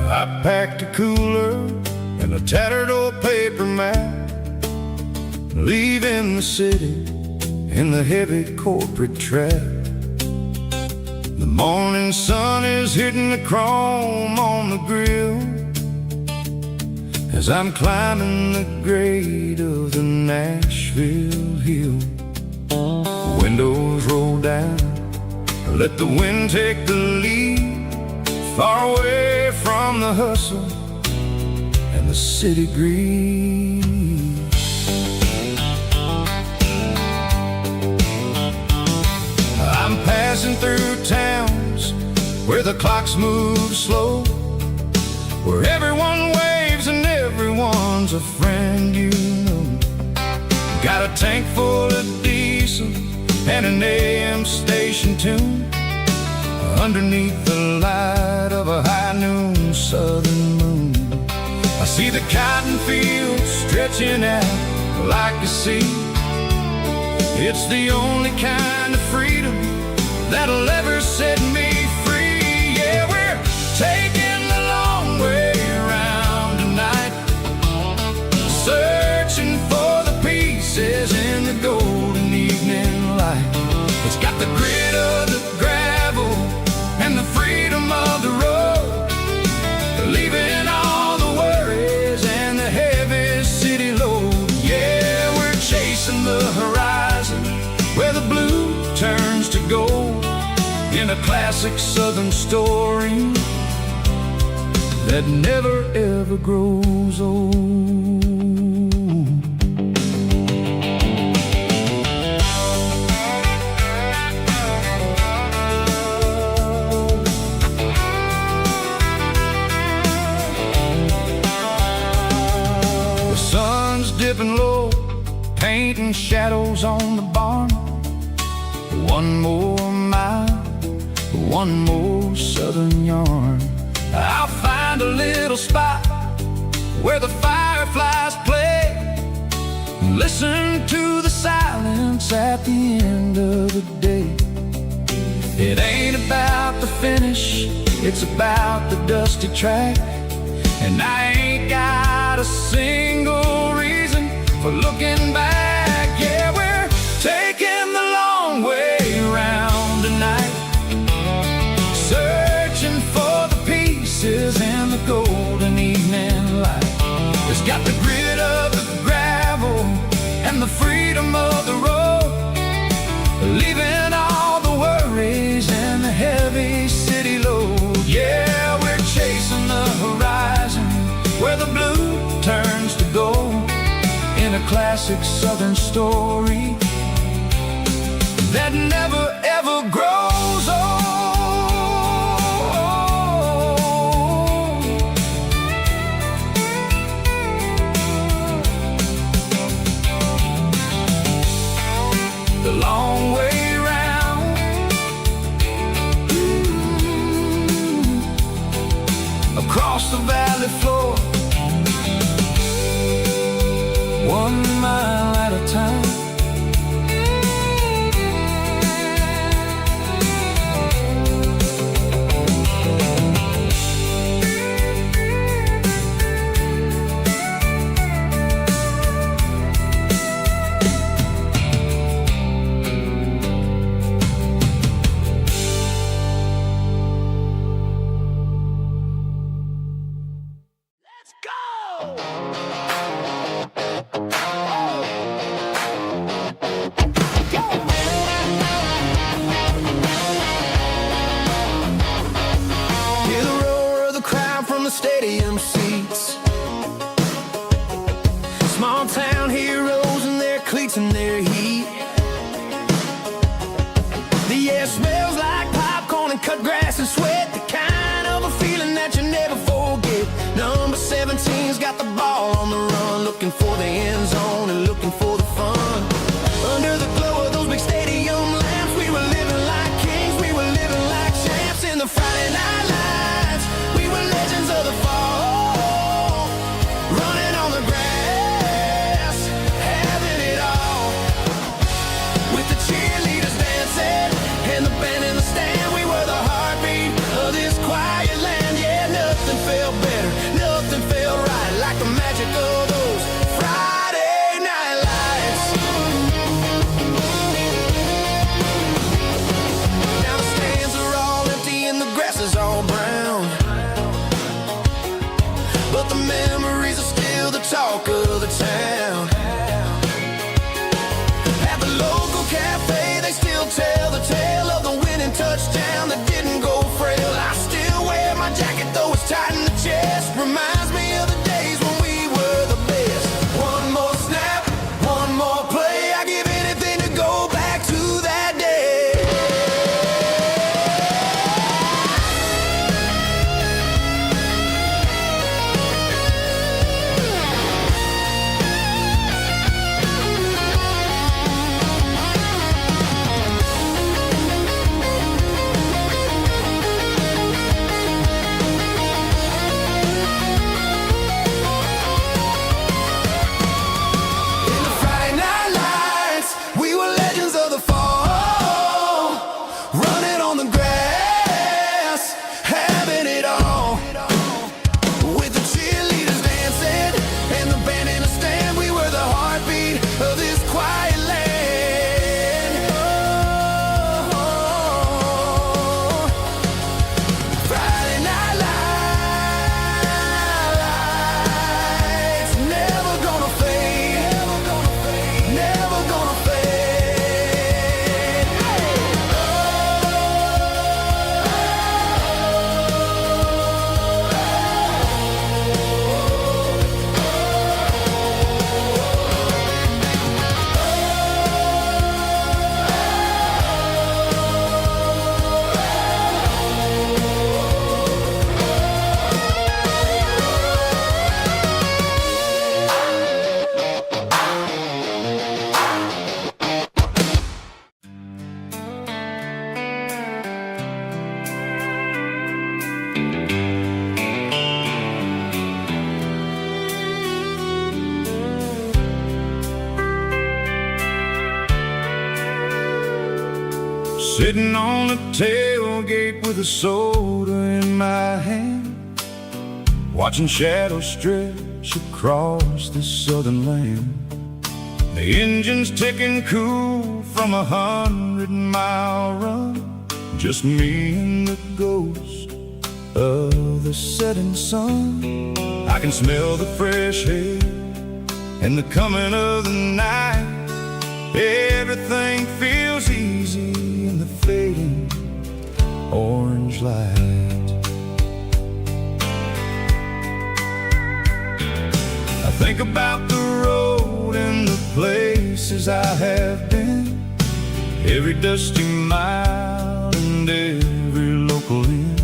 I packed a cooler and a tattered old paper map, leaving the city in the heavy corporate trap. The morning sun is hitting the chrome on the grill as I'm climbing the grade of the Nashville hill. Windows roll down, let the wind take the lead, far away from the hustle and the city greed. I'm passing through towns where the clocks move slow, where everyone waves and everyone's a friend you know. Got a tank full of diesel and an AM station tune underneath the light of a high noon southern moon. I see the cotton fields stretching out like a sea. It's the only kind of freedom that'll ever set me free. Yeah, we're taking the long way around tonight, searching for the pieces in the golden evening light. It's got the grit of the gravel and the freedom of the road, leaving all the worries and the heavy city load. Yeah, we're chasing the horizon where the blue turns to gold, in a classic southern story that never ever grows old. Dipping low, painting shadows on the barn. One more mile, one more southern yarn. I'll find a little spot where the fireflies play, listen to the silence at the end of the day. It ain't about the finish, it's about the dusty track. And I ain't got a single reason for looking back. Yeah, we're taking the long way around tonight, searching for the pieces in the golden evening light. It's got the grit of the gravel and the freedom of the road, leaving all the worries and the heavy city load. Yeah, classic Southern story that never ever grows old. The long way round, across the valley floor, 1 mile at a time. Stadium seats, small town heroes in their cleats and their heat. The air smells like popcorn and cut grass and sweat, the kind of a feeling that you never forget. Number 17's got the ball on the run, looking for the end zone and looking for the fun. Under the glow of those big stadium lamps, we were living like kings, we were living like champs. In the Friday night lights, we were legends of the fall, running on the grass, having it all. With the cheerleaders dancing and the band in the stand, we were the heartbeat of this quiet land. Yeah, nothing felt better, nothing felt right like the magic of those Friday night lights. Now the stands are all empty and the grass is all brown, but the memories are still the talk of the town. At the local cafe, they still tell the tale of the winning touchdown that didn't go frail. I still wear my jacket though it's tight in the chest, reminds me of the days when we were the best. One more snap, one more play, I give anything to go back to that day. In the Friday night lights, we were legends of the fall, running on the grass, having it all. With the cheerleaders dancing and the band in the stand, we were the heartbeat of this quiet land. Oh, Friday night lights, never gonna fade, never gonna fade. Sitting on the tailgate with a soda in my hand, watching shadows stretch across this southern land. The engine's ticking cool from 100-mile run, just me and the ghost of the setting sun. I can smell the fresh air and the coming of the night. Everything feels easy in the fading orange light. I think about the road and the places I have been, every dusty mile and every local inn.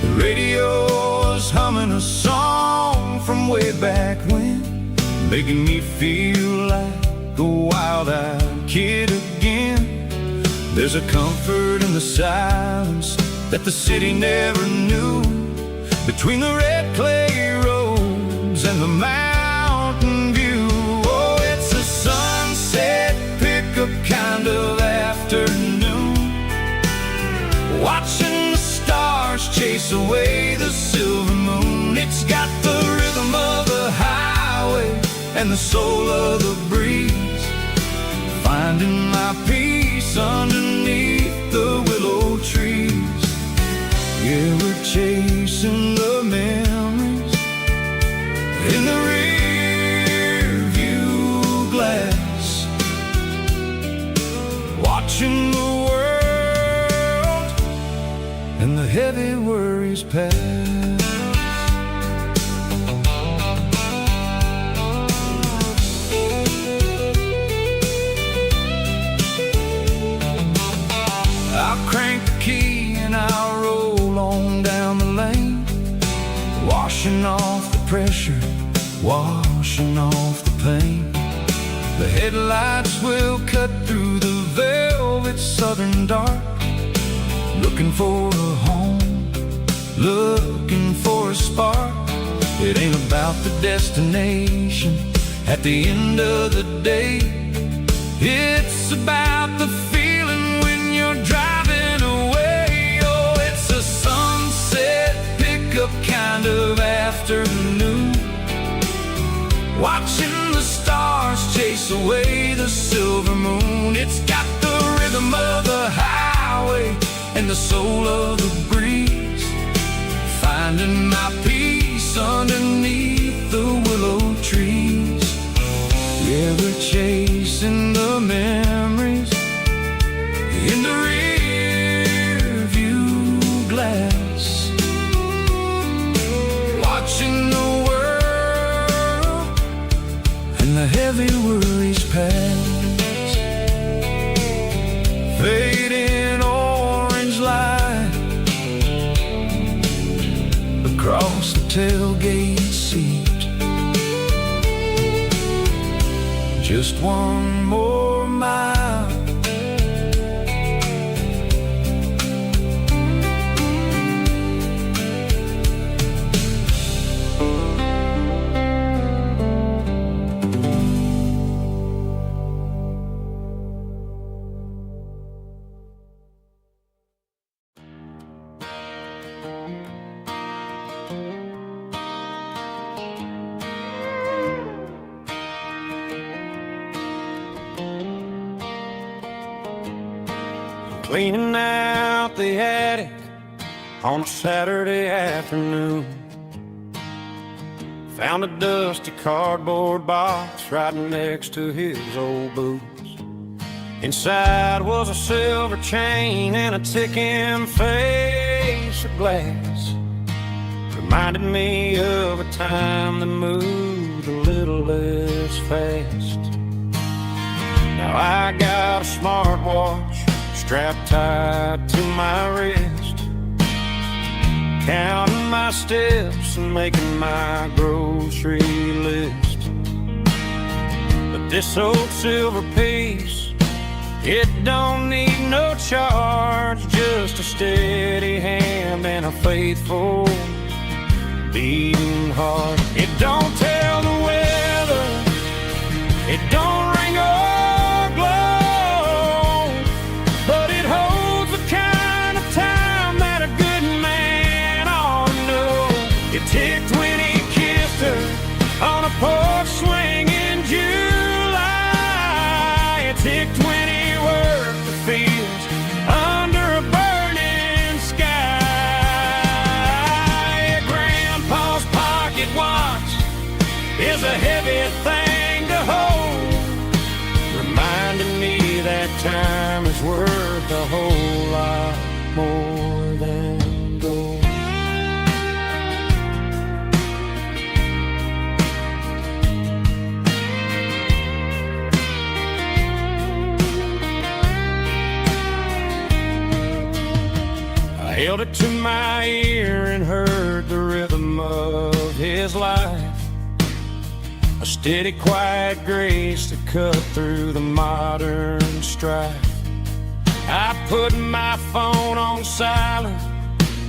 The radio is humming a song from way back when, making me feel like a wild-eyed kid again. There's a comfort in the silence that the city never knew, between the red clay roads and the mountain view. Oh, it's a sunset pickup kind of afternoon, watching the stars chase away the silver moon. It's got the rhythm of the highway and the soul of the breeze, finding my peace underneath the willow trees. Yeah, we're chasing the memories in the rear view glass, watching the world and the heavy worries pass. I'll crank the key and I'll roll on down the lane, washing off the pressure, washing off the pain. The headlights will cut through the velvet southern dark, looking for a home, looking for a spark. It ain't about the destination at the end of the day, it's about the feeling when you're driving away. Oh, it's a sunset pickup kind of afternoon, watching the stars chase away the silver moon. It's got the rhythm of the highway and the soul of the breeze, finding my peace underneath the willow trees. Yeah, we're chasing the memories in the rear view glass, watching the world and the heavy worries pass. Fading orange light across the tailgate seat, just one more mile. Cleaning out the attic on a Saturday afternoon, found a dusty cardboard box right next to his old boots. Inside was a silver chain and a ticking face of glass, reminded me of a time that moved a little less fast. Now I got a smartwatch strapped tight to my wrist, counting my steps and making my grocery list. But this old silver piece, it don't need no charge, just a steady hand and a faithful beating heart. It don't tell the weather, it don't ring or glow, but it holds the kind of time that a good man ought to know. It ticked when he kissed her on a porch swing in July. It ticked when he worked the fields under a burning sky. Grandpa's pocket watch is a heavy thing to hold, reminding me that time is worth a whole lot more than gold. held it to my ear and heard the rhythm of his life. A steady, quiet grace to cut through the modern strife. I put my phone on silent,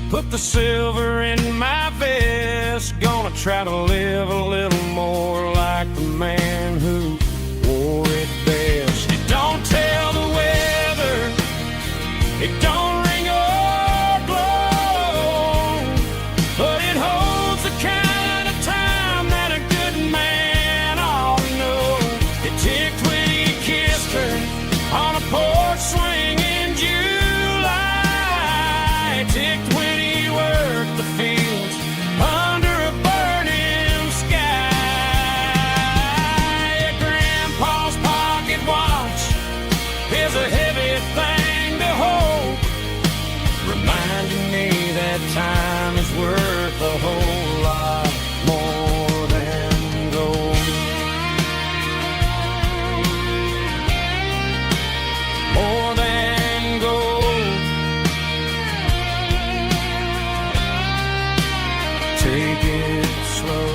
put the silver in my vest. Gonna try to live a little more like the man who wore it best. It don't tell the weather, it don't ring or glow, but it holds the kind of time that a good man ought to know. It ticked when he kissed her on a porch swing in July. It ticked when he worked the fields under a burning sky. Grandpa's pocket watch is a heavy thing to hold, reminding me that time is worth a whole lot more than gold. More than gold. Take it slow.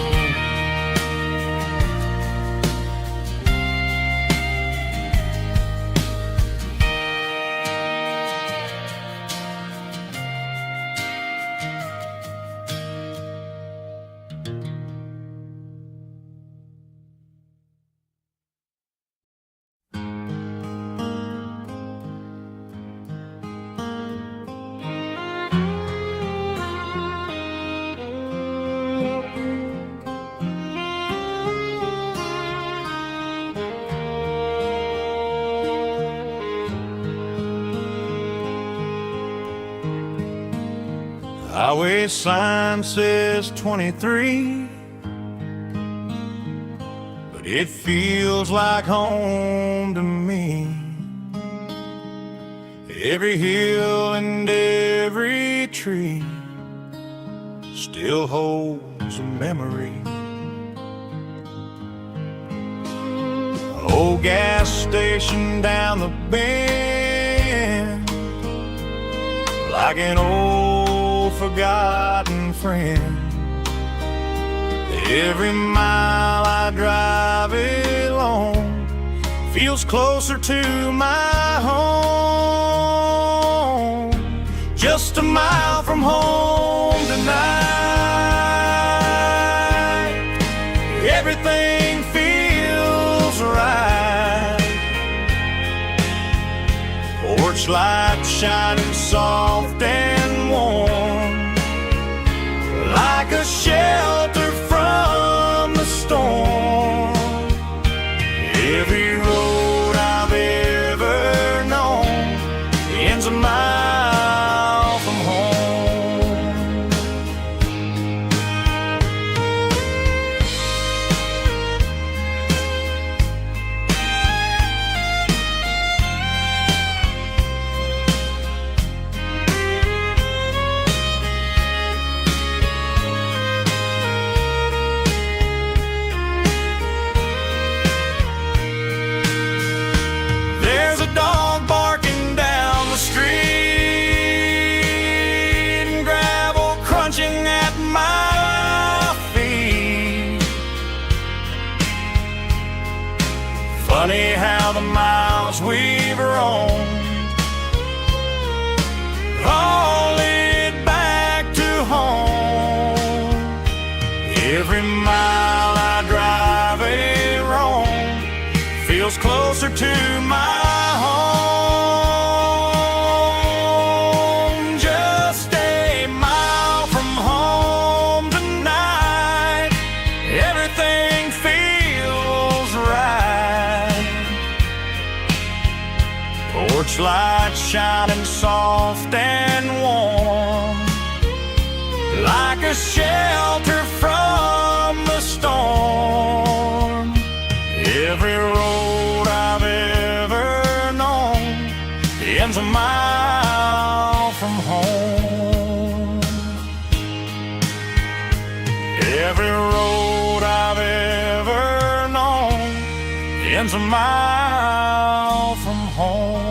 Highway sign says 23, but it feels like home to me. Every hill and every tree still holds a memory. Old gas station down the bend, like an old forgotten friend. Every mile I drive it along feels closer to my home. Just a mile from home tonight, everything feels right. Porch light shining soft and warm, like a shelter from the storm. Every road I've ever known ends a mile from home. There's a dog barking down the street and gravel crunching at my feet. Funny how the miles we've roamed all lead back to home. Every mile I drive a roam feels closer to my home. Just a mile from home tonight, everything feels right. Porch light shining soft and warm, like a shelter from the storm. Every road I've ever known ends a mile from home. Every road I've ever known ends a mile from home.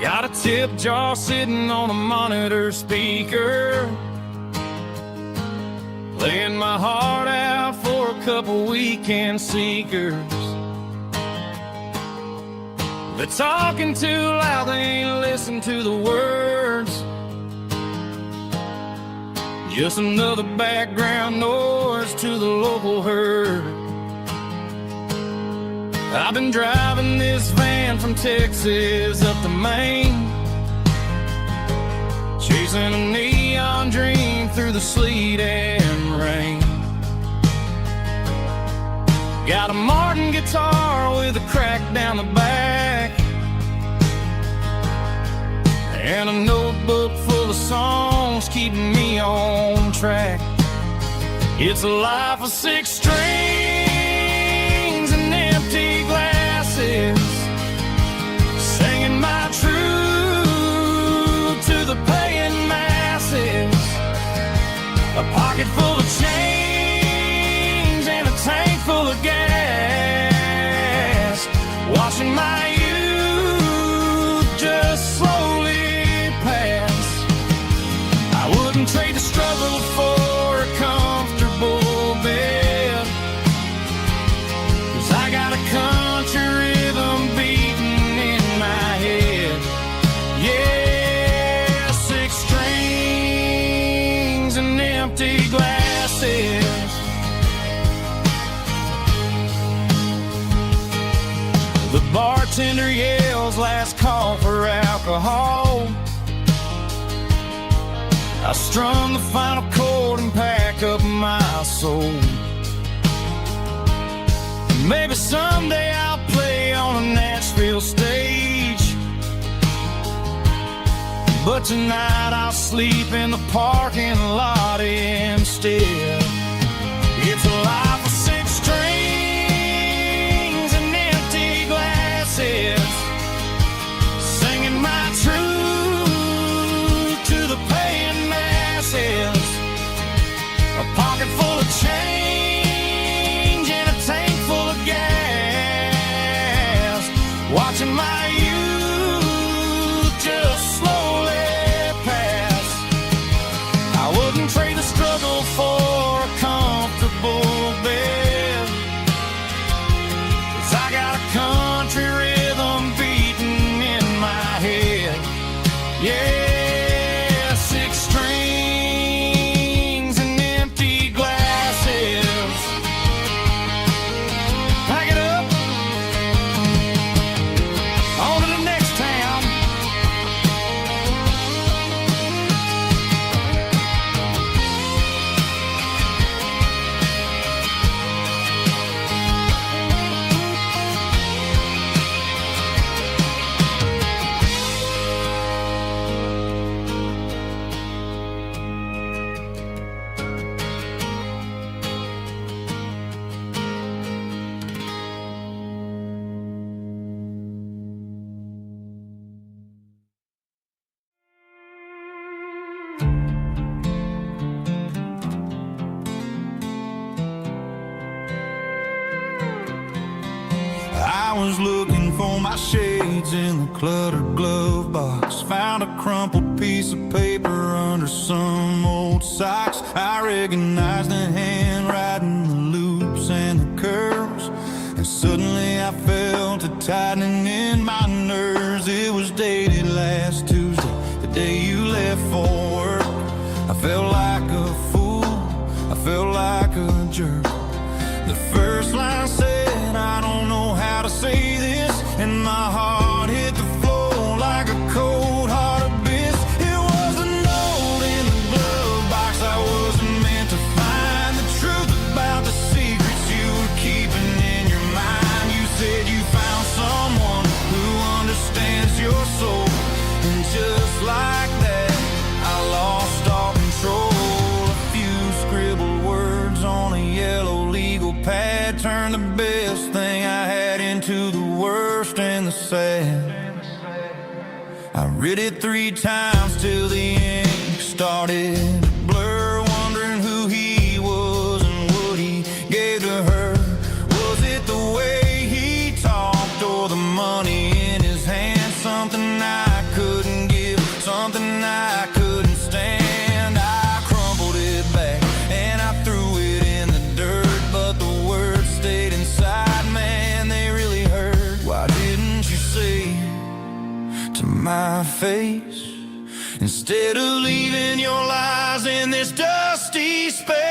Got a tip jar sitting on a monitor speaker, laying my heart out for a couple weekend seekers. They're talking too loud, they ain't listen to the words. Just another background noise to the local herd. I've been driving this van from Texas up to Maine, chasing a neon dream through the sleet and rain. Got a Martin guitar with a crack down the back, and a notebook full of songs keeping me on track. It's a life of 6 strings and empty glasses, singing my truth to the paying masses. A pocket full of change and a tank full of gas, watching my youth just slowly pass. I wouldn't trade the struggle for a comfortable bed, 'cause I got a country rhythm beating in my head. Yeah, 6 strings and empty glasses. The bartender yells last call for alcohol. I strum the final chord and pack up my soul. Maybe someday I'll play on a Nashville stage, but tonight I'll sleep in the parking lot instead. It's a life of 6 strings and empty glasses, singing my truth to the paying masses. A pocket full of change and a tank full of gas, watching my youth just slowly pass. I wouldn't trade the struggle for a comfortable bed, 'cause I got a country rhythm beating in my head. Yeah, 6 strings and empty glasses. Pack it up, on to the next town. I was looking for my shades in the cluttered glove box, found a crumpled piece of paper under some old socks. I recognized the handwriting, the loops and the curls, and suddenly I felt a tightening in my nerves. It was dated last Tuesday, the day you left for work. I felt like a fool, I felt like a jerk. The first line said, I don't know how to say this, and my heart hit the floor like a cold heart abyss. It was a note in the glove box I wasn't meant to find, the truth about the secrets you were keeping in your mind. You said you found someone who understands your soul, and just like that I lost all control. A few scribbled words on a yellow legal pad turned the best thing I had into the worst and the sad. I read it 3 times till the ink started to blur, wondering who he was and what he gave to her. Was it the way he talked or the money in his hand? Something I my face, instead of leaving your lies in this dusty space.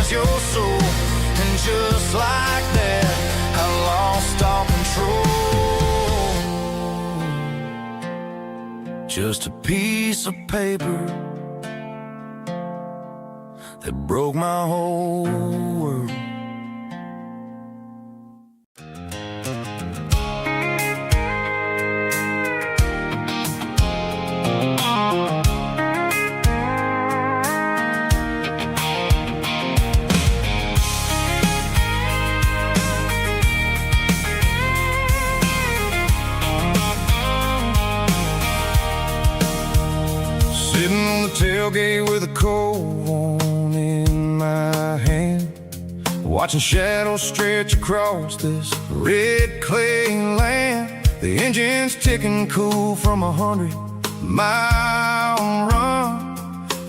Your soul, and just like that, I lost all control. Just a piece of paper that broke my whole world. Tailgate with a cold one in my hand, watching shadows stretch across this red clay land. The engine's ticking cool from 100-mile run,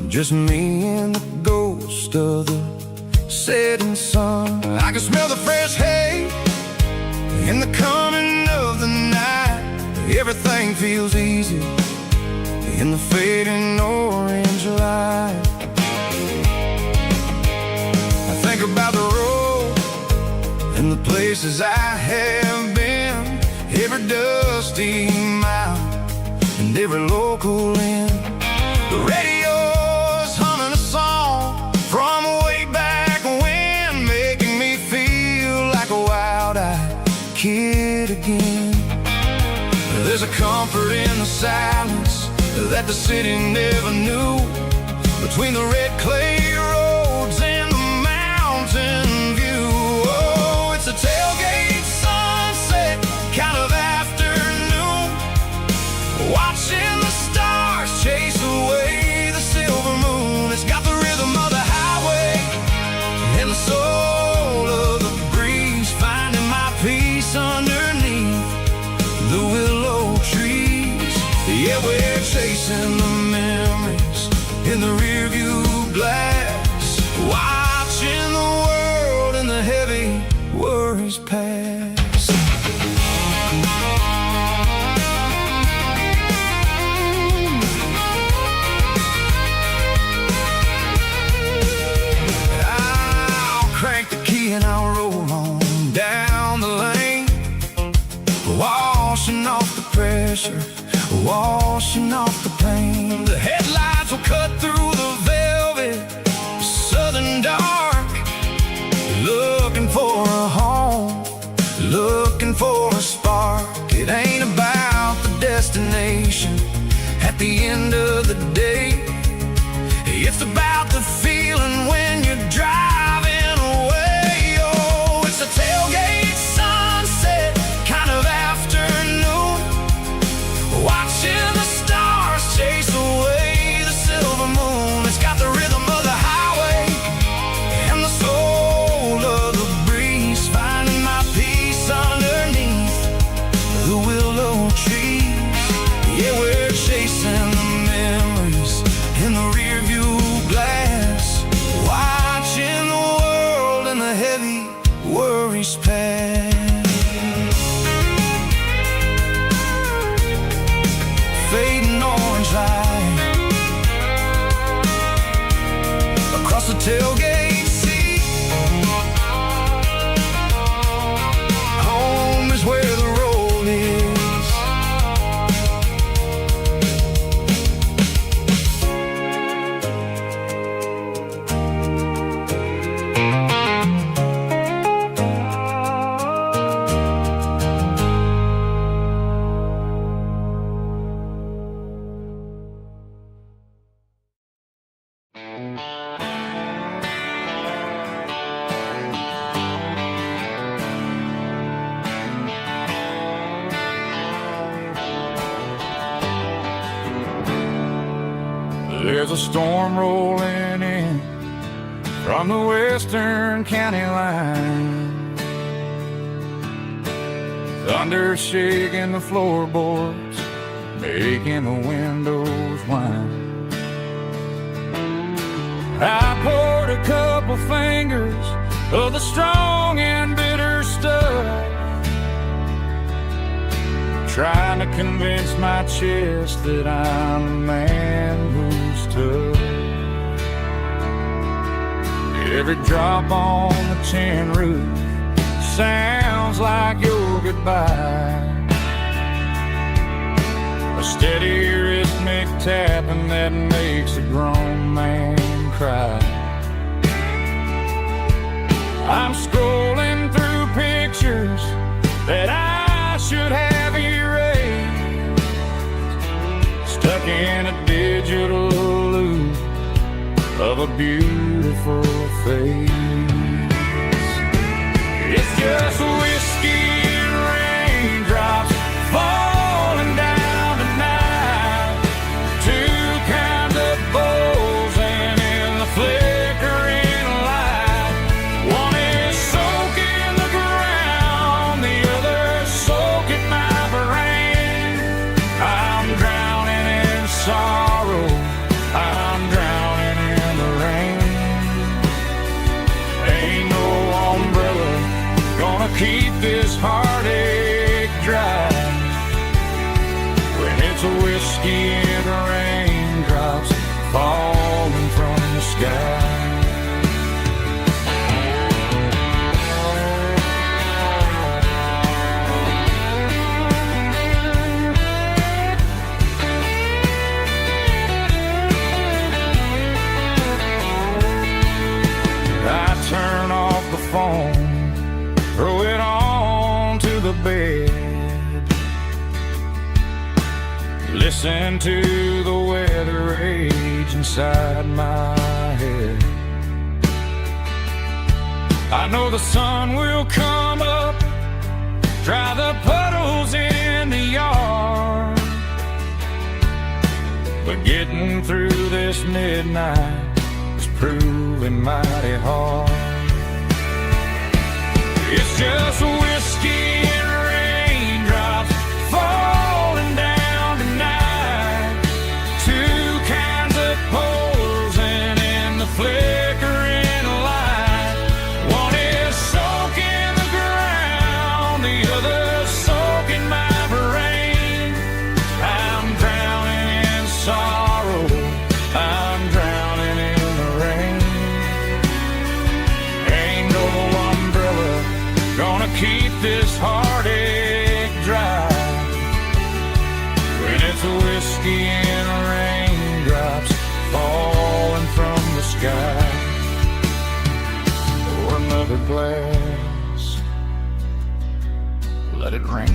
just me and the ghost of the setting sun. I can smell the fresh hay in the coming of the night. Everything feels easy in the fading orange light. I think about the road and the places I have been, every dusty mile and every local inn. The radio's humming a song from way back when, making me feel like a wild-eyed kid again. There's a comfort in the silence that the city never knew, between the red clay roads and the mountain view. Oh, it's a tailgate sunset kind of afternoon, watching the stars chase away the silver moon. It's got the rhythm of the highway and the soul of the breeze, finding my peace underneath the willow trees. Yeah, we're chasing the memories in the rearview glass, watching the world and the heavy worries pass. I'll crank the key and I'll roll on down the lane, washing off the pressure, washing off the pain. The headlights will cut through the velvet southern dark, looking for a home, looking for a spark. It ain't about the destination at the end of the day, it's about the feeling when you're driving away. Oh, it's a tailgate sunset kind of afternoon, watching the stars chase away the silver moon. It's got the rhythm of the highway and the soul of the breeze, finding my peace underneath the willow trees. Yeah, we're chasing the There's a storm rolling in from the western county line. Thunder shaking the floorboards, making the windows whine. I poured a couple fingers of the strong and bitter stuff, trying to convince my chest that I'm a man who's tough. Every drop on the tin roof sounds like your goodbye, a steady rhythmic tapping that makes a grown man cry. I'm scrolling through pictures that I should have erased, stuck in a digital loop of a beautiful face. It's just whiskey and raindrops falling down tonight, two kinds of bowls and in the flickering light. One is soaking the ground, the other soaking my brain. I'm drowning in sorrow, I'm drowning in the rain. Ain't no umbrella gonna keep this heartache dry when it's a whiskey and raindrops falling from the sky. I turn off the phone, throw it on to the bed, listen to the weather rage inside my head. I know the sun will come up, dry the puddles in the yard, but getting through this midnight is proving mighty hard. It's just whiskey and raindrops falling down tonight, two kinds of poles and in the flickering light. One is soaking the ground, the other soaking my brain. I'm drowning in sorrow, I'm drowning in the rain. Ain't no umbrella gonna keep this heartache dry when it's a whiskey and raindrops falling from the sky. Pour another glass, let it rain.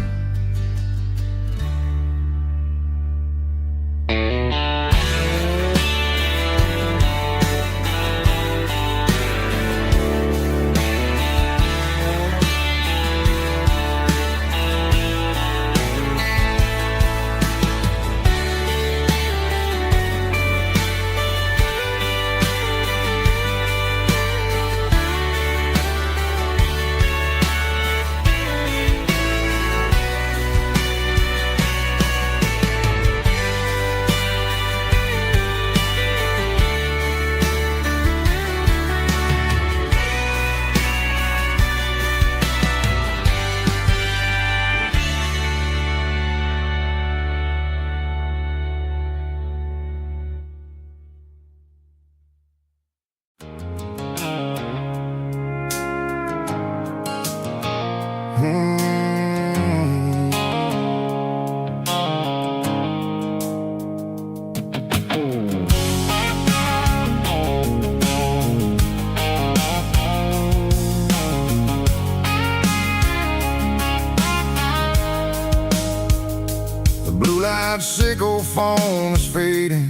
Blue-light sickle phone is fading,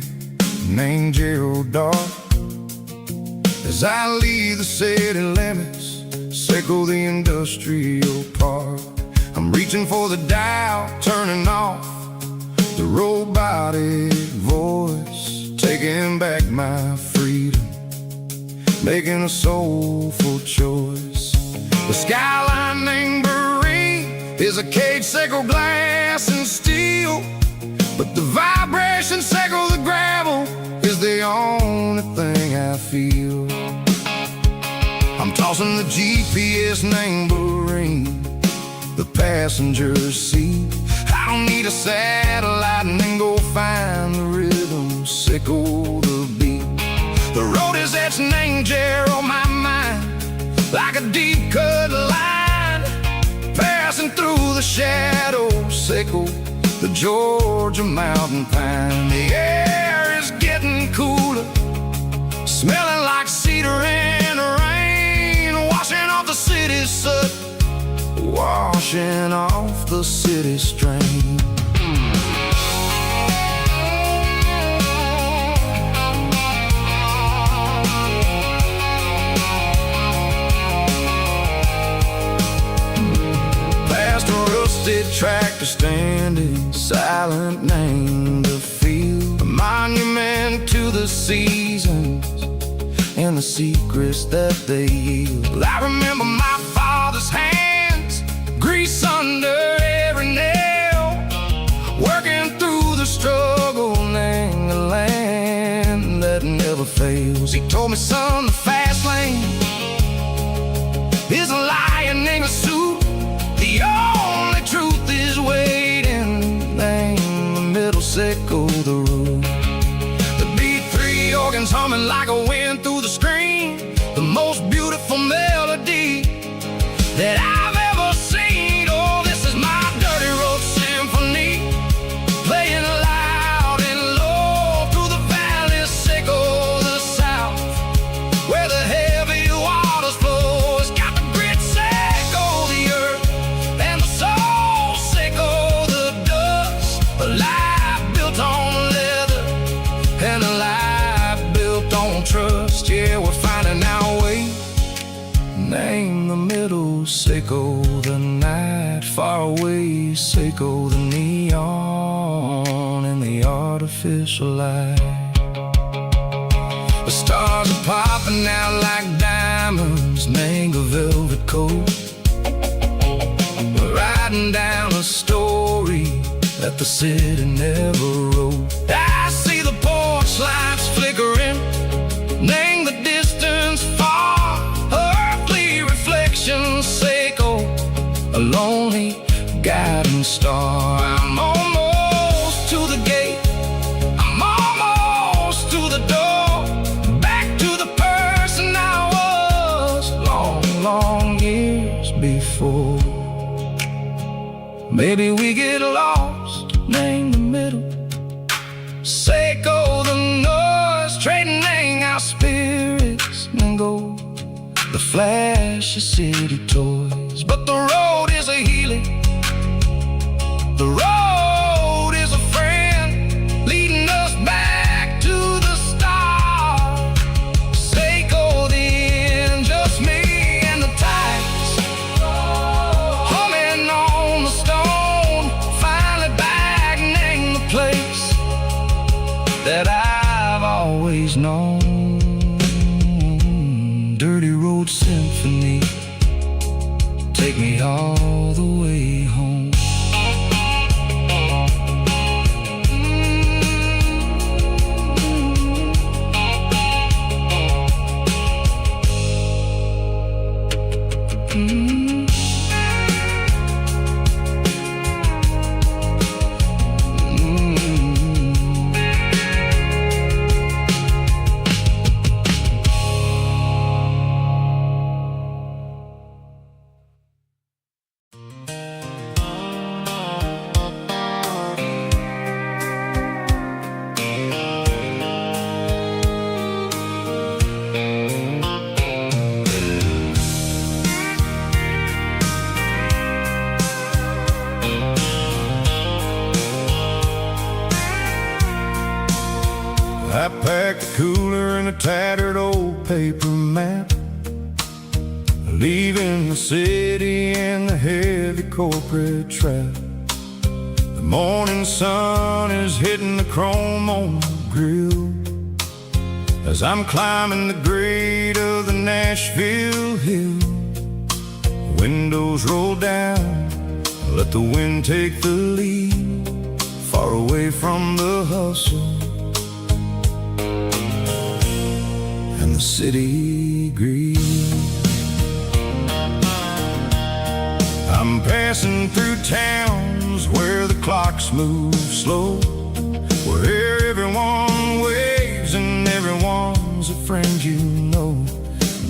name Gerald dark. As I leave the city limits, sickle the industrial park. I'm reaching for the dial, turning off the robotic voice, taking taking back my freedom, making a soulful choice. The skyline named Marine is a cage circle, glass and steel, but the vibration circle, the gravel, is the only thing I feel. I'm tossing the GPS named Marine, the passenger seat. I don't need a satellite and then go find the rhythm, sickle the beat. The road is etched and angel on my mind, like a deep cut line, passing through the shadows, sickle the Georgia mountain pine. The air is getting cooler, smelling like cedar in the rain, washing off the city's soot, washing off the city strain. Past a rusted tractor standing silent, named the field, a monument to the seasons and the secrets that they yield. I remember my father's hands, grease under every nail, working through the struggle, named the land that never fails. He told me, son, the fast lane is a lion in a suit, the only truth is waiting, named the middle, sickle the root. The B3 organs humming like a wind through the screen, the most beautiful melody that I've ever seen. Oh, this is my dirty road symphony, playing loud and low through the valley, sickle the south, where the heavy waters flow. It's got the grit, sickle the earth, and the soul, sickle the dust. A life built on leather and a life built on trust. Yeah, we're finding our way, name the middle, sickle the night, far away, sickle the neon and the artificial light. The stars are popping out like diamonds, mango velvet coat. We're riding down a story that the city never wrote. I see the porch lights flickering, name the distance far, earthly reflections, sickle a lonely guiding star. I'm almost to the gate, I'm almost to the door, back to the person I was long, long years before. Maybe we get lost, name the middle, sickle the noise, trading our spirits and go the flash of city toys. But the road is a healing, the road is a friend, leading us back to the start. Sickle the end, just me and the tides, humming on the stone, finally back, name the place that I've always known. Dirty road symphony, take me all the way home. I packed a cooler and a tattered old paper map, leaving the city and the heavy corporate trap. The morning sun is hitting the chrome on the grill, as I'm climbing the grade of the Nashville hill. Windows roll down, let the wind take the lead, far away from the hustle and the city greed. I'm passing through towns where the clocks move slow, where everyone waves and everyone's a friend you know.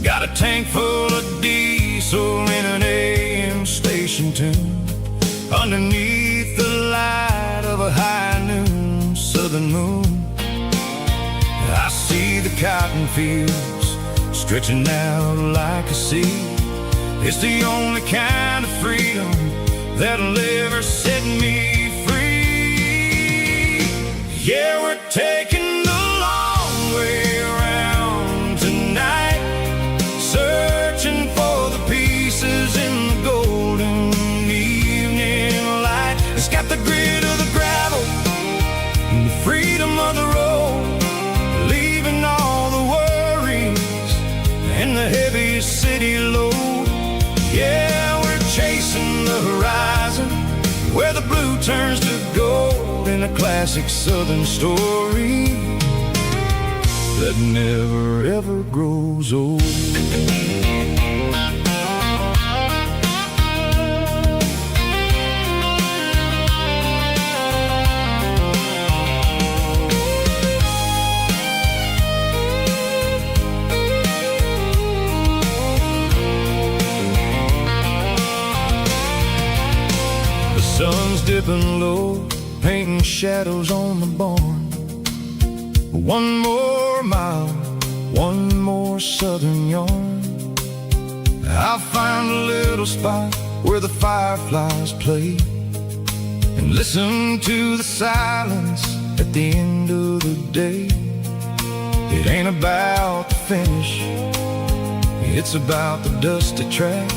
Got a tank full of diesel in an AM station tune, underneath the light of a high noon southern moon. I see the cotton fields stretching out like a sea. It's the only kind of freedom that'll ever set me free. Yeah, we're taking the long way around tonight, searching for the pieces in the golden evening light. It's got the grit of the gravel and the freedom of the road, leaving all the worries and the heavy city load. Yeah, we're chasing the horizon, where the blue turns to gold, in a classic southern story that never ever grows old. Sun's dipping low, painting shadows on the barn. One more mile, one more southern yarn. I'll find a little spot where the fireflies play, and listen to the silence at the end of the day. It ain't about the finish, it's about the dusty track.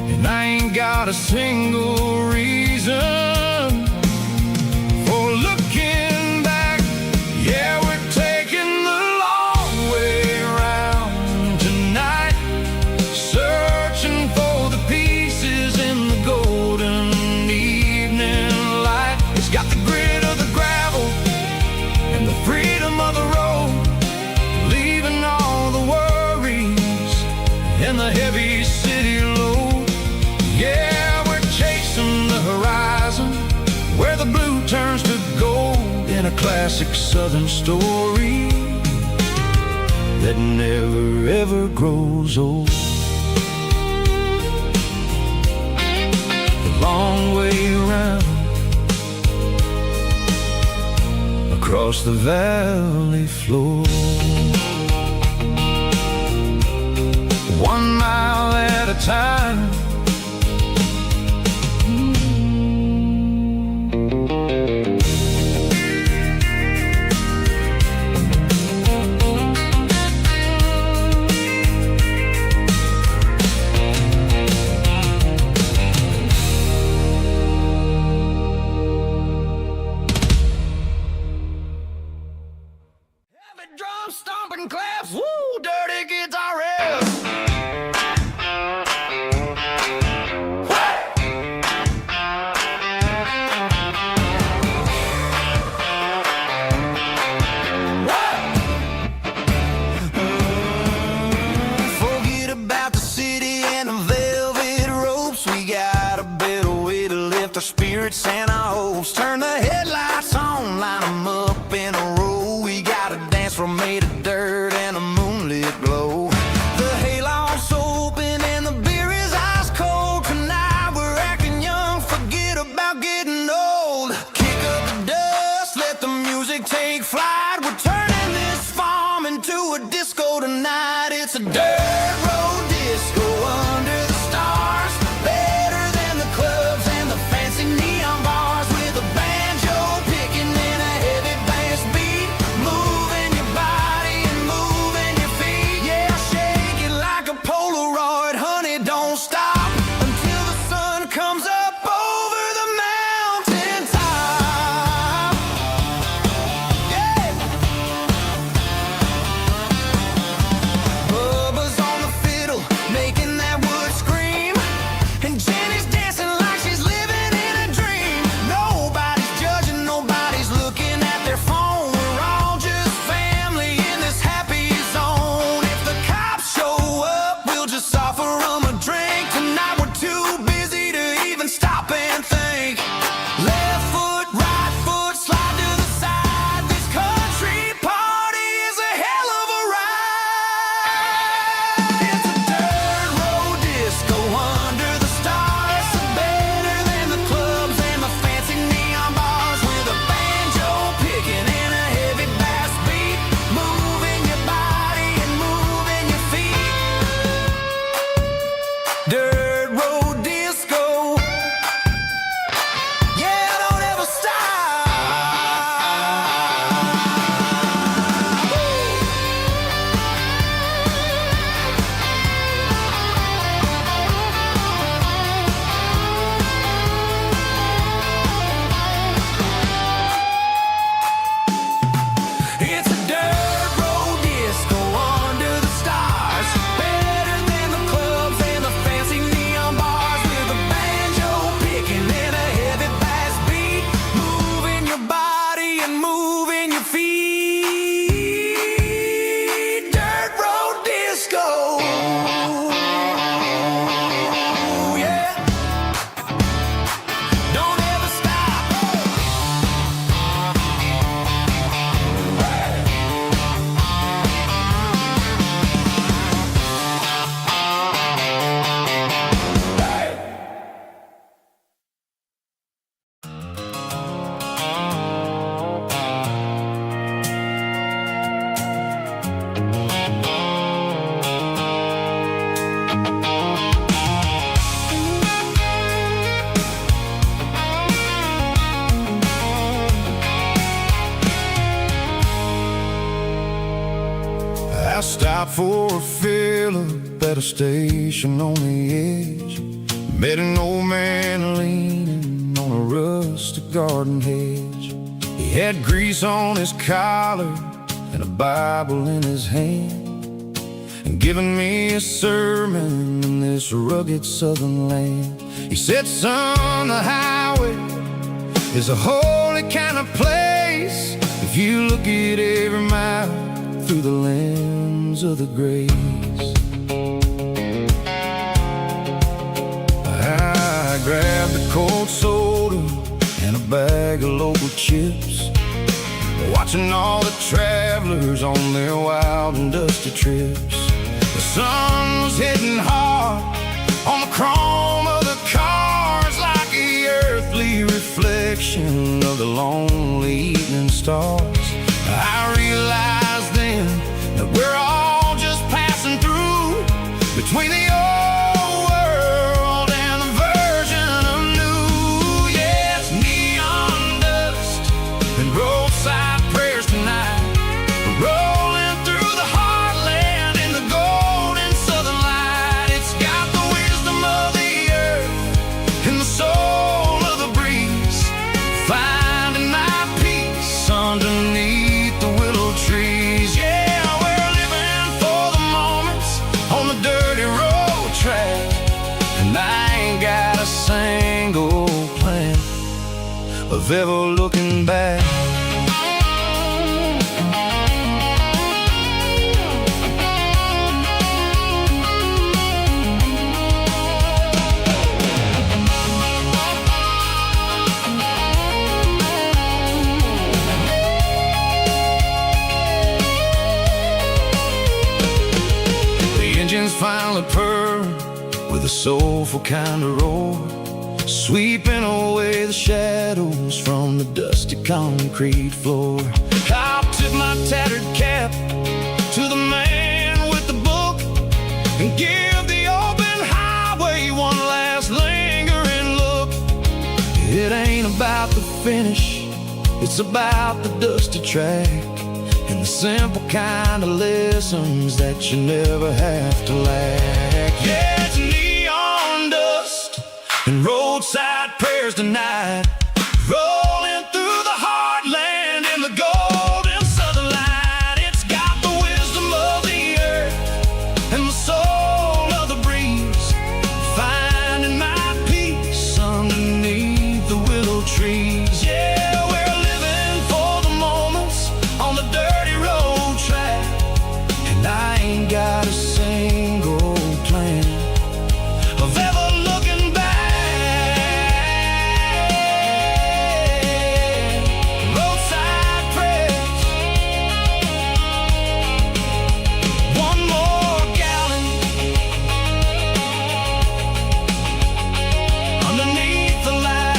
And I ain't got a single reason for looking back. Yeah, we're taking the long way around tonight, searching for the pieces in the golden evening light. It's got the grit of the gravel and the freedom of the road, leaving all the worries and the heavy city load. Yeah, we're chasing the horizon, where the blue turns to gold, in a classic southern story that never ever grows old. The long way around, across the valley floor, 1 mile at a time. Drum stomping claps, woo, dirty guitar riffs. Forget about the city and the velvet ropes. We got a better way to lift our spirits and our hopes. Turn the headlights on, line them up in a row. From made of dirt and a moonlit glow. The hayloft's open and the beer is ice cold. Tonight we're acting young, forget about getting old. Kick up the dust, let the music take flight. We're turning this farm into a disco tonight. It's a dirt road disco under the stars, better than the clubs and the fancy neon bars, with a banjo Stopped for a fill-up at a station on the edge. Met an old man leaning on a rustic garden hedge. He had grease on his collar and a Bible in his hand, and giving me a sermon in this rugged southern land. He said, son, the highway is a holy kind of place if you look at every mile through the lens of the grace. I grabbed a cold soda and a bag of local chips, watching all the travelers on their wild and dusty trips. The sun was hitting hard on the chrome of the cars, like the earthly reflection of the lonely evening stars. I realized then that we're all just passing through between the old world and the version of new. Yeah, it's neon dust and roadside prayers tonight, rolling through the heartland in the golden southern light. It's got the wisdom of the earth and the soul of the breeze, finding my peace underneath the willow trees. Yeah, we're living for the moments on the dirty road track, and I ain't got a single plan of ever looking back. Finally purr with a soulful kind of roar, sweeping away the shadows from the dusty concrete floor. I'll tip my tattered cap to the man with the book and give the open highway one last lingering look. It ain't about the finish, it's about the dusty track and the simple kind of lessons that you never have to lack. Yeah, it's neon dust and roadside prayers tonight, rolling through the heartland in the golden southern light. It's got the wisdom of the earth and the soul of the breeze, finding my peace underneath the willow trees. Yeah, we're living for the moments on the dirty road track, and I ain't got a single plan of ever looking back. Roadside prayers, one more gallon underneath the light.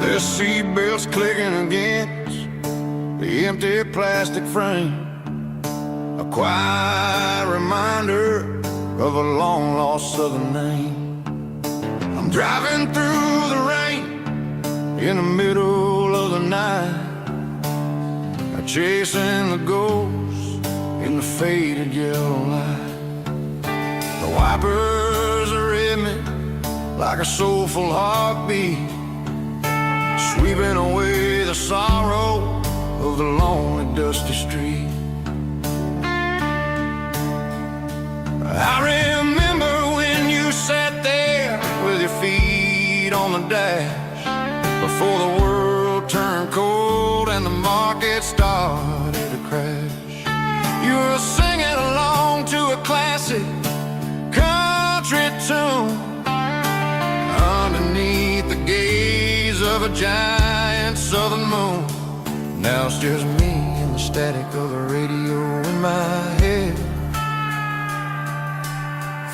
The seatbelts clicking against the empty plastic frame, a quiet reminder of a long-lost southern name. I'm driving through the rain in the middle of the night, chasing the ghosts in the faded yellow light. The wipers are in me like a soulful heartbeat, sweeping away the sorrow of the lonely dusty street. I remember when you sat there with your feet on the dash, before the world turned cold and the market started to crash. You were singing along to a classic of a giant southern moon. Now it's just me and the static of the radio in my head,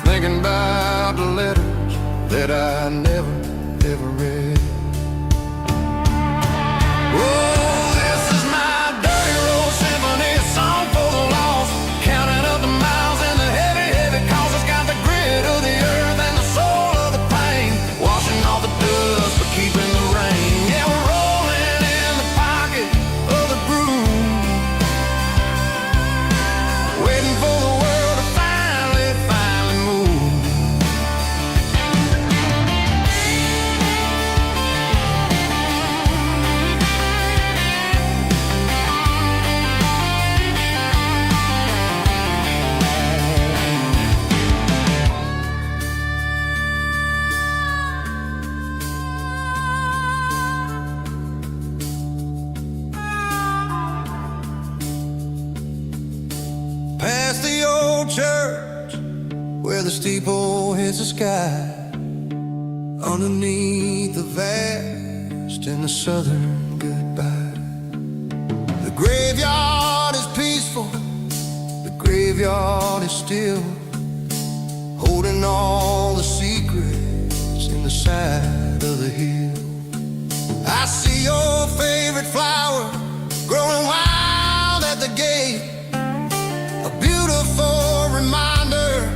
thinking about the letters that I never, ever read. Oh, this is my dirty road symphony, a song for the lost, counting up the miles and the heavy, heavy calls. It's got the grit of the earth and the soul of the pain, washing off the dust but keeping the rain. Yeah, we're rolling in the pocket of the groove, waiting for the world to finally move. Past the old church where the steeple hits the sky, underneath the vast and the southern goodbye. The graveyard is peaceful, the graveyard is still, holding all the secrets in the side of the hill. I see your favorite flower growing wild at the gate, a beautiful reminder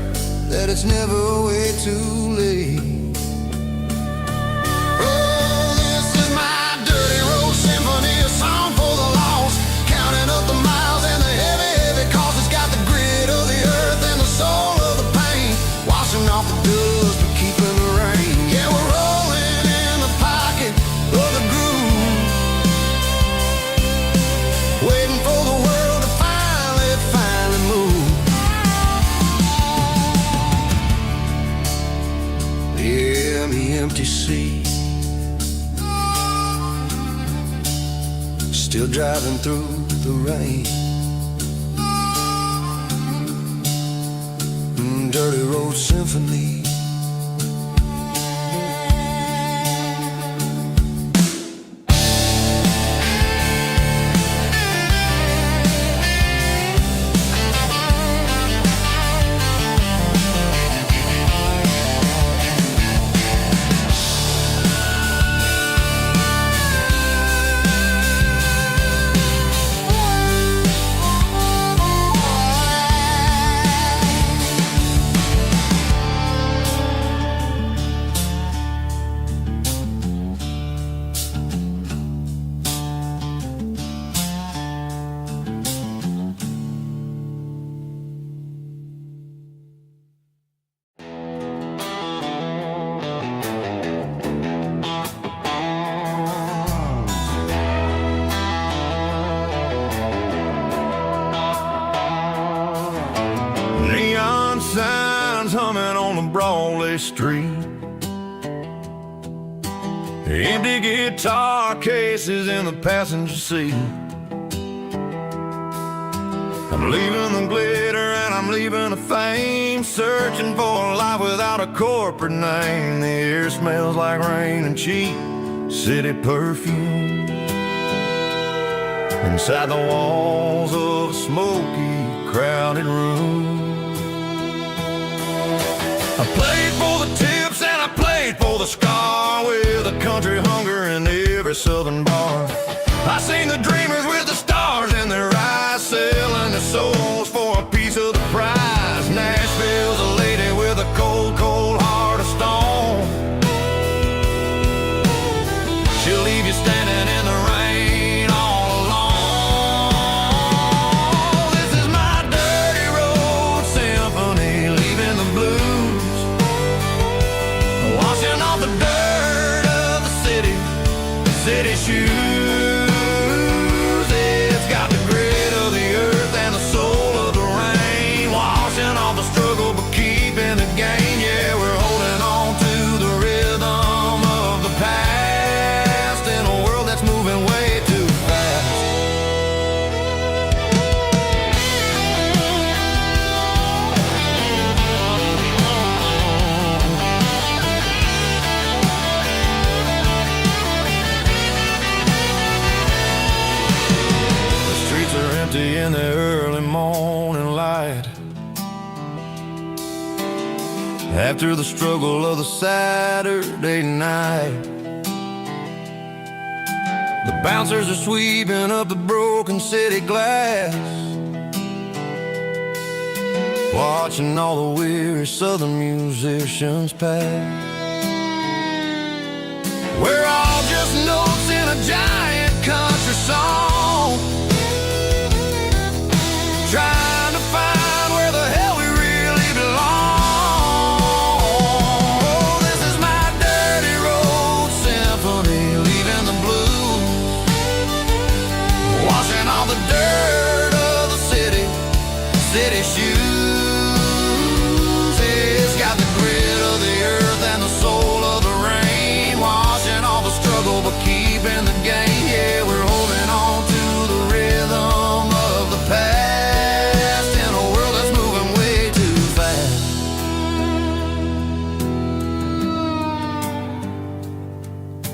that it's never way too late. Oh, this is my dirty road symphony, a song for the lost, counting up the miles and the heavy, heavy calls. It's got the grit of the earth and the soul of the pain, washing off the dust but keeping the rain. Yeah, we're rolling in the pocket of the groove, waiting for the world to finally move. Yeah, the empty sea, still driving through the rain. Dirty road symphony. Neon signs humming on the Broadway street, empty guitar cases in the passenger seat. I'm leaving the glitter and I'm leaving the fame, searching for a life without a corporate name. The air smells like rain and cheap city perfume, inside the walls of a smoky, crowded room. I played for the tips and I played for the scar, with a country hunger in every southern bar. I seen the dreamers with the stars in their eyes, selling their souls for a piece of the prize. Nashville's a lady with a cold, cold heart of stone. She'll leave you standing in the rain all alone. This is my dirty road symphony, leaving the blues, washing off the dirt of the city shoes. Yeah. empty in the early morning light. After the struggle of the Saturday night, the bouncers are sweeping up the broken city glass, watching all the weary southern musicians pass. We're all just notes in a giant country song, trying to find where the hell we really belong. Oh, this is my dirty road symphony, leaving the blues, washing all the dirt of the city shoes. It's got the grit of the earth and the soul of the rain, washing all the struggle but keeping the game. Yeah, we're holding on to the rhythm of the past in a world that's moving way too fast.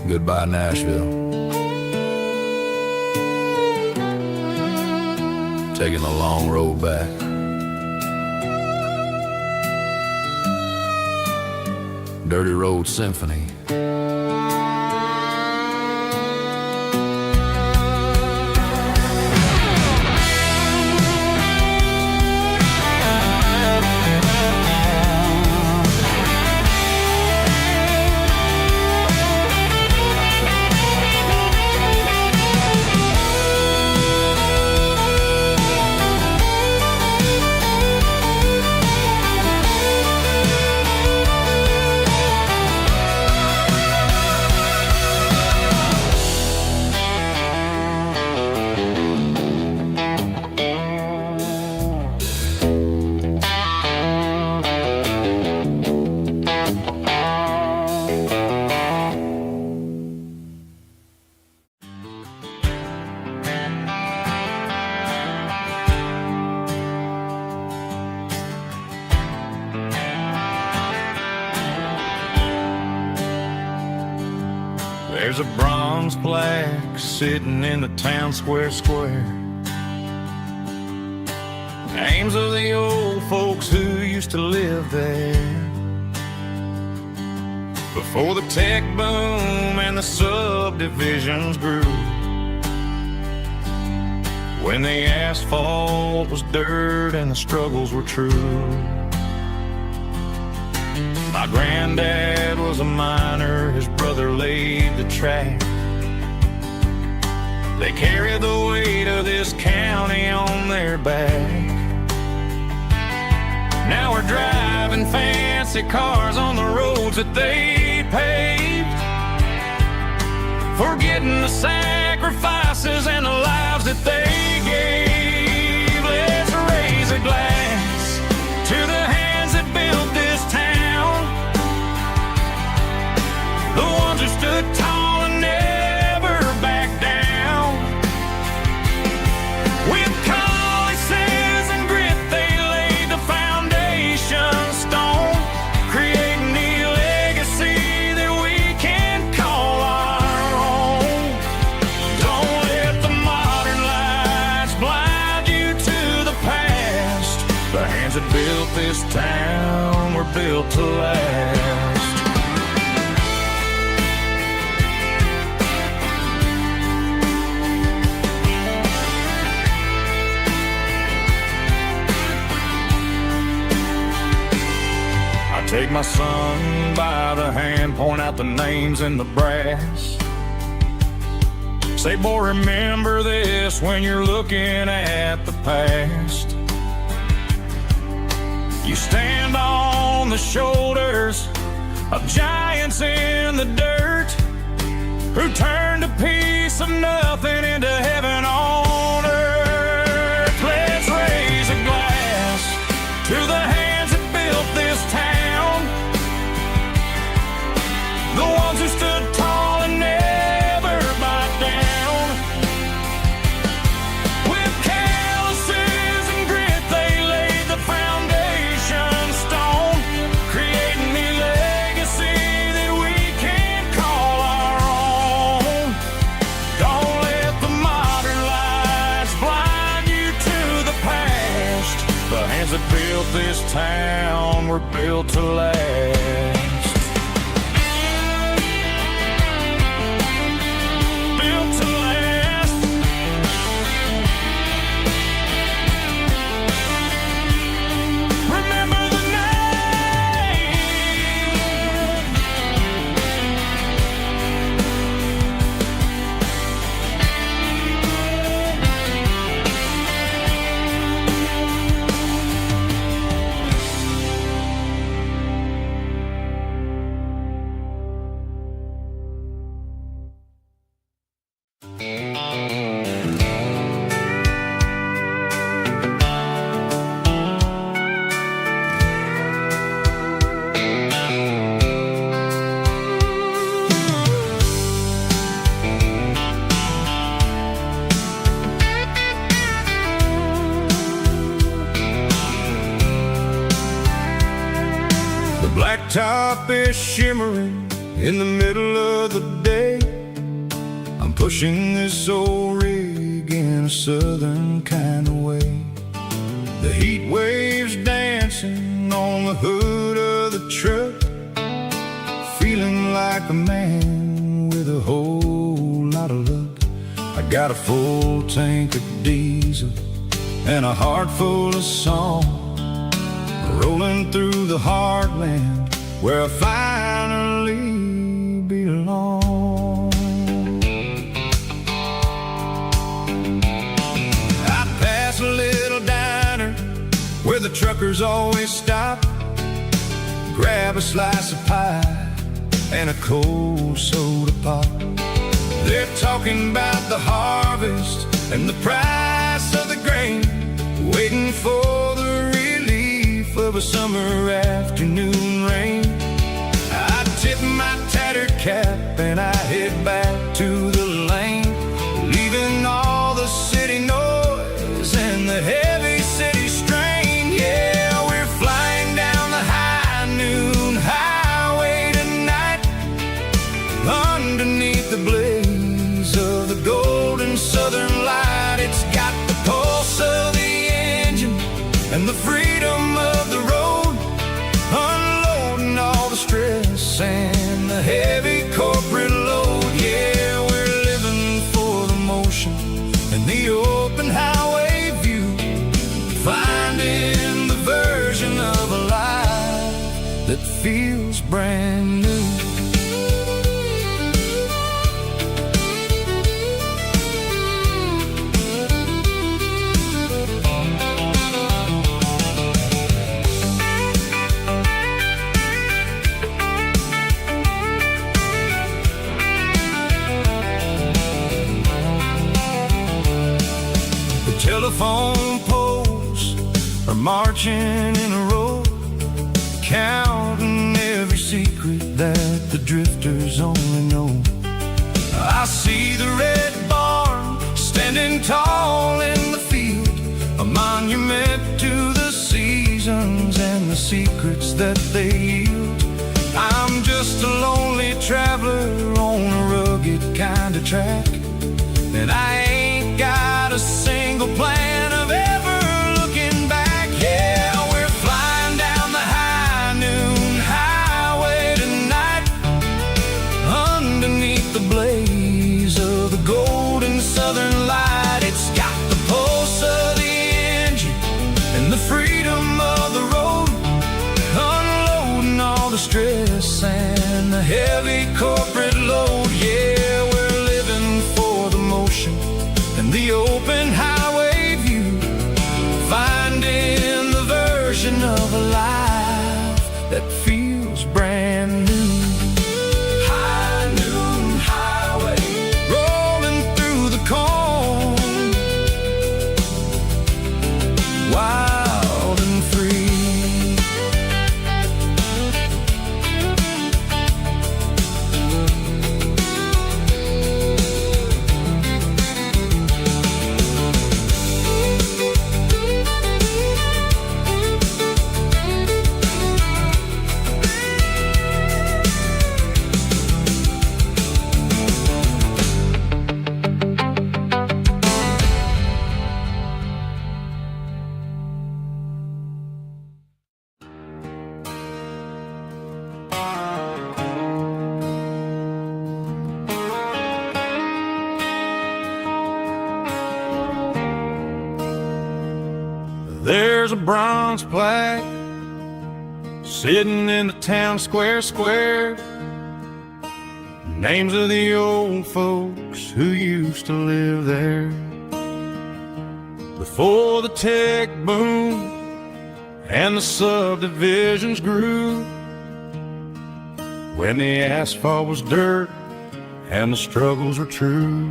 Goodbye, Nashville. Taking the long road back. Dirty Road Symphony. There's a bronze plaque sitting in the town square. Names of the old folks who used to live there before the tech boom and the subdivisions grew, when the asphalt was dirt and the struggles were true. My granddad was a miner, his brother laid the track. They carried the weight of this county on their back. Now we're driving fancy cars on the roads that they paved, forgetting the sacrifices and the lives that they gave. Let's raise a glass to the hands that built this town, the ones who stood tall and never backed down. With calluses and grit, they laid the foundation stone, creating the legacy that we can call our own. Don't let the modern lights blind you to the past. The hands that built this town were built to last. Take my son by the hand, point out the names in the brass. Say, boy, remember this when you're looking at the past. You stand on the shoulders of giants in the dirt, who turned a piece of nothing into heaven on earth. Let's raise a glass to the hands that built this town, the ones who stood tall and never backed down. With calluses and grit, they laid the foundation stone, creating the legacy that we can call our own. Don't let the modern life this town were built to last. Built to last. Remember the name. Blacktop is shimmering in the middle of the day. I'm pushing this old rig in a southern kind of way. The heat waves dancing on the hood of the truck, feeling like a man with a whole lot of luck. I got a full tank of diesel and a heart full of song, rolling through the heartland where I finally belong. I pass a little diner where the truckers always stop, grab a slice of pie and a cold soda pop. They're talking about the harvest and the price of the grain, waiting for the relief of a summer afternoon rain. I tip my tattered cap and I head back to the lane, leaving all the city noise and the heavy city strain. Yeah, we're flying down the high noon highway tonight, underneath the blaze of the golden southern light. It's got the pulse of the engine and the freedom of the road, unloading all the stress and the heavy corporate load. Yeah, we're living for the motion and the open highway view, finding the version of a life that feels brand new. Telephone poles are marching in a row, counting every secret that the drifters only know. I see the red barn standing tall in the field, a monument to the seasons and the secrets that they yield. I'm just a lonely traveler on a rugged kind of track, and I ain't got a single plan of ever looking back. Yeah, we're flying down the high noon highway tonight, underneath the blaze of the golden southern light. It's got the pulse of the engine and the freedom of the road, unloading all the stress and the heavy corporate load. Yeah, we're living for the motion and the open highway There's a bronze plaque sitting in the town square. Names of the old folks who used to live there. Before the tech boom and the subdivisions grew, when the asphalt was dirt and the struggles were true.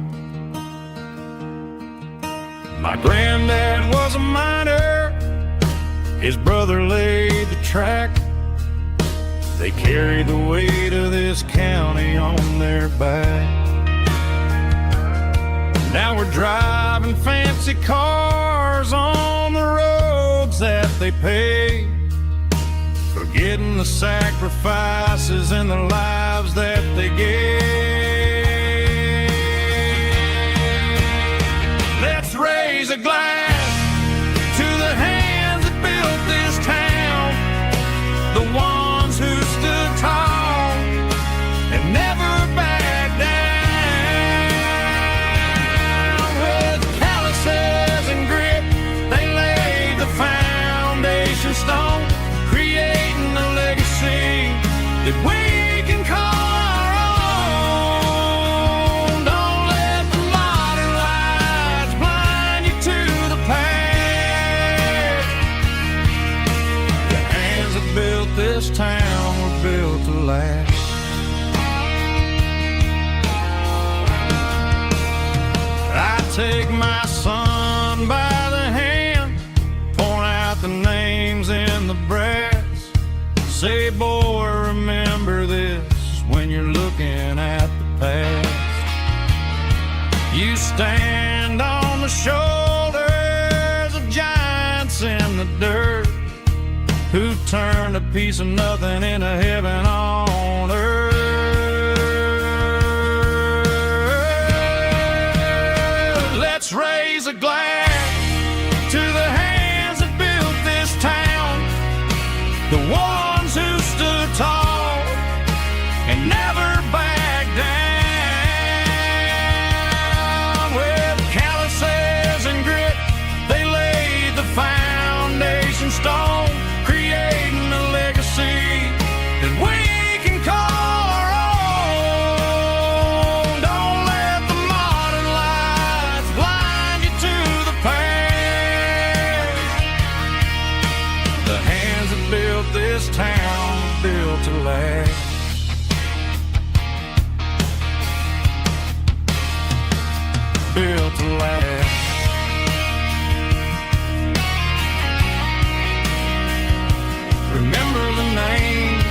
My granddad was a miner, his brother laid the track. They carried the weight of this county on their back. Now we're driving fancy cars on the roads that they paved, forgetting the sacrifices and the lives that they gave. Let's raise a glass to the hands that built this town, the ones who stood tall and never backed down. With calluses and grit, they laid the foundation stone, creating a legacy that we can call our own. Don't let the modern lights blind you to the past. The hands that built this town were built to last. I take my son by the hand, point out the names in the brass. Say, boy, remember this when you're looking at the past. You stand on the shoulders of giants in the dirt, who turned a piece of nothing into heaven on earth. Let's raise a glass to the hands that built this town, the ones who stood tall and never backed down. With calluses and grit, they laid the foundation stone, creating a legacy that we can call our own. Don't let the modern lights blind you to the past. The hands that built this town built to last. Built to last. Remember the names.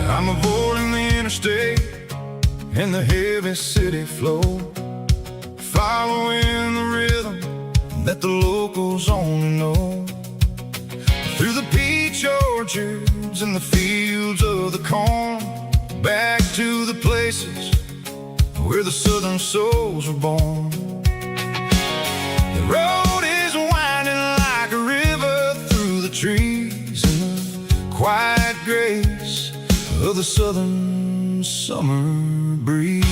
I'm avoiding the interstate and the heavy city flow, following the rhythm that the locals only know. Through the peach orchards and the fields of the corn, back to the places where the southern souls were born. The road is winding like a river through the trees in the quiet grace of the southern summer breeze.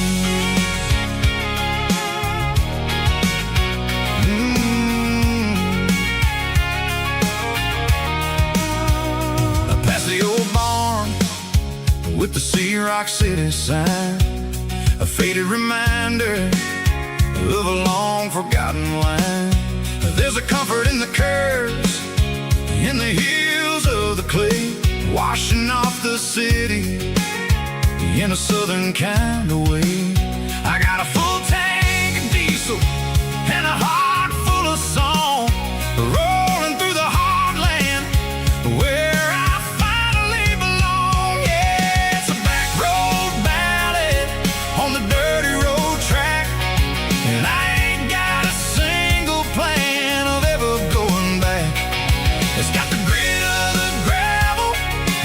Rock City sign, a faded reminder of a long forgotten line. There's a comfort in the curves, in the heels of the clay, washing off the city in a southern kind of way. I got a full tank of diesel and a heart full of song, rolling through the heartland where I finally belong. Yeah, it's a back road ballad on the dirty road track, and I ain't got a single plan of ever going back. It's got the grit of the gravel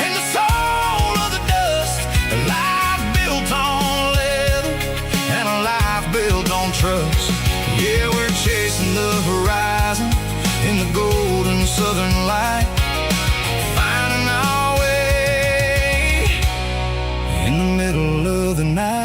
and the soul of the dust, a life built on leather and a life built on trust. Yeah, we're chasing the horizon in the golden southern light, finding our way in the middle of the night.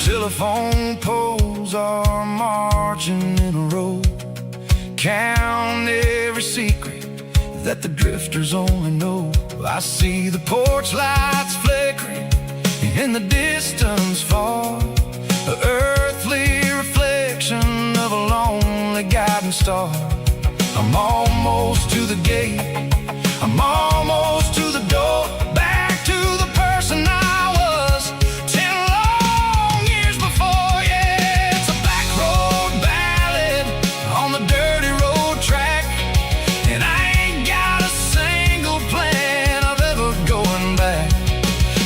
Telephone poles are marching in a row, count every secret that the drifters only know. I see the porch lights flickering in the distance far, an earthly reflection of a lonely guiding star. I'm almost to the gate, I'm almost to the door, back to the person I was 10 long years before. Yeah, it's a back road ballad on the dirty road track, and I ain't got a single plan of ever going back.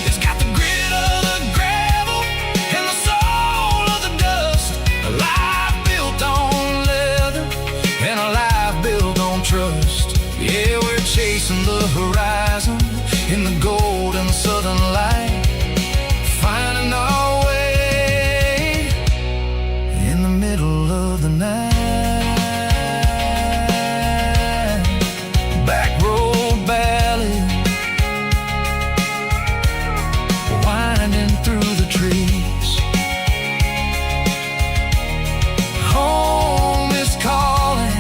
It's got the grit of the gravel and the soul of the dust, a life built on leather and a life built on trust. Yeah, we're chasing the horizon in the golden southern light, finding our way in the middle of the night. Back road ballad, winding through the trees. Home is calling.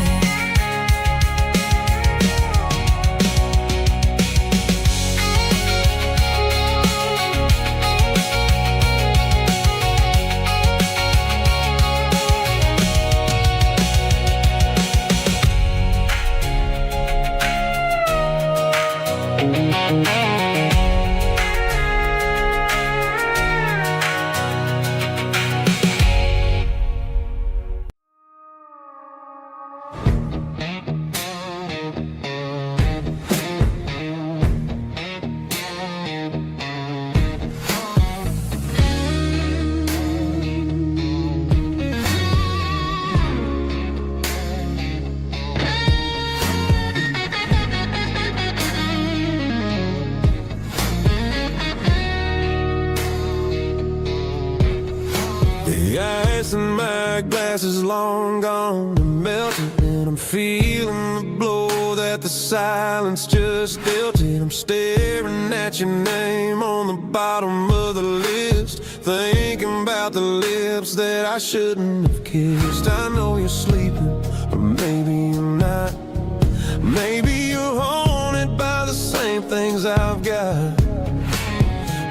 The ice in my glass is long gone and melted, and I'm feeling the blow that the silence just dealt it. I'm staring at your name on the bottom of the list, thinking about the lips that I shouldn't have kissed. I know you're sleeping, but maybe you're not. Maybe you're haunted by the same things I've got.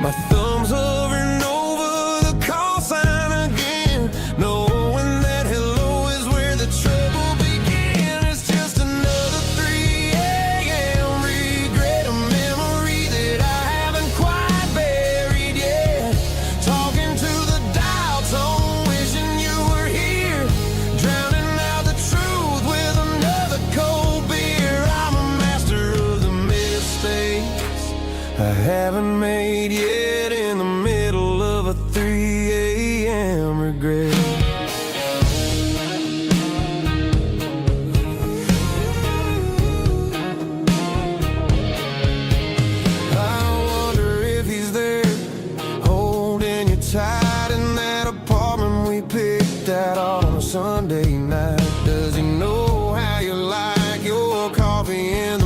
My thumb's hovering over the call sign again, knowing that hello is where the trouble began. It's just another 3 a.m. regret, a memory that I haven't quite buried yet. Talking to the dial tone, wishing you were here, drowning out the truth with another cold beer. I'm a master of the mistakes I haven't made yet, in the middle of a 3 a.m. regret. I wonder if he's there, holding you tight in that apartment we picked out on a Sunday night. Does he know how you like your coffee in the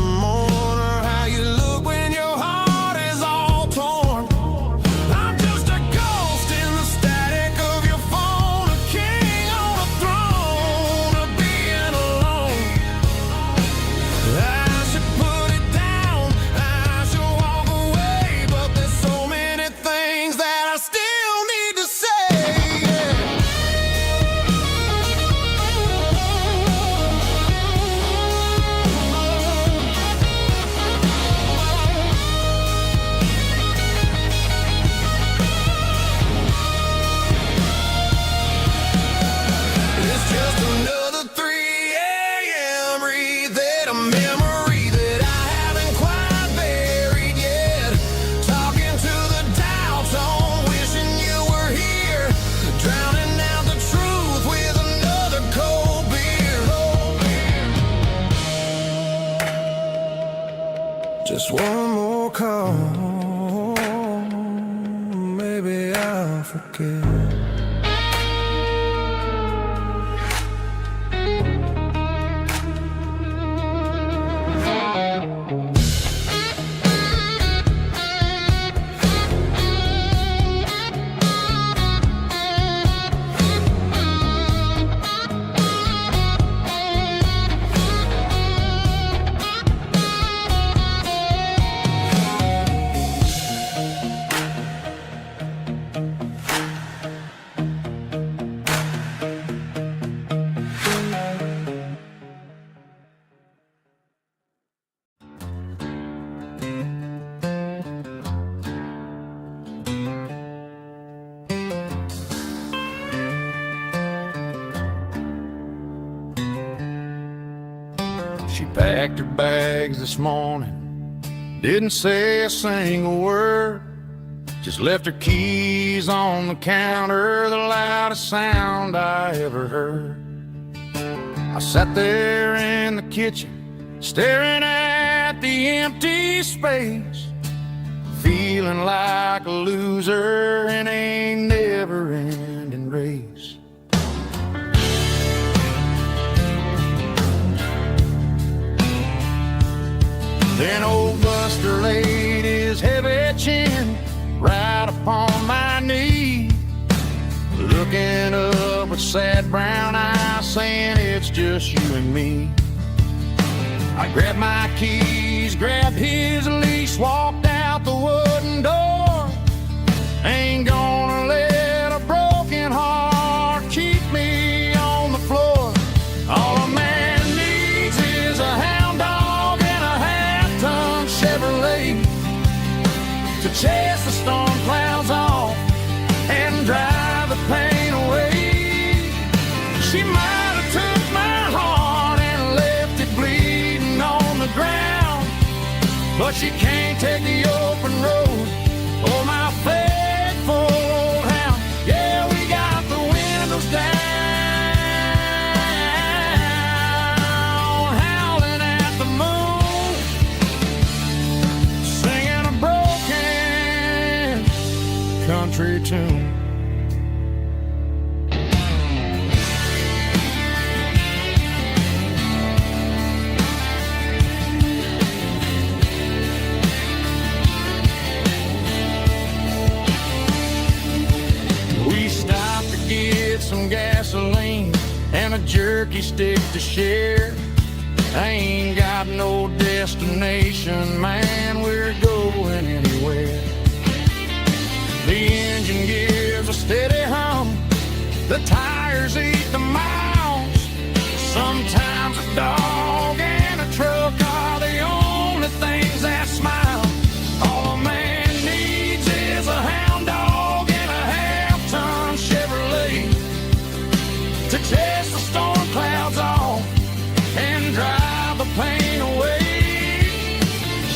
forget. She packed her bags this morning, didn't say a single word, just left her keys on the counter, the loudest sound I ever heard. I sat there in the kitchen, staring at the empty space, feeling like a loser in a never-ending race. Then old Buster laid his heavy chin right upon my knee, looking up with sad brown eyes, saying it's just you and me. I grabbed my keys, grabbed his leash, walked out the wooden door. Ain't gonna let a broken heart keep me on the floor. All a man needs is a hound dog and a half-ton Chevrolet to chase the storm clouds off and drive the pain away. She might have took my heart and left it bleeding on the ground, but she can't take the open road or my faithful old hound. Yeah, we got the windows down, howling at the moon, singing a broken country tune. We stopped to get some gasoline and a jerky stick to share. I ain't got no destination, man, we're going anywhere. The engine gives a steady hum, the tires eat the miles. Sometimes a dog and a truck are the only things that smile. All a man needs is a hound dog and a half-ton Chevrolet to chase the storm clouds off and drive the pain away.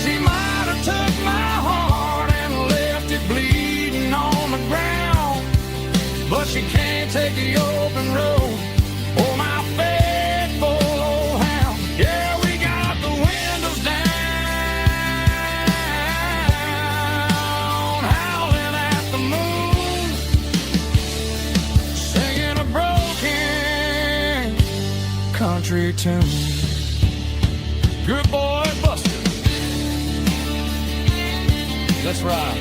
She might have took my heart and left it bleeding on the ground, but she can't take the open road or my faithful old hound. Yeah, we got the windows down, howling at the moon, singing a broken country tune. Good boy, Buster. Let's ride.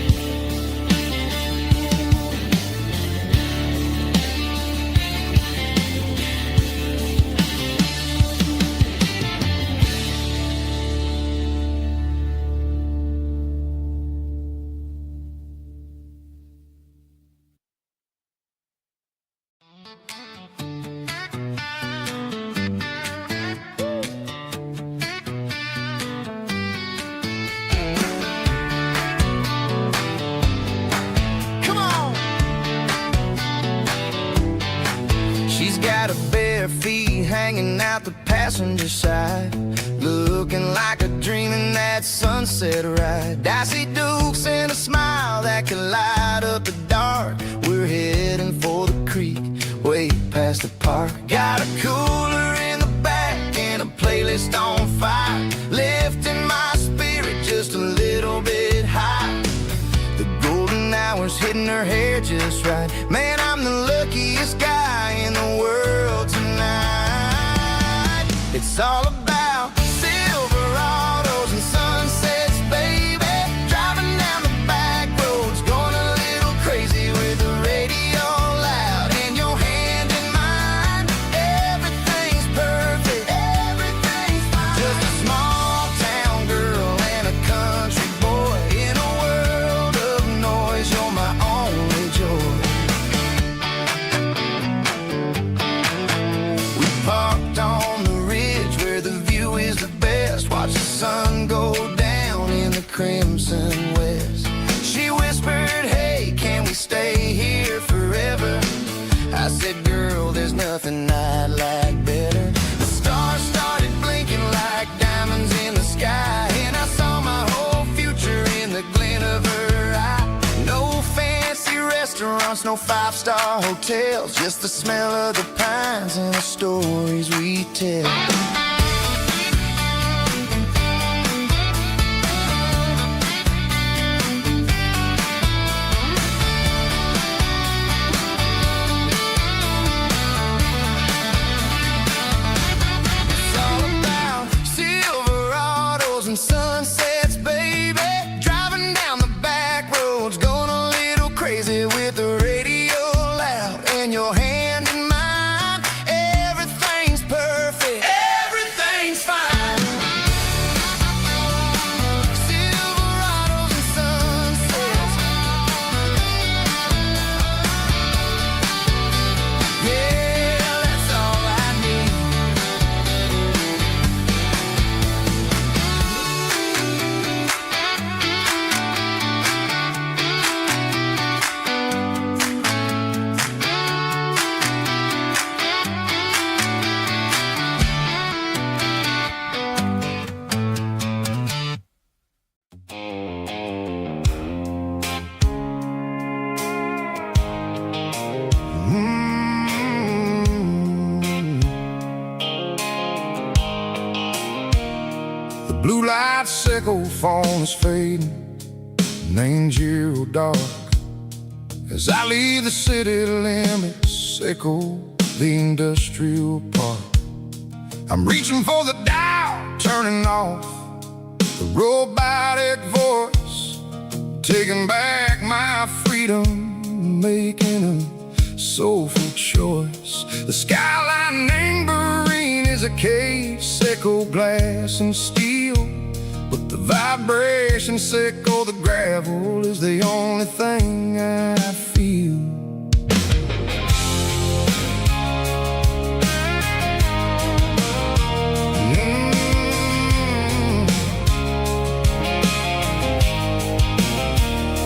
Come on. She's got her bare feet hanging out the passenger side, looking like a dream in that sunset ride. Dicey dukes and a smile that can light up the dark. We're heading for the creek, way past the park. Got a cooler in the back and a playlist on fire, lifting my spirit just a little bit high. The golden hour flowers hitting her hair just right. Man, I'm the luckiest guy in the world tonight. It's all about Silverados and sunsets, baby. Driving down the back roads, going a little crazy with the radio loud and your hand in mine. Everything's perfect, everything's fine. Just a small town girl and a country boy in a world of noise. You're my only joy. We parked on the ridge where the view is the best. Watch the sun go down in the crimson west. She whispered, hey, can we stay here forever? I said, girl, there's nothing I'd like better. The stars started blinking like diamonds in the sky, and I saw my whole future in the glint of her eye. No fancy restaurants, no five-star hotels, just the smell of the pines and the stories we tell. It's all about Silverados and sunsets, baby. Driving down the back roads, going a little crazy with the radio loud and your hand in mine. Everything's perfect, everything's fine. Silverados and sunsets. Yeah, that's all I need. The blue light sickle phone is fading, named zero dark. As I leave the city limits, sickle the industrial park. I'm reaching for the dial, turning off the robotic voice, taking back my freedom, making a soulful choice. The skyline named Marine is a cage, sickle glass and steel, but the vibration sickle, the gravel is the only thing I feel.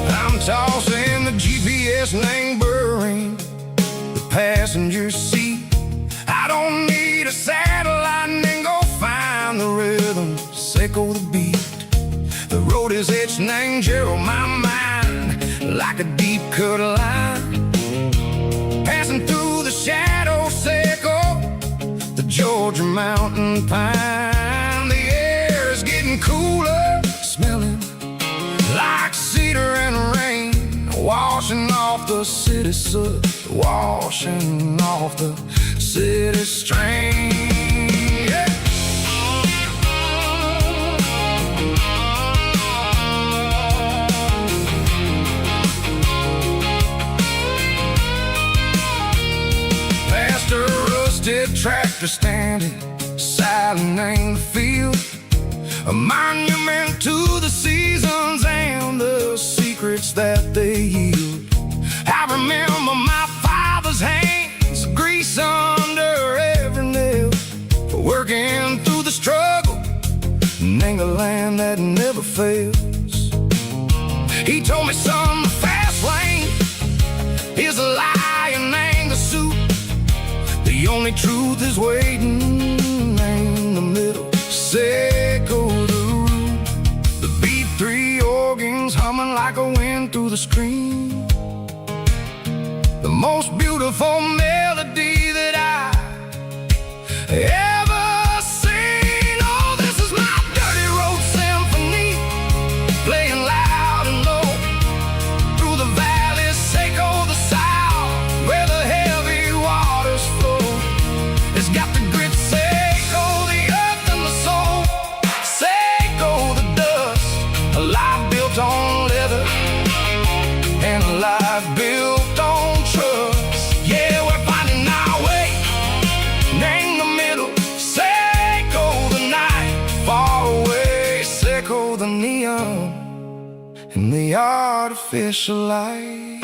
I'm tossing the GPS named Burring, the passenger seat. I don't need a satellite and go find the rhythm, sickle the beat. The road is etched named Gerald, my mind, like a deep cut line. Passing through the shadow sickle, the Georgia mountain pine. The air is getting cooler, smelling like cedar and rain, washing off the city soot, washing off the city strain. Yeah. Past a rusted tractor standing silent in the field, a monument to the seasons and the secrets that they yield. I remember my father's hands, grease under every nail, working through the struggle, name the land that never fails. He told me, son, the fast lane is a lion and the suit. The only truth is waiting in the middle. Sickle the root, the B3 organs humming like a wind through the screen. The most beautiful melody that I ever seen. Oh, this is my dirty road symphony, playing loud and low through the valley life built on trust. Yeah, we're finding our way. Name the middle, Seiko the night. Far away, Seiko the neon, and the artificial light.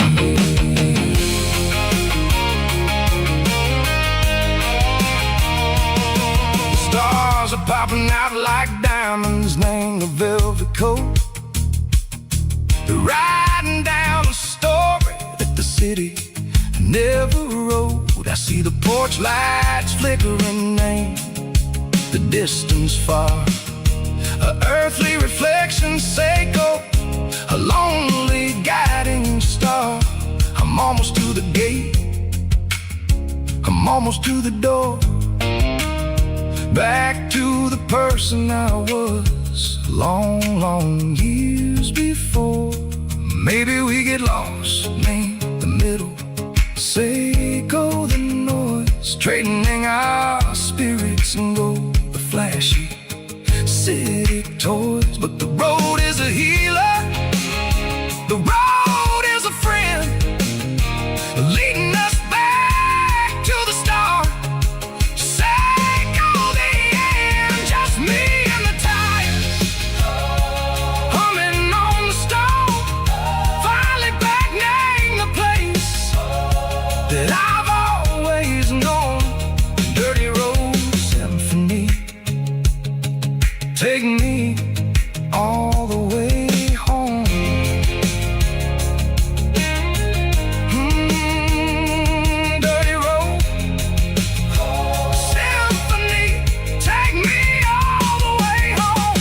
The stars are popping out like diamonds. Name the velvet coat. They're riding down a story that the city never wrote. I see the porch lights flickering, name the distance far. A earthly reflection, Seiko, a lonely guiding star. I'm almost to the gate, I'm almost to the door. Back to the person I was long, long years before. Maybe we get lost, name the middle, Seiko the noise. Trading our spirits and go the flashy city toys. But the road is a healer, the road is a friend, leading us back to the start. Seiko the end, just me and the tires, humming on the stove. Finally back, name the place that I've always known. Dirty Road Symphony, take me all the way home. Dirty Road Symphony, take me all the way home.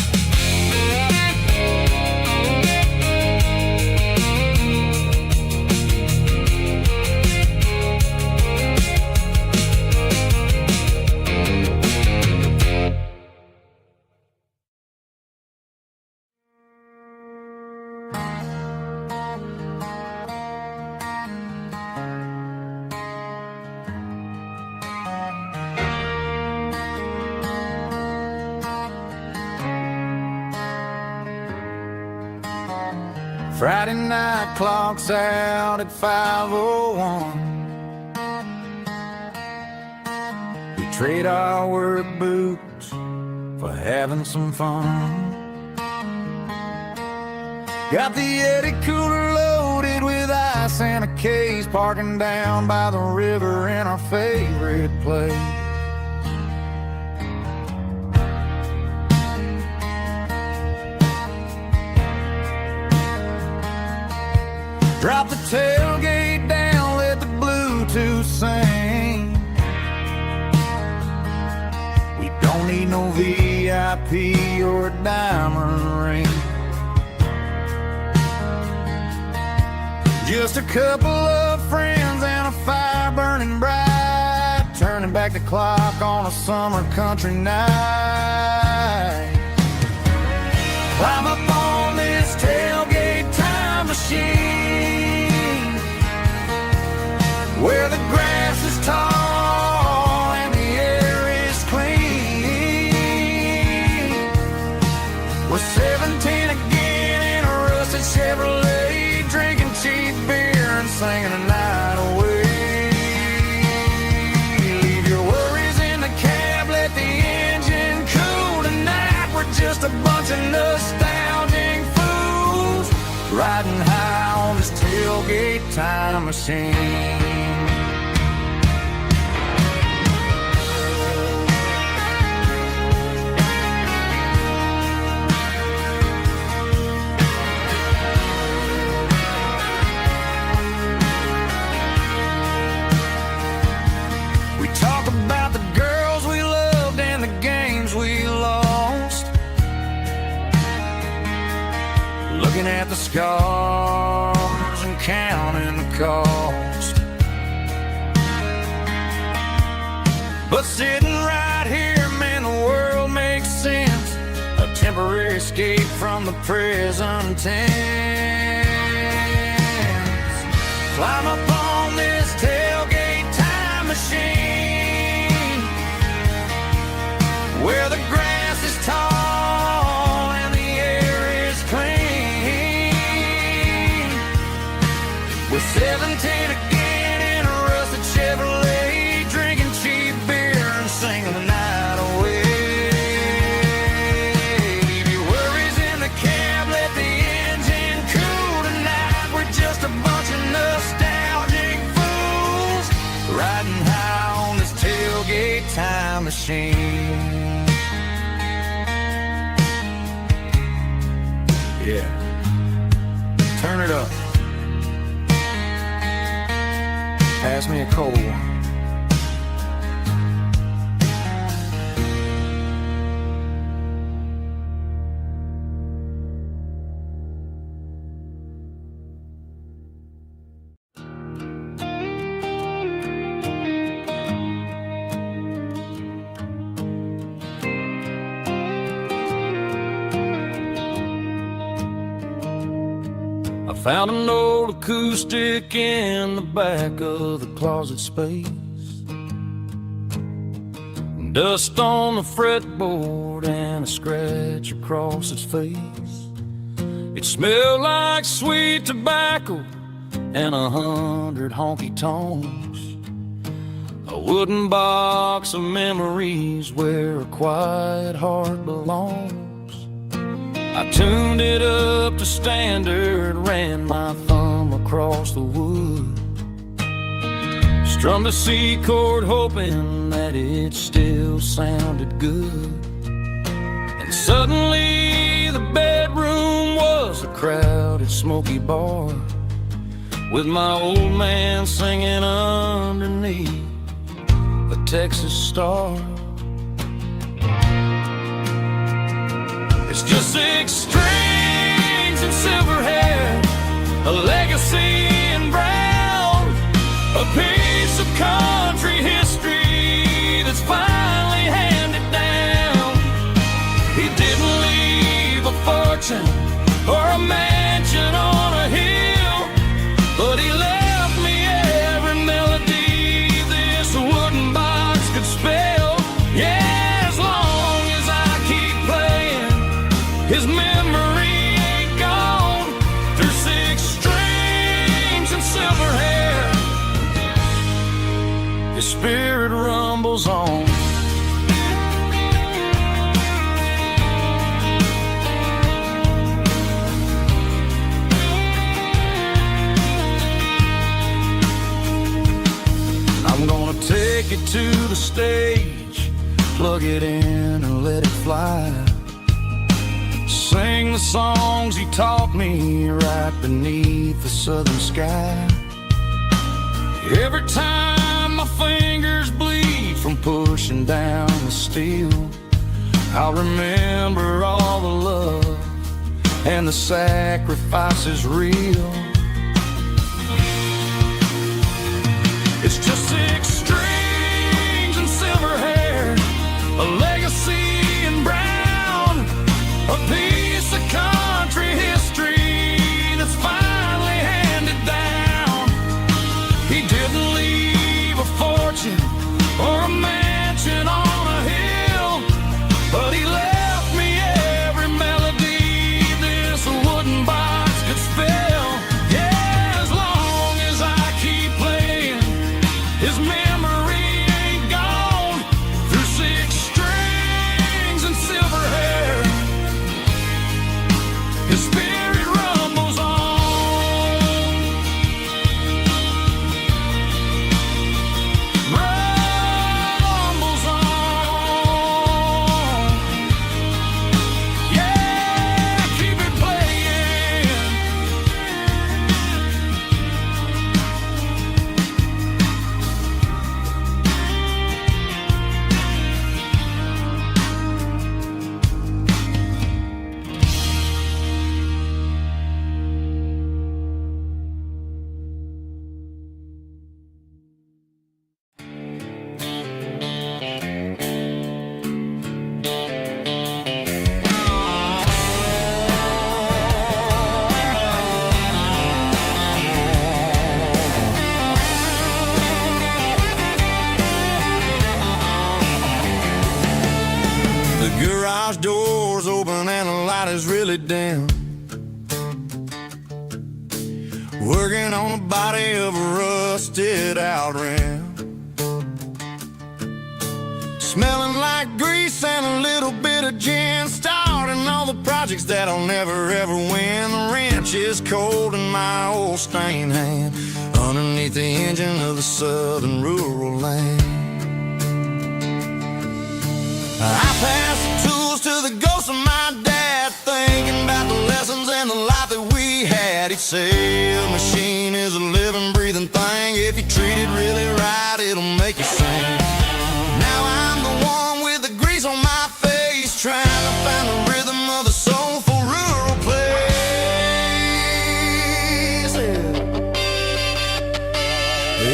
Friday night clocks out at 5:01. We trade our work boots for having some fun. Got the Yeti cooler loaded with ice and a case, parking down by the river in our favorite place. Drop the tailgate down, let the Bluetooth sing. We don't need no VIP or a diamond ring. Just a couple of friends and a fire burning bright, turning back the clock on a summer country night. Climb up on this tailgate time machine, where the grass is tall and the air is clean. We're 17 again in a rusted Chevrolet, drinking cheap beer and singing a night away. Leave your worries in the cab, let the engine cool tonight. We're just a bunch of nostalgic fools, riding high on this tailgate time machine. We talk about the girls we loved and the games we lost, looking at the scars and counting the cost. But sitting right here, man, the world makes sense. A temporary escape from the present tense. Climb up on this tailgate time machine, where the grass is tall and the air is clean. With 17 again in a rusted Chevrolet, drinking cheap beer and singing the night away. Leave your worries in the cab, let the engine cool tonight. We're just a bunch of nostalgic fools riding high on this tailgate time machine. Yeah, turn it up. Pass me a cold one. I found an old acoustic in the back of the closet space. Dust on the fretboard and a scratch across its face. It smelled like sweet tobacco and 100 honky tonks. A wooden box of memories where a quiet heart belongs. I tuned it up to standard, ran my thumb across the wood, strummed a C chord hoping that it still sounded good. And suddenly the bedroom was a crowded smoky bar, with my old man singing underneath the Texas star. It's just 6 strings and silver hair, a legacy in brown, a piece of country history that's finally handed down. He didn't leave a fortune or a mansion on a hill, but he left me every melody this wooden box could spell. Yeah, as long as I keep playing, his memory ain't gone. Through 6 strings and silver hair, his spirit rumbles on. I'm gonna take it to the stage, plug it in and let it fly. Sing the songs he taught me right beneath the southern sky. Every time my fingers bleed from pushing down the steel, I'll remember all the love and the sacrifices real. It's just 6 strings and silver hair, a legacy in brown, a piece of country history that's finally handed down. He didn't leave a fortune or a mansion on a hill, but he left me every melody this wooden box could spell. Yeah, as long as I keep playing, his memory ain't gone. Through 6 strings and silver hair, his spirit rumbles on. Rumbles on. Yeah, keep it playing. The garage door's open and the light is really dim. working on the body of a rusted out rim. Smelling like grease and a little bit of gin, starting all the projects that I'll never ever win. The wrench is cold in my old stained hand, underneath the engine of the southern rural land. I pass the tools to the ghost of my dad, thinking about the lessons and the life that we had. He'd say a machine is a living, breathing thing. If you treat it really right, it'll make you sing. Now I'm the one with the grease on my face, trying to find the rhythm of a soulful rural place.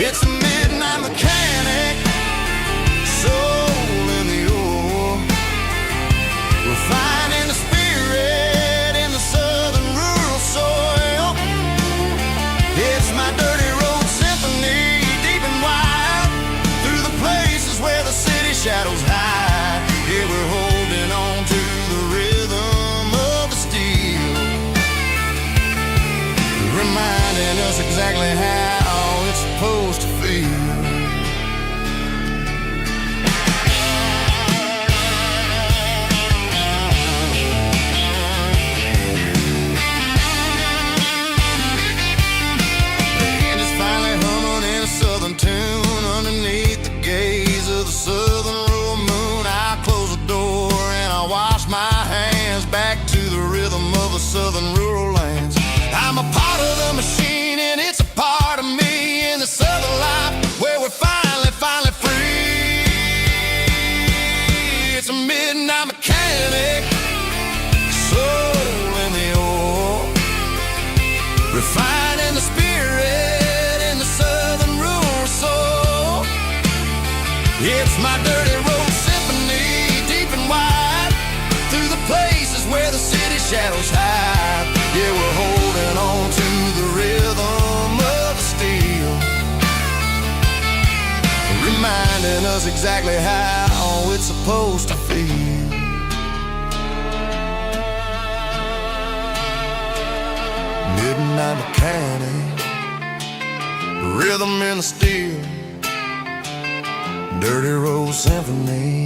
It's a midnight mechanic, soul in the ore, refining the spirit in the southern rural soil. It's my dirty road symphony, deep and wide, through the places where the city shadows hide. Yeah, we're holding on to the rhythm of the steel, reminding us exactly how it's supposed to feel. Tune underneath the gaze of the southern rural moon. I close the door and I wash my hands, back to the rhythm of the southern rural lands. I'm a part of the machine and it's a part of me, in the southern life where we're finally free. It's a midnight mechanic, soul in the ore, refining the spirit in the southern rural soul. It's my dirty road symphony, deep and wide, through the places where the city shadows hide. Yeah, we're holding on to the rhythm of the steel, reminding us exactly how it's supposed to feel. Midnight mechanic, rhythm in the steel, dirty road symphony.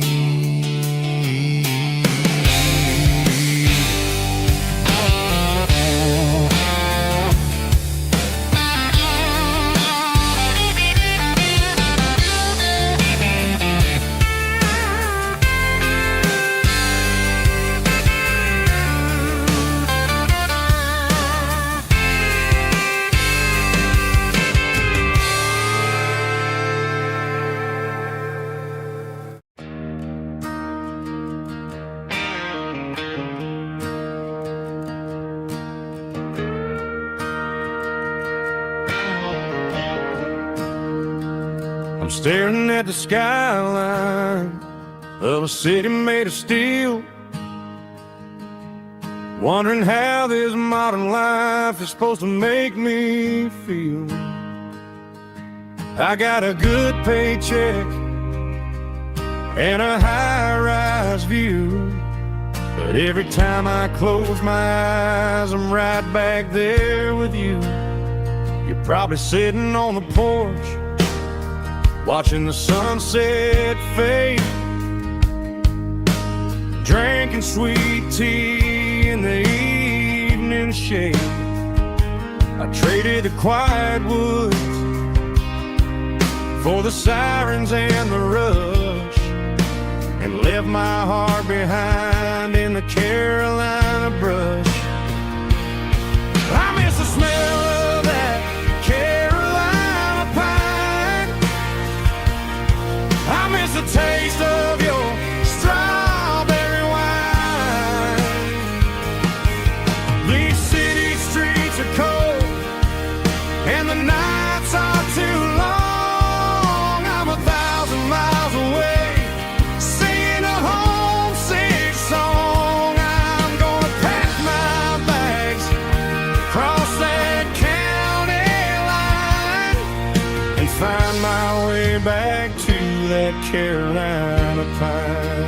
Staring at the skyline of a city made of steel, wondering how this modern life is supposed to make me feel. I got a good paycheck and a high-rise view, but every time I close my eyes, I'm right back there with you. You're probably sitting on the porch, watching the sunset fade, drinking sweet tea in the evening shade. I traded the quiet woods for the sirens and the rush, and left my heart behind in the Carolina brush. I miss the smell of that Carolina pine. I miss the taste of your strawberry wine. These city streets are cold and the nights are too long. I'm 1,000 miles away, singing a homesick song. I'm gonna pack my bags, cross that county line, and find my way back to that Carolina pine.